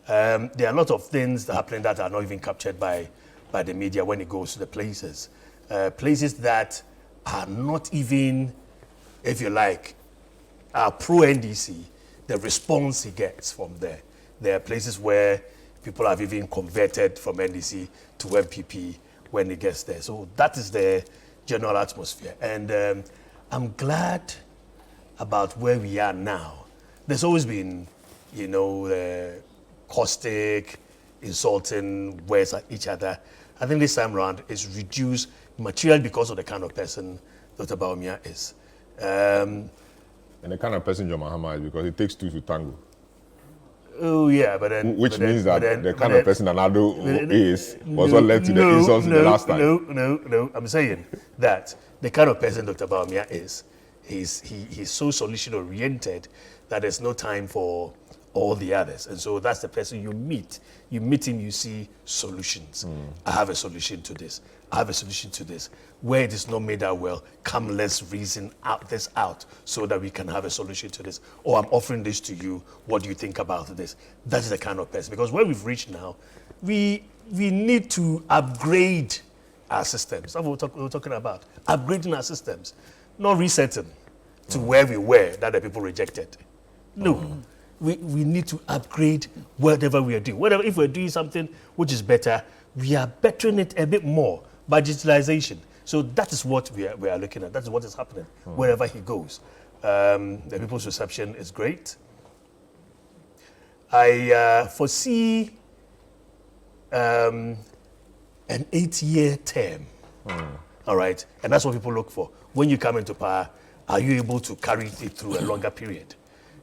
There are a lot of things happening that are not even captured by the media when it goes to the places. Places that are not even, if you like, are pro-NDC, the response he gets from there. There are places where people have even converted from NDC to MPP when it gets there. So that is the general atmosphere. And I'm glad about where we are now. There's always been, caustic, insulting words at each other. I think this time around it's reduced materially because of the kind of person Dr. Baumia is. And the kind of person John Mahama is, because it takes two to tango. Oh yeah, but then which means that the kind of person Anado is was what led to the insults the last time. No. I'm saying that the kind of person Dr. Baumia is, he's so solution oriented that there's no time for all the others, and so that's the person you meet. You meet him, you see solutions. I have a solution to this. I have a solution to this. Where it is not made out well, come, let's reason this out so that we can have a solution to this. Or I'm offering this to you. What do you think about this? That is the kind of person. Because where we've reached now, we need to upgrade our systems. That's what we're talking about. Upgrading our systems. Not resetting to where we were that the people rejected. No. We need to upgrade whatever we are doing. If we're doing something which is better, we are bettering it a bit more by digitalization. So that is what we are looking at. That is what is happening wherever he goes. The people's reception is great. I foresee an 8-year term. All right, and that's what people look for. When you come into power, are you able to carry it through a longer period?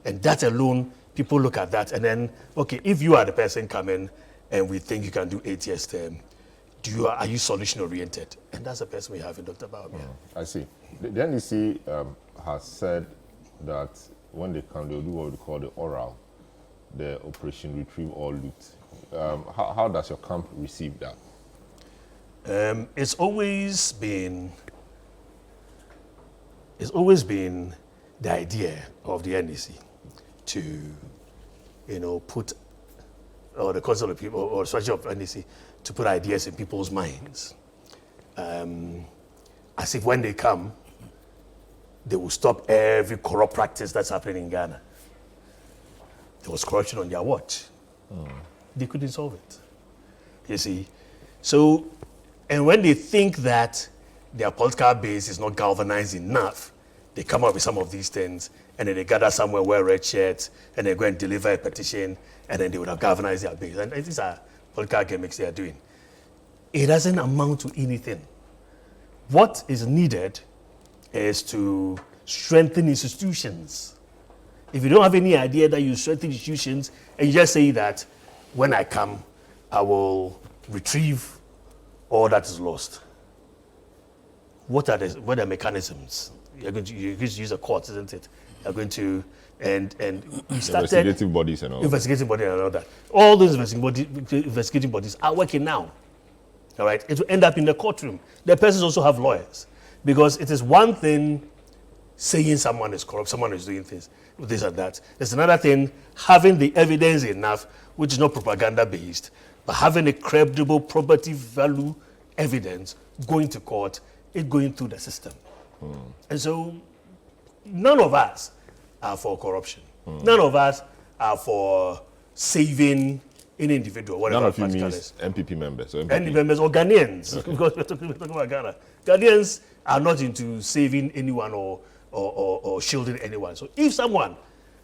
And that alone people look at that and then, okay, if you are the person coming and we think you can do 8 years term, are you solution oriented? And that's the person we have in Dr. Baumia. I see. The NDC has said that when they come, they'll do what we call the oral, the Operation Retrieve All Loot. How does your camp receive that? It's always been the idea of the NDC to, put, or the concept of people, or strategy of NDC, to put ideas in people's minds. As if when they come, they will stop every corrupt practice that's happening in Ghana. There was corruption on their watch. They couldn't solve it. You see? So, and when they think that their political base is not galvanized enough, they come up with some of these things, and then they gather somewhere, wear red shirts, and they go and deliver a petition, and then they would have galvanized their base. And these are political gimmicks they are doing. It doesn't amount to anything. What is needed is to strengthen institutions. If you don't have any idea that you strengthen institutions, and you just say that when I come, I will retrieve all that is lost. What are the mechanisms? You're going to use the courts, isn't it? You're going to and investigative bodies and all. Investigative bodies and all that. All those investigating bodies are working now. All right, it will end up in the courtroom. The persons also have lawyers, because it is one thing saying someone is corrupt, someone is doing things, this and that. There's another thing having the evidence enough, which is not propaganda based, but having a credible property value evidence going to court, it going through the system. And so none of us are for corruption. None of us are for saving any individual, whatever. None of you means MPP members. So MPP members or Ghanaians, okay. Because we're talking about Ghana. Ghanaians are not into saving anyone or shielding anyone. So if someone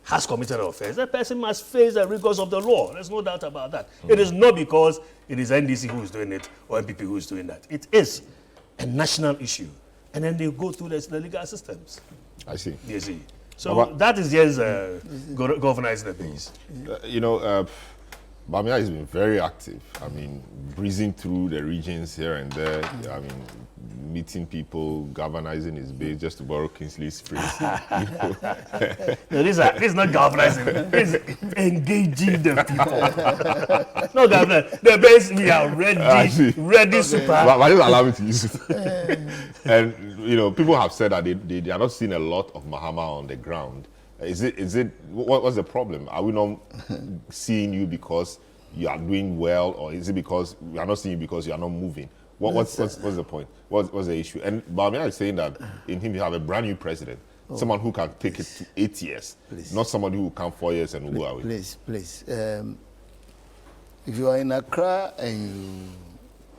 has committed an offense, that person must face the rigors of the law. There's no doubt about that. It is not because it is NDC who is doing it or MPP who is doing that. It is a national issue. And then they go through the legal systems. I see. You see. So that is just galvanizing the base. Baumia has been very active. I mean, breezing through the regions here and there. I mean, meeting people, galvanizing his base, just to borrow Kingsley's phrase. No, this is not galvanizing. This is engaging the people. No galvanizing. The base, we are ready, super. But just allow me to use it. And people have said that they are not seeing a lot of Mahama on the ground. Is it what's the problem? Are we not seeing you because you are doing well, or is it because we are not seeing you because you are not moving? What's the point? What's the issue? And Baumia is saying that in him you have a brand new president, someone who can take it to 8 years, not somebody who will come 4 years and will go away. Please. If you are in Accra and you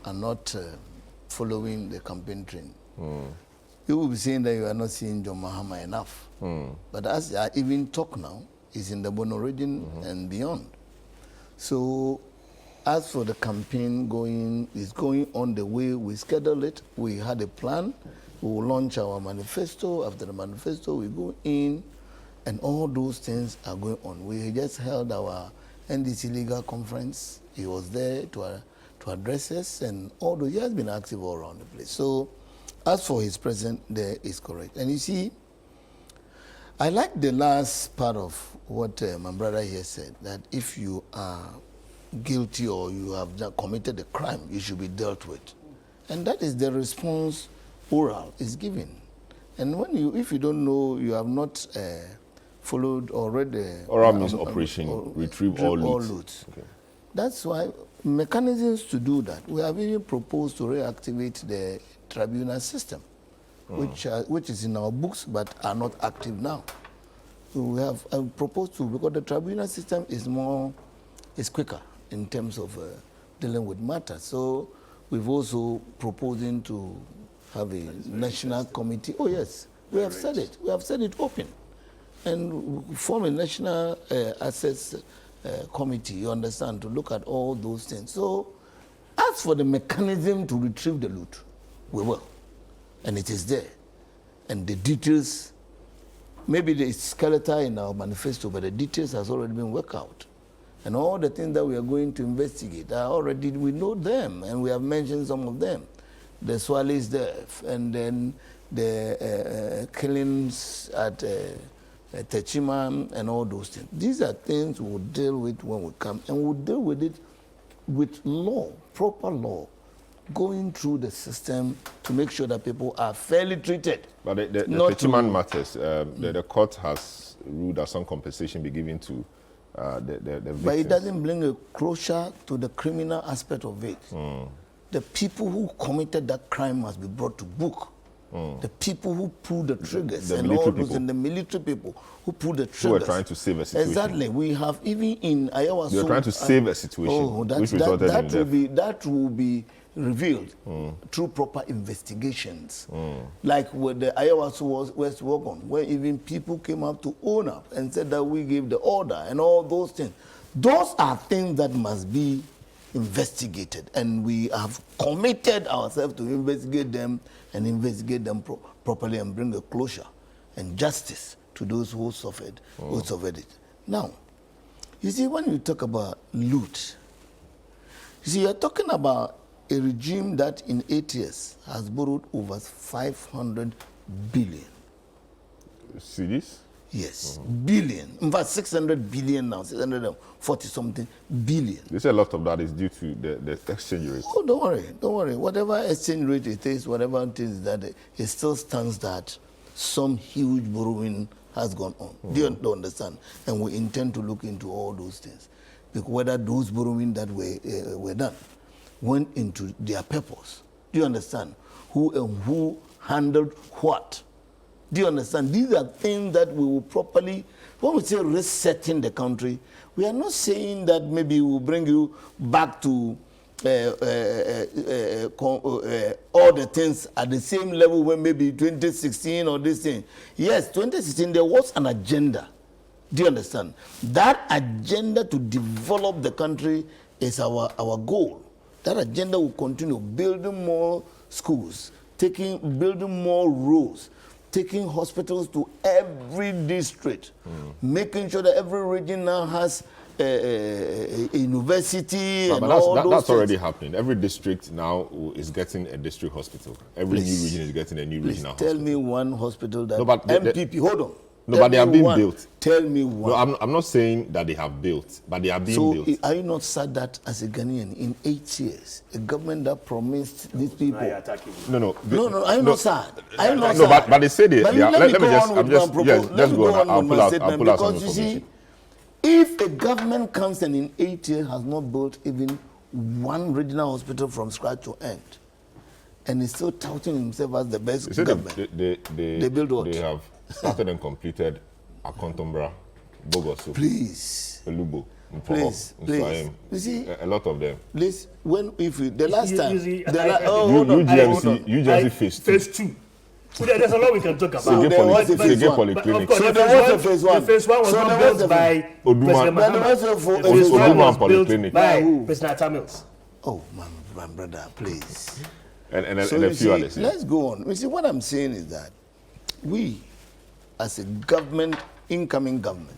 are not following the campaign train, you will be saying that you are not seeing John Mahama enough. But as I even talk now, is in the Bono region and beyond. So as for the campaign is going on the way we scheduled it. We had a plan. We will launch our manifesto. After the manifesto, we go in, and all those things are going on. We just held our NDC legal conference. He was there to address us, and all those. He has been active all around the place. So as for his presence, there is correct. And you see, I like the last part of what my brother here said, that if you are guilty or you have committed a crime, you should be dealt with. And that is the response oral is given. And if you don't know, you have not followed or read the... Oral means Operation Retrieve All Loot. Okay. That's why mechanisms to do that. We have even proposed to reactivate the tribunal system, which is in our books but are not active now. So we have proposed to, because the tribunal system is quicker in terms of dealing with matters. So we've also proposing to have a national committee. Oh yes, we have said it. We have said it open, and form a national assets committee. You understand, to look at all those things. So as for the mechanism to retrieve the loot, we will. And it is there. And the details maybe the skeleton in our manifesto, but the details has already been worked out. And all the things that we are going to investigate are already, we know them, and we have mentioned some of them. The Swali's death, and then the killings at Techima and all those things. These are things we'll deal with when we come, and we'll deal with it with law, proper law, going through the system to make sure that people are fairly treated. But the Techima matters. The court has ruled that some compensation be given to the victims. But it doesn't bring a closure to the criminal aspect of it. The people who committed that crime must be brought to book. The people who pulled the triggers, and all those, and the military people who pulled the triggers. Who were trying to save a situation. Exactly. We have even in Iowa. They were trying to save a situation, which resulted in death. That will be revealed through proper investigations. Like with the Iowa West Wagon, where even people came up to own up and said that we gave the order and all those things. Those are things that must be investigated, and we have committed ourselves to investigate them and investigate them properly and bring a closure and justice to those who suffered it. Now, you see, when you talk about loot, you see, you're talking about a regime that in 8 years has borrowed over 500 billion. Cedis? Yes, billion. In fact, 600 billion now, 640 something billion. They say a lot of that is due to the exchange rate. Oh, don't worry. Whatever exchange rate it is, whatever it is, that it still stands that some huge borrowing has gone on. Do you understand? And we intend to look into all those things. Because whether those borrowing that were done went into their purpose. Do you understand? Who handled what? Do you understand? These are things that we will properly, when we say resetting the country, we are not saying that maybe we'll bring you back to all the things at the same level when maybe 2016 or this thing. Yes, 2016 there was an agenda. Do you understand? That agenda to develop the country is our goal. That agenda will continue, building more schools, building more roads, taking hospitals to every district, making sure that every region now has a university and all those that's things. already happening. Every district now is getting a district hospital. Every new region is getting a new regional hospital. Tell me one hospital that MPP, hold on. No, but they are being built. Tell me one. No, I'm not saying that they have built, but they are being built. So are you not sad that as a Ghanaian, in 8 years, a government that promised these people... No, are you not sad? Are you not sad? But they say they are. Let me go on with my statement. Because you see, if a government comes and in 8 years has not built even one regional hospital from scratch to end, and is still touting himself as the best government, they build what? They have started and completed Akontombra, Bogoso, Elubo, please. You see, a lot of them. Please, the last time, UGMC phase 2. There's a lot we can talk about. So there was a phase 1. So there was a phase 1. The phase 1 was not built by Oduma Polyclinic. By President Tamils. Oh, my brother, please. And a few others. Let's go on. You see, what I'm saying is that we, as a government, incoming government,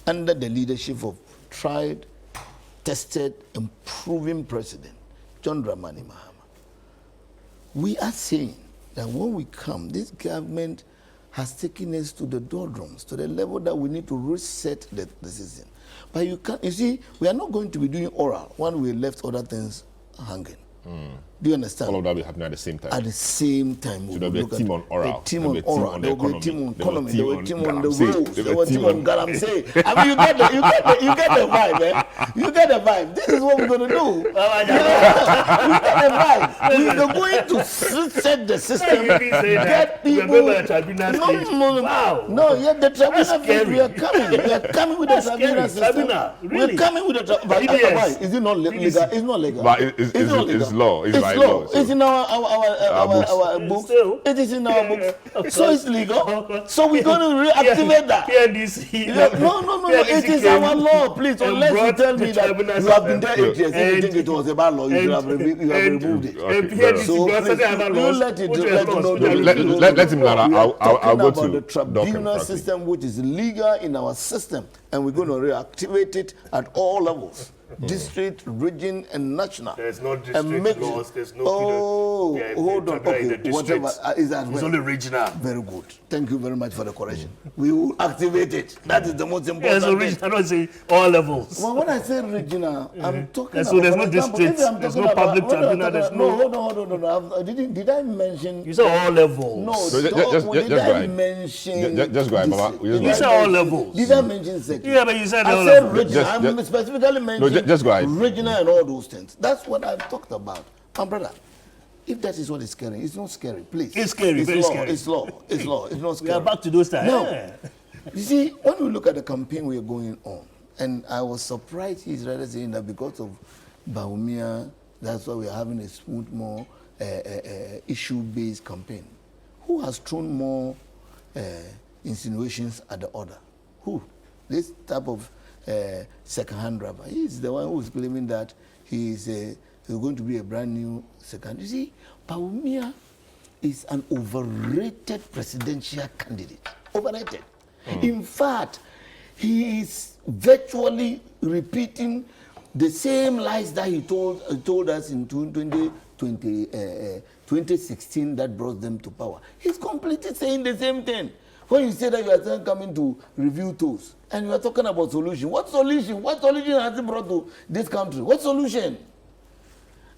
under the leadership of tried, tested, and proven President John Dramani Mahama, we are saying that when we come, this government has taken us to the doldrums, to the level that we need to reset the system. But you see, we are not going to be doing oral when we left other things hanging. Do you understand? All of that will happen at the same time. At the same time. Should there be a team on oral? A team on oral. There will be a team on economy. There will be a team on the roads. There will be a team on Galamsey. I mean, you get the vibe, man. You get the vibe. This is what we're going to do. You get the vibe. We're going to set the system. Get people. No, yet the tribunal, we are coming. We are coming with the tribunal system. We are coming with the tribunal. Is it not legal? It's not legal. But it's It's law. It's by law. law. So. It's in our books. It is in our books. So it's legal. So we're going to reactivate that. PNDC. No. It is our law, please. Unless you tell me that you have been there 8 years. If you think it was a bad law, you have removed it. So let him learn. I'll go to the tribunal system, which is legal in our system, and we're going to reactivate it at all levels. District, region, and national. There's no district laws. There's no. Hold on. Okay, whatever is that? It's only regional. Very good. Thank you very much for the correction. We will activate it. That is the most important. Yes, regional. I don't say all levels. Well, when I say regional, I'm talking. So there's no district. There's no public tribunal. There's no. Hold on. Did I mention? You said all levels. No, just go ahead. Just go ahead, Mama. You said all levels. Did I mention sector? Yeah, but you said all levels. regional. I'm specifically mentioning. Just go ahead. Regional and all those things. That's what I've talked about. My brother, if that is what is scary, it's not scary, please. It's scary, very scary. It's law. It's not scary. We are back to those times. No. Yeah. You see, when we look at the campaign we are going on, and I was surprised he's rather saying that because of Bawumia, that's why we are having a smooth, more issue-based campaign. Who has thrown more insinuations at the other? Who? This type of second-hand rapper. He's the one who's claiming that he's going to be a brand new second. You see, Bawumia is an overrated presidential candidate. Overrated. In fact, he is virtually repeating the same lies that he told us in 2016 that brought them to power. He's completely saying the same thing. When you say that you are coming to review tools, and you are talking about solution, what solution? What solution has he brought to this country? What solution?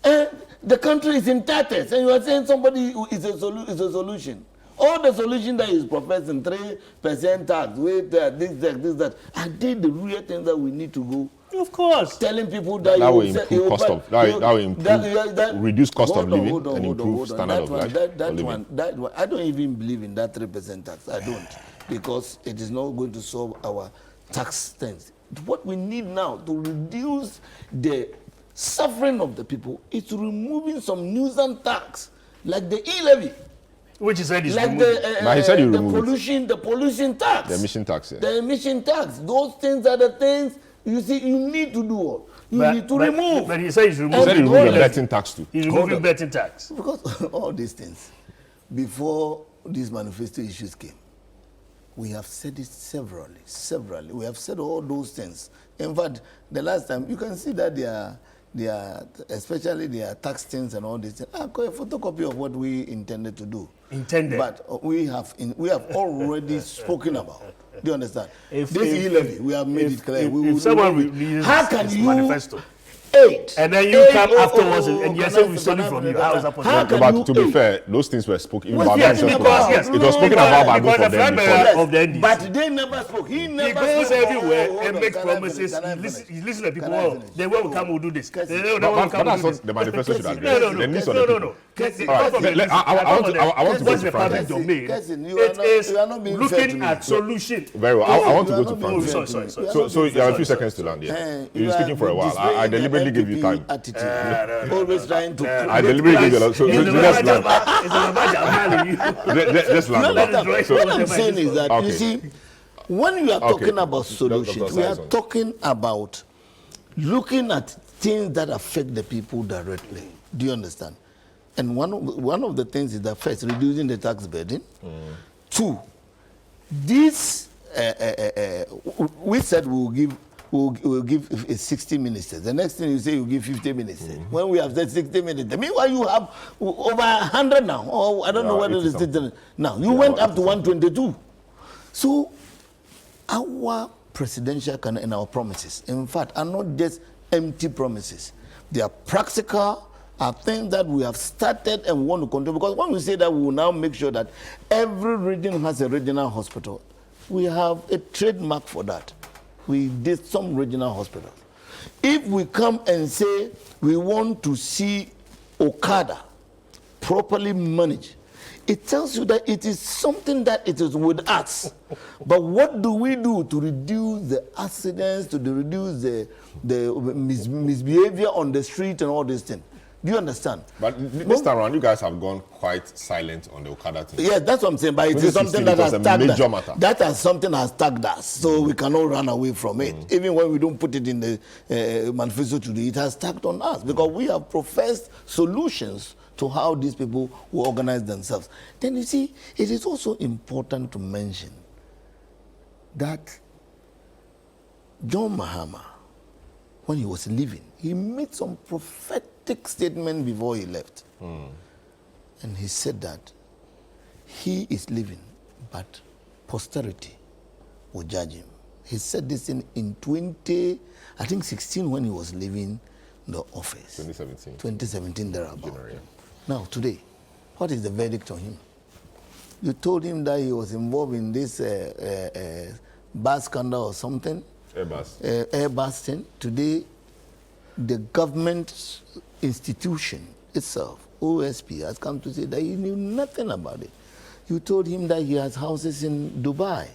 And the country is in tatters, and you are saying somebody is a solution. All the solution that is professing, 3% tax, wait, this, that, are they the real things that we need to go? Of course. Telling people that that will improve cost of reduce cost of living and improve standard of life. That one, I don't even believe in that 3% tax. I don't, because it is not going to solve our tax things. What we need now to reduce the suffering of the people is removing some nuisance tax, like the e-levy. Which is said is like removed. He said he the removed pollution tax. The emission tax. Yeah. The emission tax. Those things are the things you see you need to do. You need to remove. But he said he's removing. He said he removed the betting tax too. He's removing betting tax. Because all these things, before these manifesto issues came, we have said it severally. We have said all those things. In fact, the last time, you can see that they are especially their tax things and all these things. I've got a photocopy of what we intended to do. But we have already spoken about. Do you understand? This e-levy, we have made it clear. If someone releases his manifesto, and then you come afterwards and you say we stole it from you, how is that possible? But to be fair, those things were spoken. Yes, it was spoken about by both of them before. Of the NDC. But they never spoke. He goes everywhere and makes promises. He listens to people. Oh, then when we come, we'll do this. But that's what the manifesto should address. No. I want to go to public domain. It is looking at solution. Very well. I want to go to Francis. So you have a few seconds to land here. You're speaking for a while. I deliberately give you time. Always trying to. I deliberately give you a lot. So just land. What I'm saying is that, you see, when you are talking about solutions, we are talking about looking at things that affect the people directly. Do you understand? And one of the things is that, first, reducing the tax burden. 2, this we said we'll give 60 ministers. The next thing you say you give 50 ministers. When we have said 60 ministers, meanwhile you have over 100 now. Oh, I don't know whether it's still now. You went up to 122. So our presidential and our promises, in fact, are not just empty promises. They are practical. Are things that we have started and want to control. Because when we say that, we will now make sure that every region has a regional hospital. We have a trademark for that. We did some regional hospitals. If we come and say we want to see Okada properly managed, it tells you that it is something that it is with us. But what do we do to reduce the accidents, to reduce the misbehavior on the street and all these things? Do you understand? But this time around, you guys have gone quite silent on the Okada thing. Yes, that's what I'm saying. But it is something that has tagged major us. matter. That has something has tagged us, so we cannot run away from it. Even when we don't put it in the manifesto today, it has tagged on us because we have professed solutions to how these people will organize themselves. Then you see, it is also important to mention that John Mahama, when he was leaving, he made some prophetic statement before he left. And he said that he is leaving, but posterity will judge him. He said this in 2016 when he was leaving the office. 2017 thereabout. January. Now, today, what is the verdict on him? You told him that he was involved in this bus scandal or something. Airbus thing. Today, the government institution itself, OSP, has come to say that he knew nothing about it. You told him that he has houses in Dubai.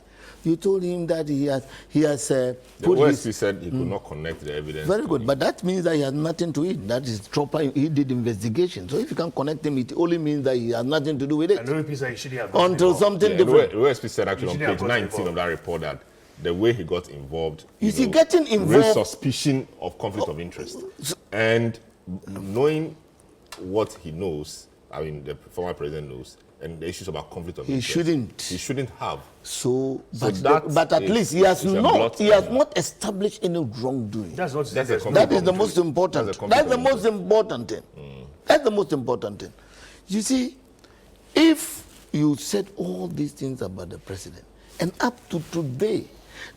You told him that he has the OSP said he could not connect the evidence. Very good, but that means that he has nothing to it. That is proper. He did investigation. So if you can connect him, it only means that he has nothing to do with it. And the OSP said he shouldn't have until something different. The OSP said actually on page 19 of that report that the way he got involved, getting involved, raised suspicion of conflict of interest, and knowing what he knows, I mean the former president knows, and the issues about conflict of interest. He shouldn't have. But at least he has not established any wrongdoing. That is the most important. That's the most important thing. That's the most important thing. You see, if you said all these things about the president, and up to today,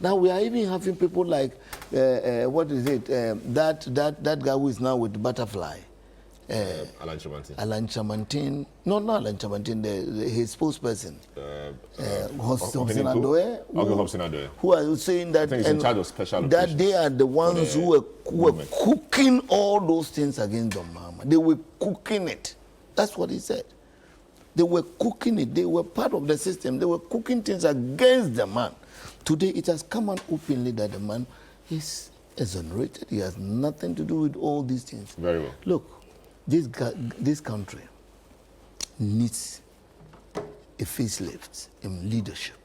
now we are even having people like what is it? That guy who is now with Butterfly. Alan Chamantin. Alan Chamantin. No, not Alan Chamantin, his spokesperson. Hobson Adoe. Who are saying that, he's in charge of special that they are the ones who were cooking all those things against John Mahama. They were cooking it. That's what he said. They were cooking it. They were part of the system. They were cooking things against the man. Today, it has come out openly that the man is exonerated. He has nothing to do with all these things. Very well. Look, this country needs a facelift in leadership.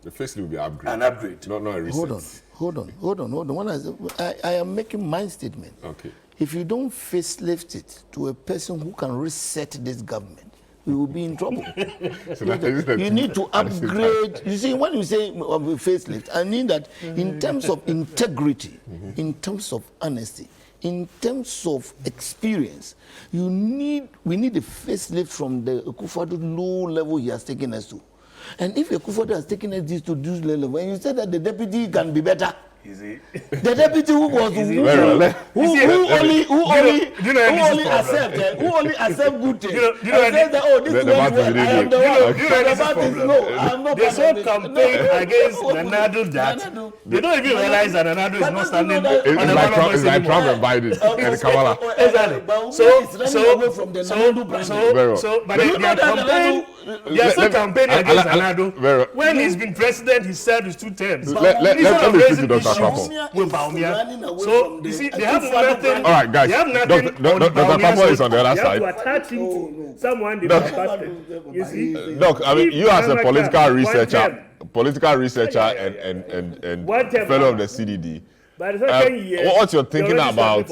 The facelift will be upgrade. An upgrade. Not a reset. Hold on. I am making my statement. Okay. If you don't facelift it to a person who can reset this government, we will be in trouble. You need to upgrade. You see, when you say facelift, I mean that in terms of integrity, in terms of honesty, in terms of experience, we need a facelift from the Akufo-Addo low level he has taken us to. And if Akufo-Addo has taken us to this level, when you say that the deputy can be better, the deputy who was who only accept good things. There's whole campaign against Nanado that they don't even realize that Nanado is not standing on the ballot. It's like Trump and Biden and Kamala. Exactly. But they are still campaigning against Nanado. When he's been president, he served his 2 terms. Let me speak to Dr. Papo. So you see, they have nothing. All right, guys. Dr. Papo is on the other side. You have to attach him to someone they fasted. You see, Doc, I mean, you as a political researcher and fellow of the CDD. What's your thinking about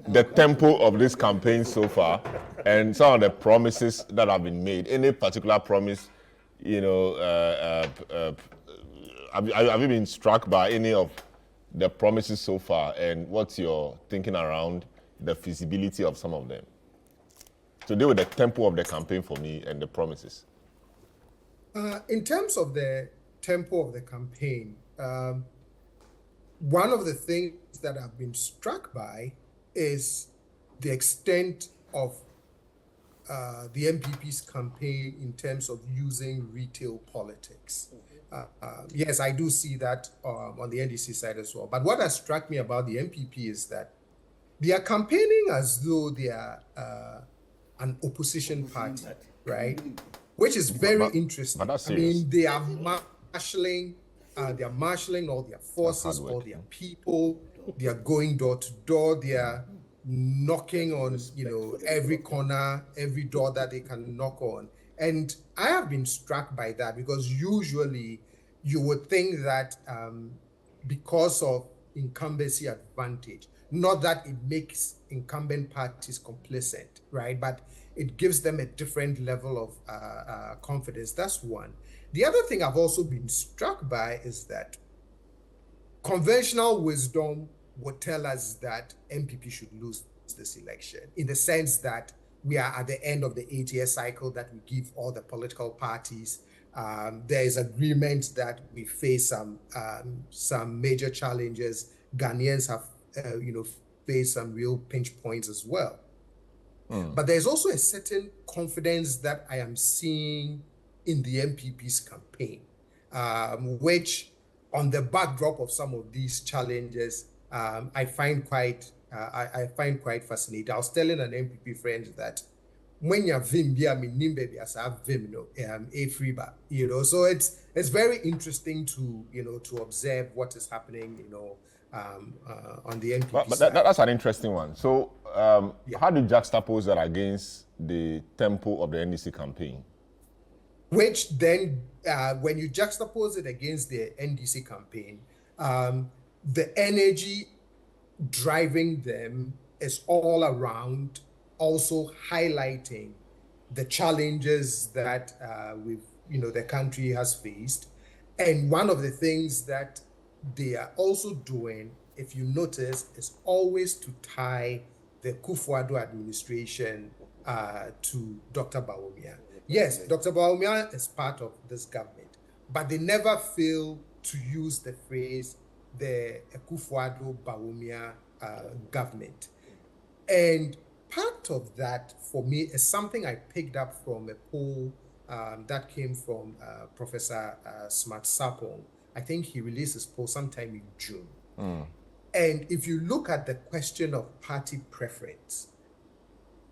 the tempo of this campaign so far and some of the promises that have been made? Any particular promise, have you been struck by any of the promises so far, and what's your thinking around the feasibility of some of them? To deal with the tempo of the campaign for me and the promises. In terms of the tempo of the campaign, one of the things that I've been struck by is the extent of the MPP's campaign in terms of using retail politics. Yes, I do see that on the NDC side as well. But what has struck me about the MPP is that they are campaigning as though they are an opposition party, right? Which is very interesting. I mean, they are marshalling all their forces, all their people. They are going door to door. They are knocking on, every corner, every door that they can knock on. And I have been struck by that, because usually you would think that because of incumbency advantage, not that it makes incumbent parties complacent, right? But it gives them a different level of confidence. That's one. The other thing I've also been struck by is that conventional wisdom would tell us that MPP should lose this election, in the sense that we are at the end of the 8-year cycle that we give all the political parties. There is agreement that we face some major challenges. Ghanaians have, faced some real pinch points as well. But there's also a certain confidence that I am seeing in the MPP's campaign, which, on the backdrop of some of these challenges, I find quite fascinating. I was telling an MPP friend that when you're vim, as I vim, so it's very interesting to observe what is happening, on the MPP but side. that's an interesting one. So how do you juxtapose that against the tempo of the NDC campaign? Which then, when you juxtapose it against the NDC campaign, the energy driving them is all around, also highlighting the challenges that the country has faced. And one of the things that they are also doing, if you notice, is always to tie the Kufuor administration to Dr. Bawumia. Yes, Dr. Bawumia is part of this government, but they never fail to use the phrase the Kufuor-Bawumia government. And part of that, for me, is something I picked up from a poll that came from Professor Smart Sapong. I think he released his poll sometime in June. And if you look at the question of party preference,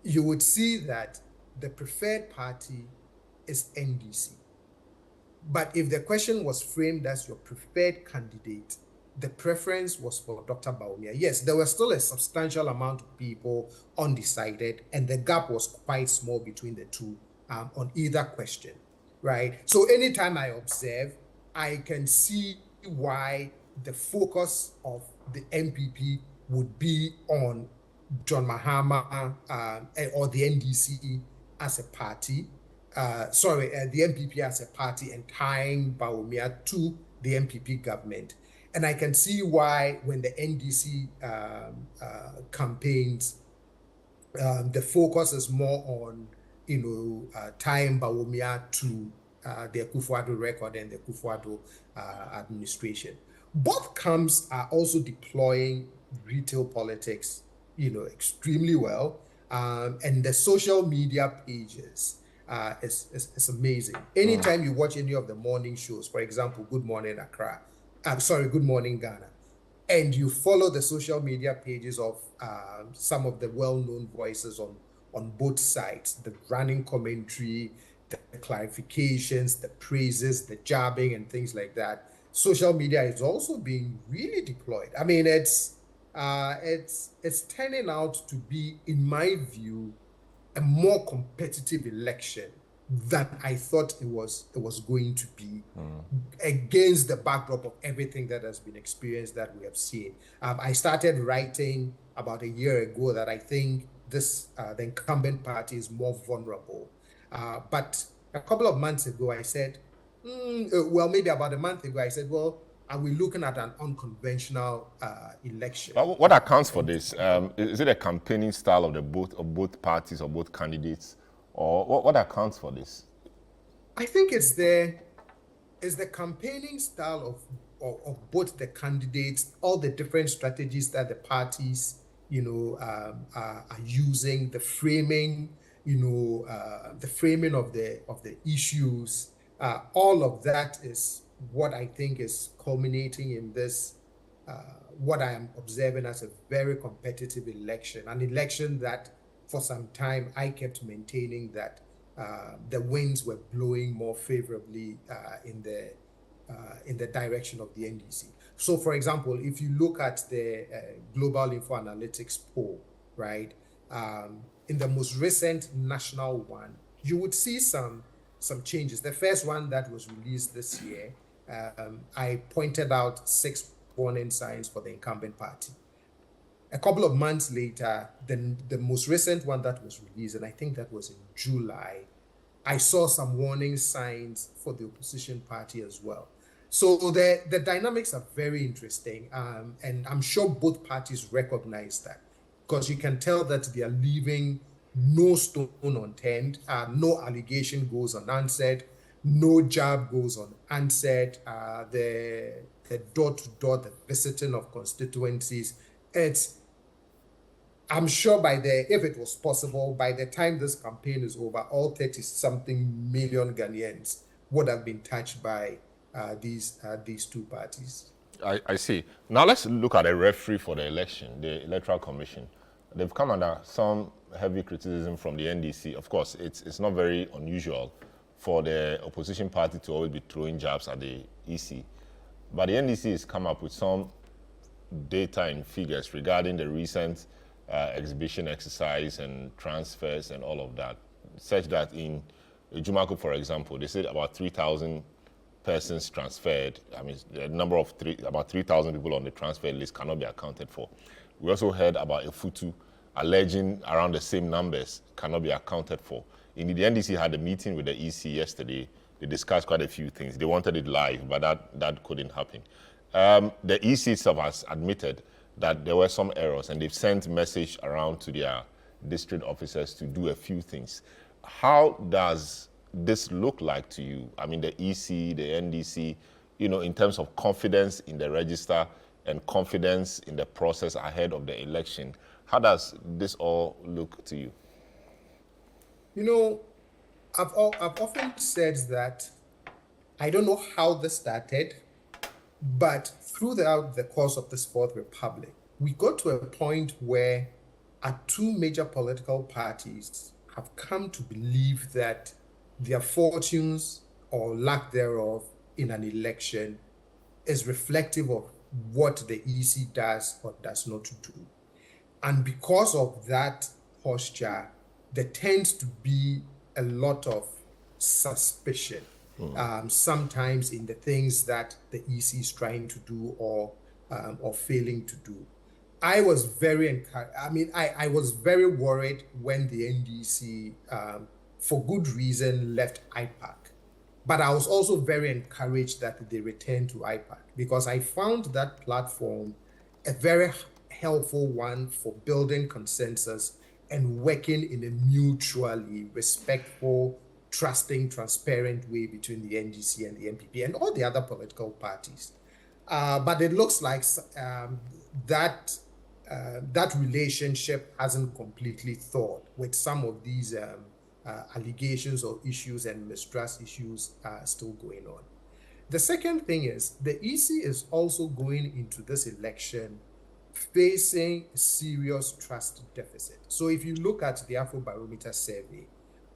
you would see that the preferred party is NDC. But if the question was framed as your preferred candidate, the preference was for Dr. Bawumia. Yes, there was still a substantial amount of people undecided, and the gap was quite small between the two on either question, right? So anytime I observe, I can see why the focus of the MPP would be on John Mahama or the NDC as a party, the MPP as a party, and tying Bawumia to the MPP government. And I can see why, when the NDC campaigns, the focus is more on, tying Bawumia to the Kufuor record and the Kufuor administration. Both camps are also deploying retail politics, extremely well. And the social media pages is amazing. Anytime you watch any of the morning shows, for example, Good Morning Accra, Good Morning Ghana, and you follow the social media pages of some of the well-known voices on both sides, the running commentary, the clarifications, the praises, the jabbing, and things like that. Social media is also being really deployed. I mean, it's turning out to be, in my view, a more competitive election than I thought it was going to be, against the backdrop of everything that has been experienced, that we have seen. I started writing about a year ago that I think the incumbent party is more vulnerable. But a couple of months ago, I said, maybe about a month ago, I said, are we looking at an unconventional election? What accounts for this? Is it a campaigning style of both parties or both candidates, or what accounts for this? I think it's the campaigning style of both the candidates, all the different strategies that the parties, are using, the framing, the framing of the issues. All of that is what I think is culminating in this, what I am observing as a very competitive election, an election that for some time I kept maintaining that the winds were blowing more favorably in the direction of the NDC. So, for example, if you look at the Global Info Analytics poll, right? In the most recent national one, you would see some changes. The first one that was released this year, I pointed out 6 warning signs for the incumbent party. A couple of months later, the most recent one that was released, and I think that was in July, I saw some warning signs for the opposition party as well. So the dynamics are very interesting, and I'm sure both parties recognize that, because you can tell that they are leaving no stone unturned, no allegation goes unanswered, no jab goes unanswered, the door-to-door, the visiting of constituencies. I'm sure if it was possible, by the time this campaign is over, all 30-something million Ghanaians would have been touched by these two parties. I see. Now let's look at the referee for the election, the Electoral Commission. They've come under some heavy criticism from the NDC. Of course, it's not very unusual for the opposition party to always be throwing jabs at the EC. But the NDC has come up with some data and figures regarding the recent exhibition exercise and transfers and all of that, such that in Jumaco, for example, they said about 3,000 persons transferred. I mean, the number of about 3,000 people on the transfer list cannot be accounted for. We also heard about a Futu alleging around the same numbers cannot be accounted for. Indeed, the NDC had a meeting with the EC yesterday. They discussed quite a few things. They wanted it live, but that couldn't happen. The EC itself has admitted that there were some errors, and they've sent message around to their district officers to do a few things. How does this look like to you? I mean, the EC, the NDC, in terms of confidence in the register and confidence in the process ahead of the election. How does this all look to you? I've often said that I don't know how this started, but throughout the course of this Fourth Republic, we got to a point where our two major political parties have come to believe that their fortunes or lack thereof in an election is reflective of what the EC does or does not do. And because of that posture, there tends to be a lot of suspicion, sometimes in the things that the EC is trying to do or failing to do. I was very I was very worried when the NDC, for good reason, left IPAC. But I was also very encouraged that they returned to IPAC, because I found that platform a very helpful one for building consensus and working in a mutually respectful, trusting, transparent way between the NDC and the NPP and all the other political parties. But it looks like that relationship hasn't completely thawed, with some of these allegations or issues and mistrust issues still going on. The second thing is the EC is also going into this election facing a serious trust deficit. So if you look at the Afrobarometer survey,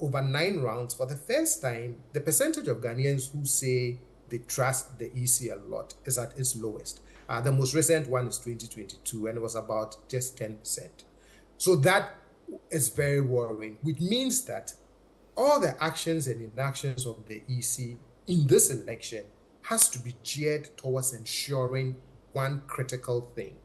over 9 rounds, for the first time, the percentage of Ghanaians who say they trust the EC a lot is at its lowest. The most recent one is 2022, and it was about just 10%. So that is very worrying, which means that all the actions and inactions of the EC in this election has to be geared towards ensuring one critical thing: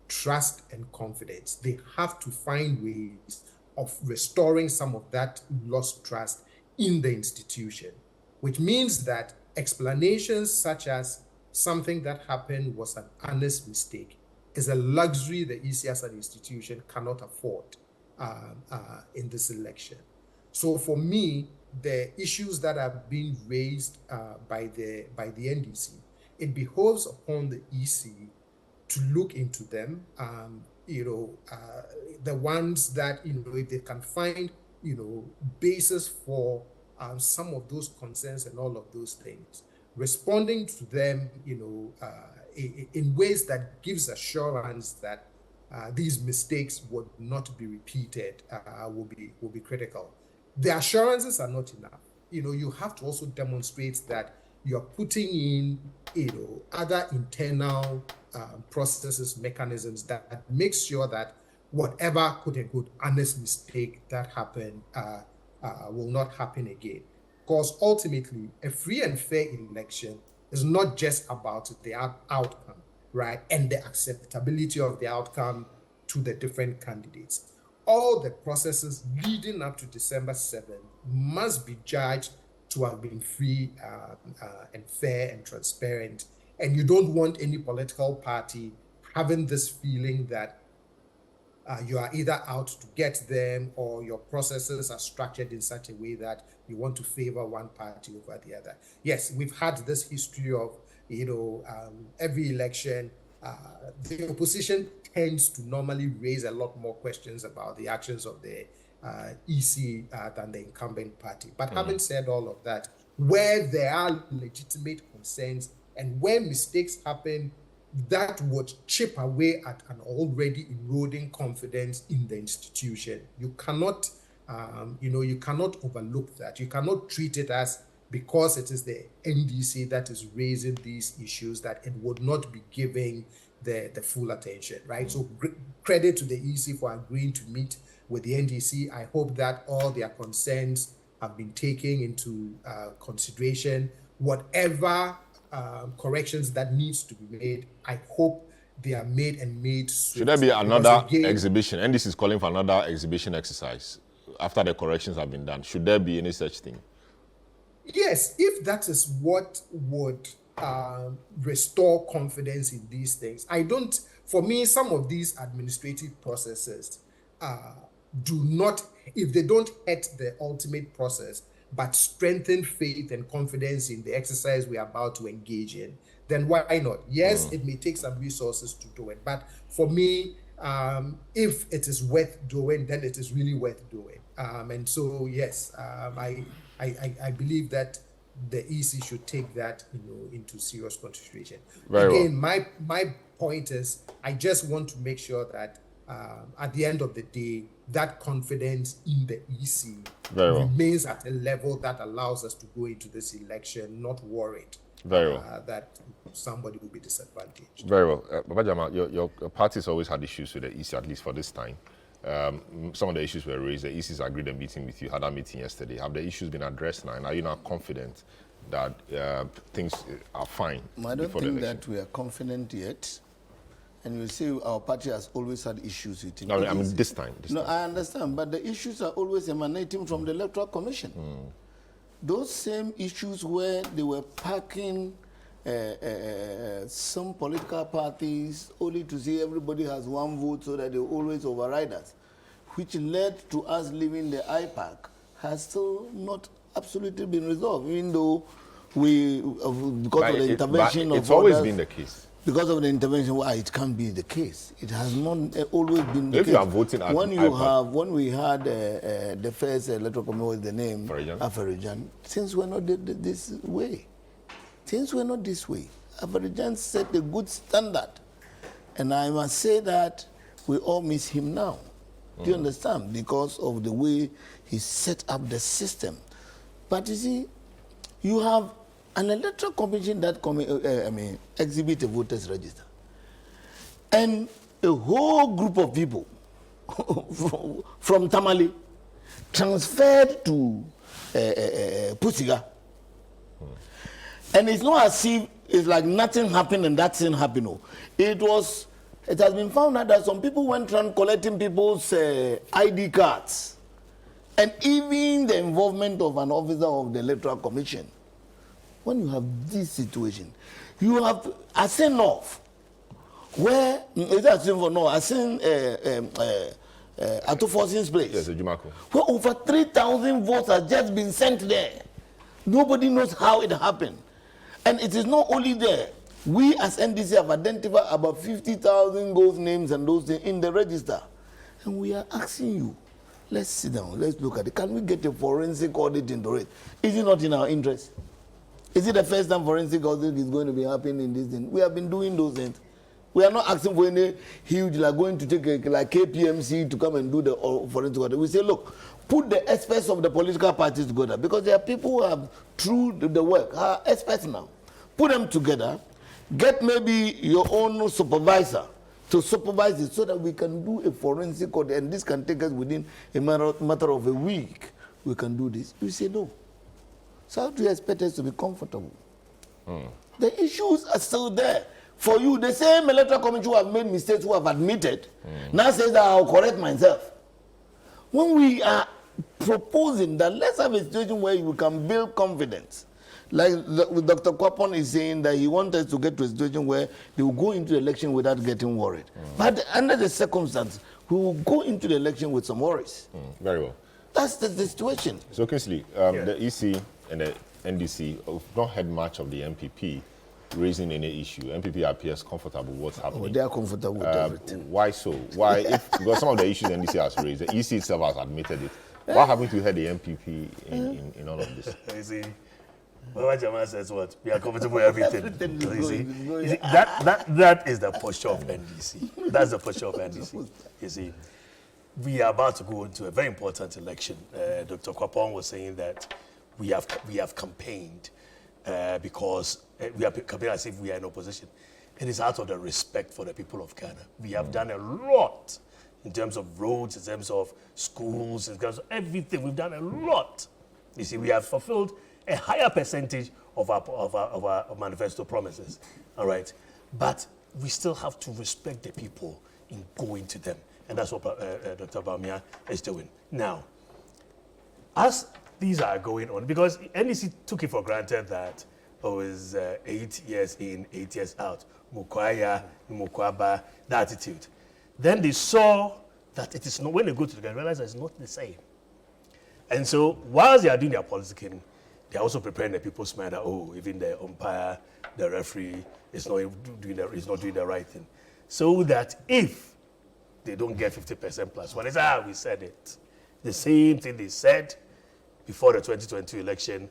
trust and confidence. They have to find ways of restoring some of that lost trust in the institution, which means that explanations such as something that happened was an honest mistake is a luxury the EC as an institution cannot afford in this election. So for me, the issues that are being raised by the NDC, it behoves upon the EC to look into them. The ones that, if they can find, basis for some of those concerns and all of those things, responding to them, in ways that gives assurance that these mistakes would not be repeated, will be critical. The assurances are not enough. You have to also demonstrate that you're putting in, other internal processes, mechanisms that make sure that whatever quote-unquote honest mistake that happened will not happen again. Because ultimately, a free and fair election is not just about the outcome, right? And the acceptability of the outcome to the different candidates. All the processes leading up to December 7th must be judged to have been free and fair and transparent. And you don't want any political party having this feeling that you are either out to get them or your processes are structured in such a way that you want to favor one party over the other. Yes, we've had this history of, every election, the opposition tends to normally raise a lot more questions about the actions of the EC than the incumbent party. But having said all of that, where there are legitimate concerns and where mistakes happen, that would chip away at an already eroding confidence in the institution. You cannot, you cannot overlook that. You cannot treat it as because it is the NDC that is raising these issues that it would not be giving the full attention, right? So credit to the EC for agreeing to meet with the NDC. I hope that all their concerns have been taken into consideration. Whatever corrections that needs to be made, I hope they are made and made soon. Should there be another exhibition? And this is calling for another exhibition exercise after the corrections have been done. Should there be any such thing? Yes, if that is what would restore confidence in these things. For me, some of these administrative processes do not, if they don't hit the ultimate process, but strengthen faith and confidence in the exercise we are about to engage in, then why not? Yes, it may take some resources to do it, but for me, if it is worth doing, then it is really worth doing. And so, yes, I believe that the EC should take that, into serious consideration. Again, my point is, I just want to make sure that at the end of the day, that confidence in the EC remains at a level that allows us to go into this election not worried that somebody will be disadvantaged. Very well. Baba Jama, your party's always had issues with the EC, at least for this time. Some of the issues were raised. The EC's agreed a meeting with you, had a meeting yesterday. Have the issues been addressed now? And are you now confident that things are fine? I don't think that we are confident yet. And you see, our party has always had issues with it. No, I mean this time. I understand, but the issues are always emanating from the Electoral Commission. Those same issues where they were packing some political parties only to see everybody has one vote so that they always override us, which led to us leaving the IPAC, has still not absolutely been resolved, even though because of the intervention of it's always been the case. Because of the intervention, why it can't be the case. It has not always been the case. If you are voting at when we had the first electoral committee with the name Aferijan, things were not this way. Things were not this way. Aferijan set a good standard. And I must say that we all miss him now. Do you understand? Because of the way he set up the system. But you see, you have an electoral commission that exhibit a voters register, and a whole group of people from Tamale transferred to Pusiga, and it's not as if it's like nothing happened and that thing happened. No. It has been found out that some people went around collecting people's ID cards, and even the involvement of an officer of the electoral commission. When you have this situation, you have Asen North, where is that for no Asen Atoforsin's place? Yes, Jumako. Where over 3,000 votes have just been sent there. Nobody knows how it happened, and it is not only there. We as NDC have identified about 50,000 those names and those things in the register, and we are asking you, let's sit down, let's look at it. Can we get a forensic audit into it? Is it not in our interest? Is it the first time forensic audit is going to be happening in this thing? We have been doing those things. We are not asking for any huge, like going to take like KPMC to come and do the forensic audit. We say, look, put the experts of the political parties together, because there are people who have through the work, are experts now. Put them together, get maybe your own supervisor to supervise it so that we can do a forensic audit, and this can take us within a matter of a week. We can do this. You say no. So how do you expect us to be comfortable? The issues are still there. For you, the same electoral commission who have made mistakes, who have admitted, now says that I'll correct myself. When we are proposing that let's have a situation where you can build confidence, like Dr. Kwapon is saying that he wants us to get to a situation where they will go into the election without getting worried. But under the circumstance, we will go into the election with some worries. Very well. That's the situation. So, Kingsley, the EC and the NDC have not had much of the MPP raising any issue. MPP appears comfortable with what's happening. Oh, they are comfortable with everything. Why so? Why? Because some of the issues the NDC has raised, the EC itself has admitted it. What happened to hear the MPP in all of this? You see, Baba Jama says what? We are comfortable with everything. You see, that is the posture of NDC. That's the posture of NDC. You see, we are about to go into a very important election. Dr. Kwapon was saying that we have campaigned because we have campaigned as if we are in opposition. It is out of the respect for the people of Ghana. We have done a lot in terms of roads, in terms of schools, in terms of everything. We've done a lot. You see, we have fulfilled a higher percentage of our manifesto promises. All right, but we still have to respect the people in going to them, and that's what Dr. Bawumia is doing now. As these are going on, because NDC took it for granted that it was 8 years in, 8 years out, Mukwaya, Mukwaba, the attitude. Then they saw that it is not, when they go to the ground, realize that it's not the same. And so, whilst they are doing their politicking, they're also preparing the people's mind that, oh, even the umpire, the referee is not doing the right thing. So that if they don't get 50% plus, when it's, we said it. The same thing they said before the 2022 election,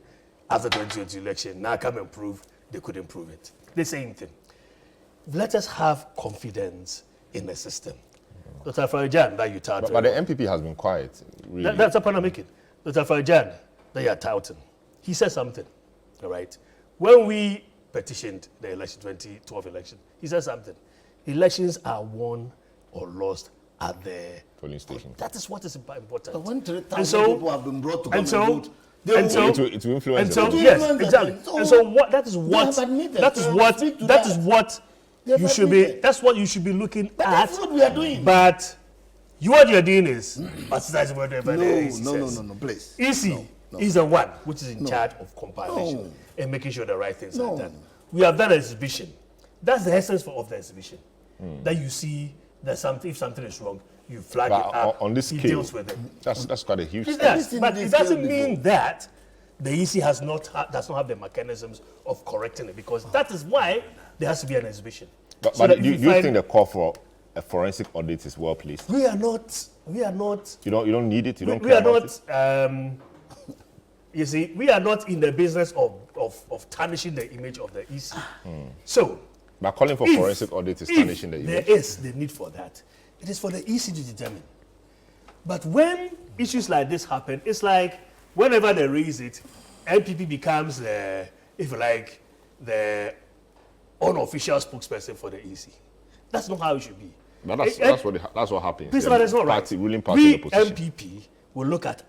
after the 2022 election, now come and prove they couldn't prove it. The same thing. Let us have confidence in the system. Dr. Farijan, that you touted. But the MPP has been quiet, really. That's the point I'm making. Dr. Farijan, that you are touting. He said something, all right? When we petitioned the election, 2012 election, he said something. Elections are won or lost at the polling station. That is what is important. But when 3,000 people have been brought to come and vote, it will influence the vote. Yes, exactly. And so what that is what you should be. That's what you should be looking at. That's what we are doing. But what you're doing is exercising whatever no, please. EC is the one which is in charge of compilation and making sure the right things are done. We have done an exhibition. That's the essence of the exhibition. That you see that if something is wrong, you flag it up. On this scale, deals with it. That's quite a huge thing. But it doesn't mean that the EC does not have the mechanisms of correcting it, because that is why there has to be an exhibition. But do you think the call for a forensic audit is well placed? We are not. You don't need it. We are not. You see, we are not in the business of tarnishing the image of the EC. So, by calling for forensic audit is tarnishing the image. There is the need for that. It is for the EC to determine. But when issues like this happen, it's like whenever they raise it, MPP becomes the unofficial spokesperson for the EC. That's not how it should be. But that's what happens. Please, that is not right. Ruling party We, in the position. MPP, will look at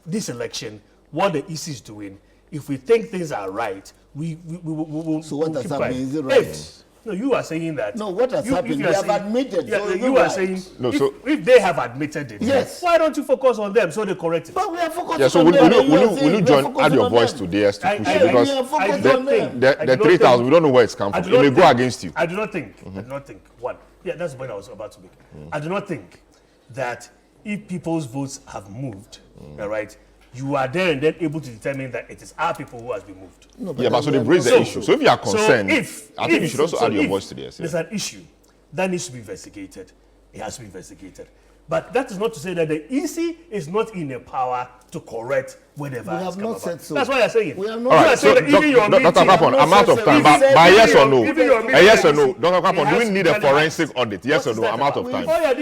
this election, what the EC is doing. If we think things are right, we will. So what has happened? Is it right? No, you are saying that. No, what has happened? They have admitted. Yeah, so you are saying. No, if they have admitted it, yes. Why don't you focus on them so they correct it? But we are focusing. Yeah, so will you join? Add your voice to theirs to push it, because the 3,000, we don't know where it's come from. It may go against you. I do not think. I do not think. One. Yeah, that's the point I was about to make. I do not think that if people's votes have moved, all right, you are there and then able to determine that it is our people who has been moved. No, but so they raise the issue. So if you are concerned, I think you should also add your voice to this. There's an issue that needs to be investigated. It has to be investigated. But that is not to say that the EC is not in a power to correct whatever. We have not said so. That's what you're saying. We have not. All right, so Dr. Kapon, I'm out of time. But by yes or no, yes or no, Dr. Kapon, do we need a forensic audit? Yes or no? I'm out of time. Dr.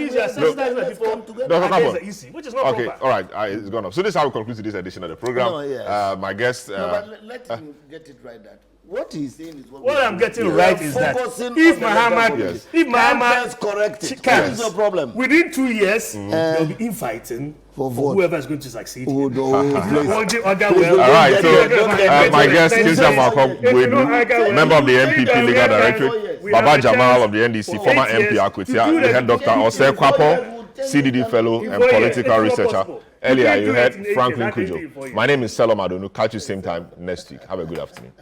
Kapon, which is not okay, all right, it's gone off. So this is how we conclude today's edition of the program. No, yes. My guest. But let him get it right. That What he's saying is what I'm getting right is that if Muhammad, if Muhammad correct, what is the problem? Within 2 years, there'll be infighting for whoever is going to succeed. All right, so my guest, Kinsa Malcolm Wedu, member of the MPP Legal Directorate, Baba Jamal of the NDC, former MP Akwetia, you had Dr. Osei Kwapo, CDD fellow and political researcher. Earlier, you heard Franklin Kujo. My name is Selom Adonu. Catch you same time next week. Have a good afternoon.